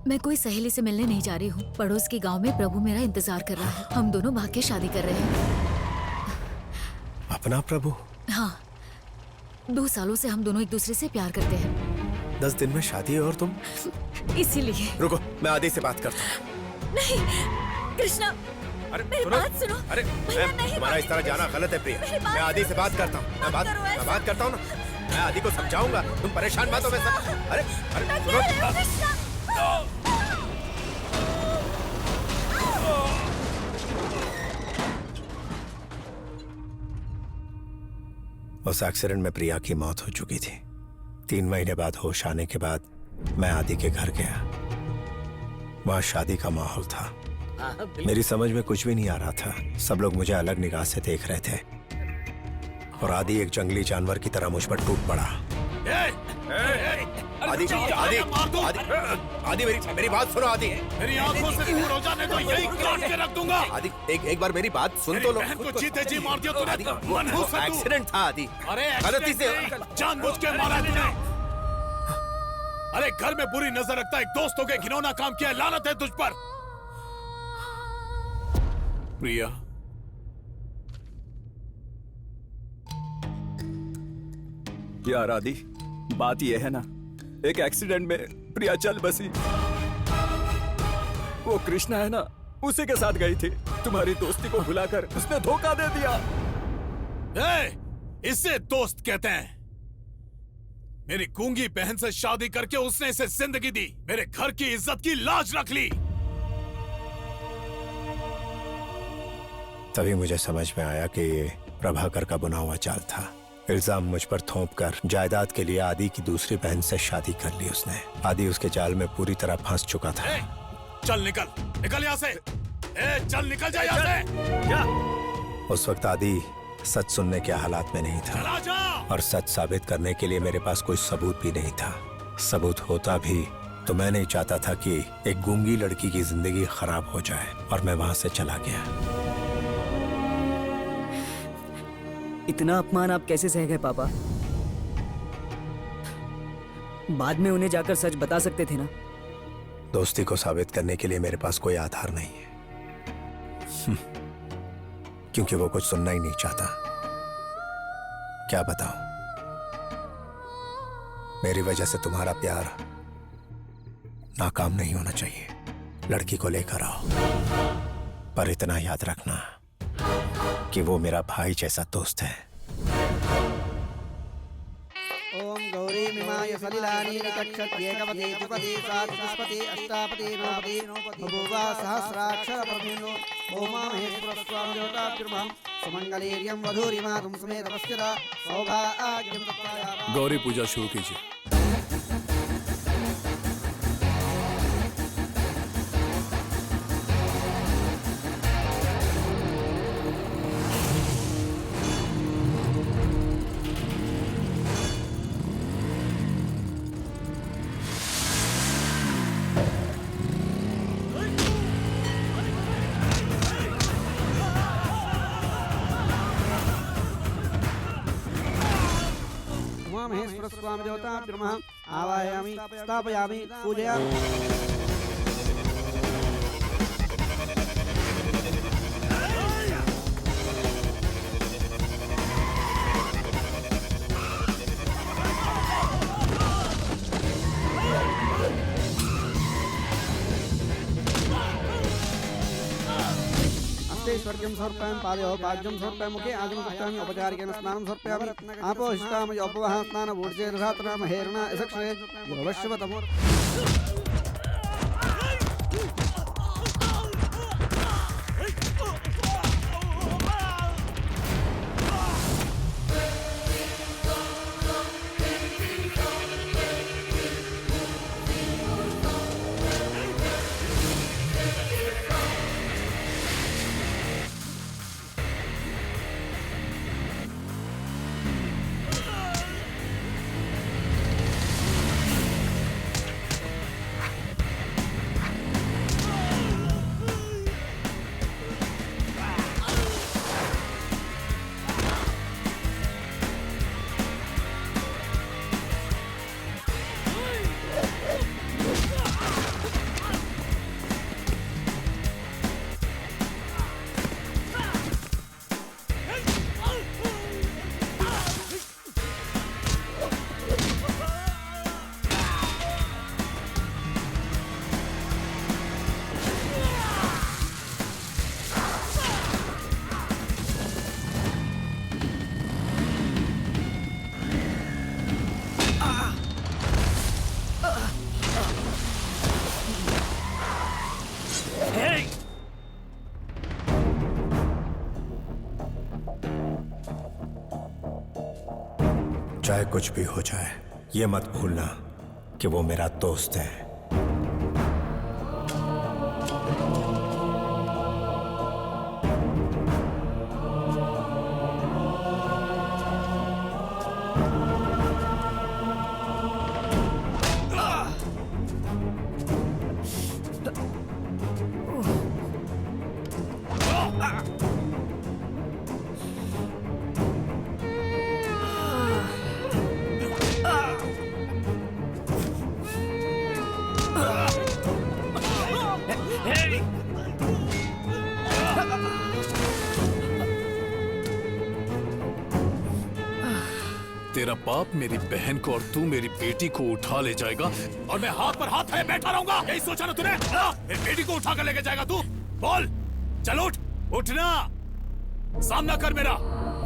मैं कोई सहेली से मिलने नहीं जा रही हूँ। पड़ोस के गांव में प्रभु मेरा इंतजार कर रहा है। हम दोनों भाग के शादी कर रहे हैं। अपना प्रभु? हाँ, 2 सालों से हम दोनों एक दूसरे से प्यार करते हैं। 10 दिन में शादी है और तुम? इसीलिए। रुको, मैं आदि से बात करता हूँ। नहीं कृष्णा, मेरी बात सुनो। अरे तुम्हारा इस तरह जाना गलत है प्रिया। मैं आदि से बात करता हूँ। मैं बात करता हूँ ना। मैं आदि को समझाऊंगा, तुम परेशान मत हो। अरे उस एक्सीडेंट में प्रिया की मौत हो चुकी थी। 3 महीने बाद होश आने के बाद मैं आदि के घर गया। वहां शादी का माहौल था। मेरी समझ में कुछ भी नहीं आ रहा था। सब लोग मुझे अलग निगाह से देख रहे थे, और आदि एक जंगली जानवर की तरह मुझ पर टूट पड़ा। आदि आदि आदि मेरी बात सुनो। आदि मेरी आंखों से दूर हो जाने दो, यही काट के रख दूंगा। आदि एक बार मेरी बात सुन तो लो। बहन को जीते जी मार दिया तूने। वो एक्सीडेंट था आदि। अरे गलती से जानबूझ के मारा तूने। अरे घर में बुरी नजर रखता एक दोस्तों के घिनौना काम किया। लानत है तुझ पर। प्रिया, यार आदि, बात यह है ना, एक एक्सीडेंट में प्रिया चल बसी। वो कृष्णा है ना, उसी के साथ गई थी। तुम्हारी दोस्ती को भुलाकर उसने धोखा दे दिया। इसे दोस्त कहते हैं। मेरी गूंगी बहन से शादी करके उसने इसे जिंदगी दी। मेरे घर की इज्जत की लाज रख ली। तभी मुझे समझ में आया कि ये प्रभाकर का बुना हुआ चाल था। इल्जाम मुझ पर थोपकर जायदाद के लिए आदि की दूसरी बहन से शादी कर ली उसने। आदि उसके जाल में पूरी तरह फंस चुका था। चल निकल यहाँ से। चल निकल जा यहाँ से। उस वक्त आदि सच सुनने के हालात में नहीं था, और सच साबित करने के लिए मेरे पास कोई सबूत भी नहीं था। सबूत होता भी तो मैं नहीं चाहता था कि एक गूंगी लड़की की जिंदगी खराब हो जाए, और मैं वहां से चला गया। इतना अपमान आप कैसे सह गए पापा? बाद में उन्हें जाकर सच बता सकते थे ना। दोस्ती को साबित करने के लिए मेरे पास कोई आधार नहीं है, क्योंकि वो कुछ सुनना ही नहीं चाहता। क्या बताऊं, मेरी वजह से तुम्हारा प्यार नाकाम नहीं होना चाहिए। लड़की को लेकर आओ, पर इतना याद रखना कि वो मेरा भाई जैसा दोस्त है। ओम गौरी मिमाय सलिलानि निकक्षत्येकवती द्विपदी सातपुष्पति अष्टापति नवपति बभूवा सहस्राक्षर प्रभेनो ओमा महेश्वर स्वामी देवताभ्युर्मः सुमंगलीर्यं वधूरिमातुं समेत पश्यता सौभाग्यं तत्त्वाया। गौरी पूजा शुरू कीजिए। महेश्वर स्वामी देवताभ्युर्मः आवाहयामि स्थापयामि पूजयामि। हस्ते स्वर्गं समर्पयामि पादयोः पाद्यं समर्पयामि मुखे आचमनं औपचारिकेन स्नानं समर्पयामि आपो हिष्ठामि उपवः स्नानभूर्जे रसातनाम हेरणा यसक्षे योगवश्यवतमो चाहे कुछ भी हो जाए, ये मत भूलना कि वो मेरा दोस्त है। तेरा बाप मेरी बहन को और तू मेरी बेटी को उठा ले जाएगा और मैं हाथ पर हाथ है बैठा रहूंगा। यही सोचा ना तूने? मेरी बेटी को उठा कर लेके जाएगा तू? बोल, चल उठ, उठना, सामना कर मेरा,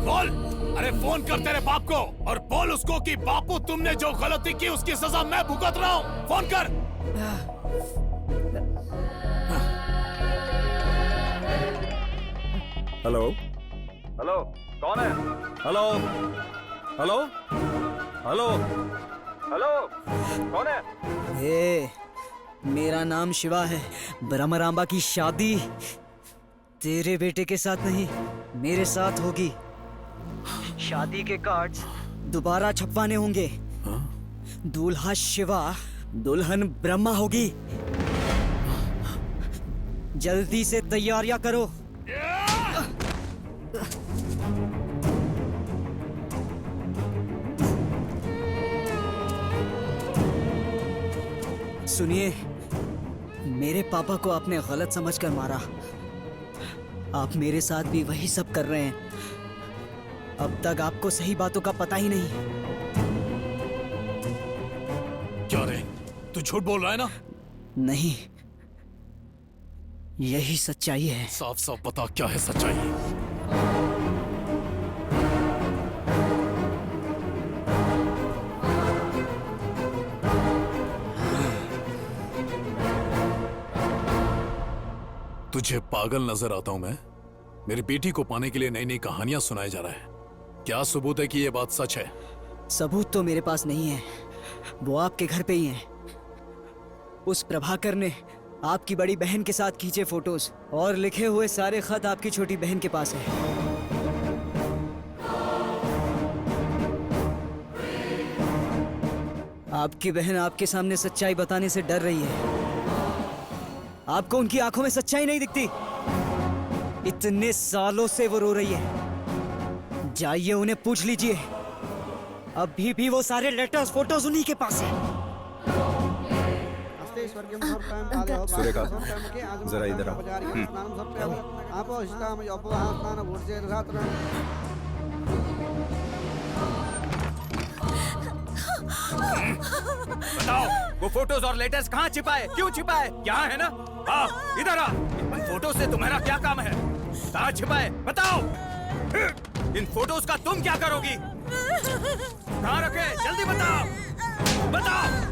बोल। अरे फोन कर तेरे बाप को और बोल उसको कि बापू तुमने जो गलती की उसकी सजा मैं भुगत रहा हूँ। फोन कर। हेलो हेलो, कौन है? हेलो हेलो हेलो हेलो, कौन है? ए, मेरा नाम शिवा है। ब्रह्मरांबा की शादी तेरे बेटे के साथ नहीं, मेरे साथ होगी। शादी के कार्ड्स दोबारा छपवाने होंगे। दूल्हा शिवा, दुल्हन ब्रह्मा होगी। जल्दी से तैयारियां करो। सुनिए, मेरे पापा को आपने गलत समझकर मारा। आप मेरे साथ भी वही सब कर रहे हैं। अब तक आपको सही बातों का पता ही नहीं। क्या रे, तू झूठ बोल रहा है ना? नहीं, यही सच्चाई है। साफ साफ बता, क्या है सच्चाई? तुझे पागल नजर आता हूं मैं? मेरी बेटी को पाने के लिए नई नई कहानियां सुनाया जा रहा है। क्या सबूत है कि यह बात सच है? सबूत तो मेरे पास नहीं है, वो आपके घर पे ही है। उस प्रभाकर ने आपकी बड़ी बहन के साथ खींचे फोटोज और लिखे हुए सारे खत आपकी छोटी बहन के पास है। आपकी बहन आपके सामने सच्चाई बताने से डर रही है। आपको उनकी आंखों में सच्चाई नहीं दिखती। इतने सालों से वो रो रही है। जाइए उन्हें पूछ लीजिए, अभी भी वो सारे लेटर्स फोटोज उन्हीं के पास है। सुरेखा, जरा इधर आओ। बताओ, वो फोटोज और लेटर्स कहाँ छिपाए? क्यों छिपाए? यहाँ है ना? हाँ, इधर आ। फोटो से तुम्हारा क्या काम है? कहाँ छिपाए? बताओ। इन फोटोज का तुम क्या करोगी? कहाँ रखे? जल्दी बताओ, बताओ।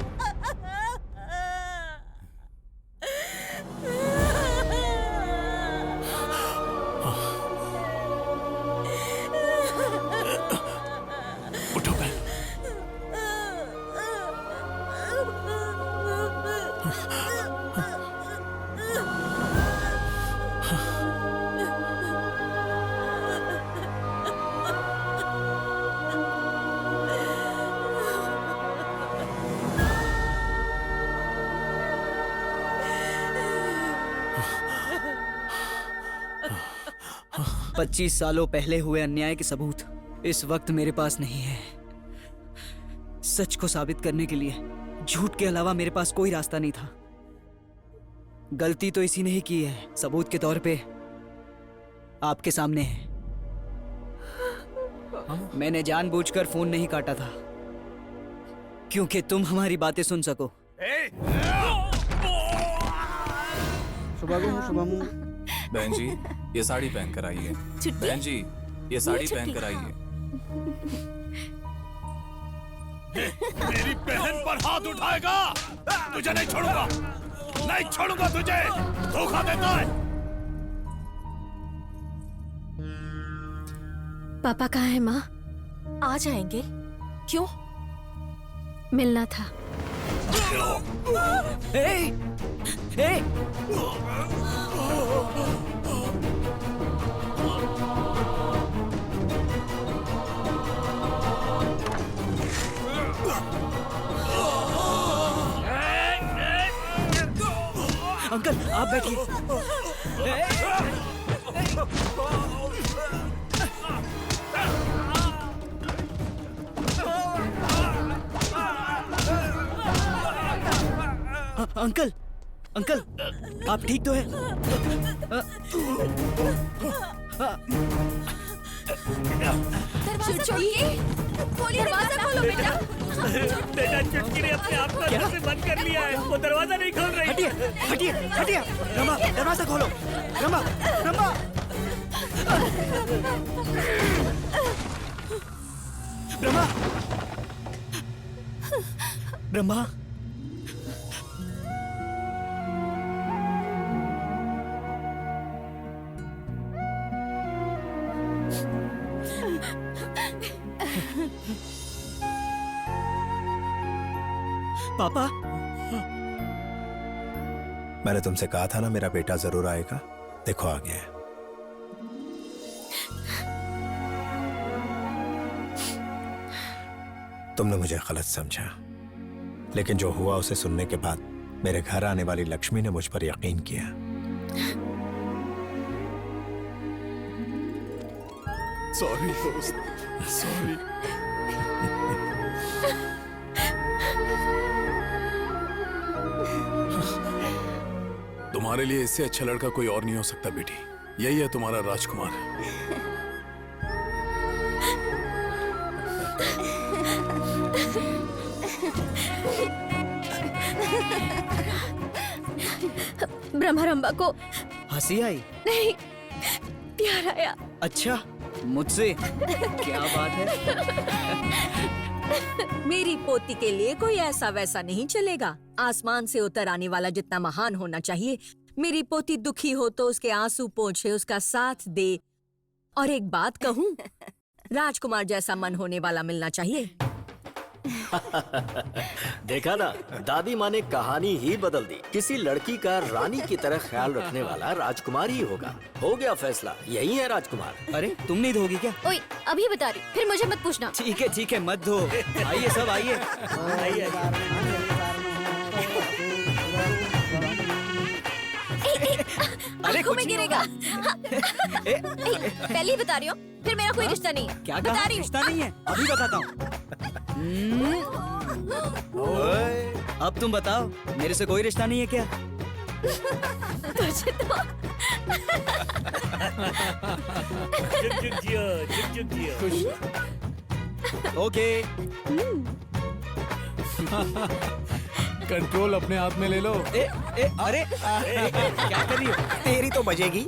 पच्चीस सालों पहले हुए अन्याय के सबूत इस वक्त मेरे पास नहीं है। सच को साबित करने के लिए झूठ के अलावा मेरे पास कोई रास्ता नहीं था। गलती तो इसी ने ही की है, सबूत के तौर पे आपके सामने है। मैंने जानबूझकर फोन नहीं काटा था क्योंकि तुम हमारी बातें सुन सको। बहन जी ये साड़ी पहन कर आइए। बहन जी ये साड़ी पहन कर आइए। मेरी बहन पर हाथ उठाएगा तुझे नहीं छोड़ूंगा, नहीं छोड़ूंगा तुझे। धोखा देता है। पापा कहाँ है माँ? आ जाएंगे। क्यों? मिलना था। ए! ए! अंकल आप बैठिए। अंकल अंकल आप ठीक तो है? दरवाजा खोलो बेटा। बेटा चुटकी ने अपने आप को अंदर से बंद कर लिया है, वो दरवाजा नहीं खोल रही। हटिए हटिए हटिए। रमा दरवाजा खोलो। रमा रमा ब्रह्मा ब्रह्मा पापा मैंने तुमसे कहा था ना मेरा बेटा जरूर आएगा। देखो आ गया है। तुमने मुझे गलत समझा, लेकिन जो हुआ उसे सुनने के बाद मेरे घर आने वाली लक्ष्मी ने मुझ पर यकीन किया। सॉरी दोस्त, सॉरी। तुम्हारे लिए इससे अच्छा लड़का कोई और नहीं हो सकता बेटी। यही है तुम्हारा राजकुमार। ब्रह्मारंबा को हंसी आई? नहीं, प्यार आया। अच्छा मुझसे? क्या बात है। मेरी पोती के लिए कोई ऐसा वैसा नहीं चलेगा। आसमान से उतर आने वाला जितना महान होना चाहिए। मेरी पोती दुखी हो तो उसके आंसू पोंछे, उसका साथ दे। और एक बात कहूँ, राजकुमार जैसा मन होने वाला मिलना चाहिए। देखा ना, दादी माँ ने कहानी ही बदल दी। किसी लड़की का रानी की तरह ख्याल रखने वाला राजकुमार ही होगा। हो गया फैसला, यही है राजकुमार। अरे तुम नहीं धोगी क्या? ओए अभी बता रही, फिर मुझे मत पूछना। ठीक है मत धो। आइए सब आइए। अरे आंखों में गिरेगा। पहले ही बता रही हूँ, फिर मेरा कोई रिश्ता नहीं है। क्या बता कहा? रही हूँ। रिश्ता नहीं है? अभी बताता हूँ। अब तुम बताओ, मेरे से कोई रिश्ता नहीं है क्या? तुझे तो झुक जियो। ओके। कंट्रोल अपने हाथ में ले लो। अरे क्या कर रही हो? तेरी तो बजेगी।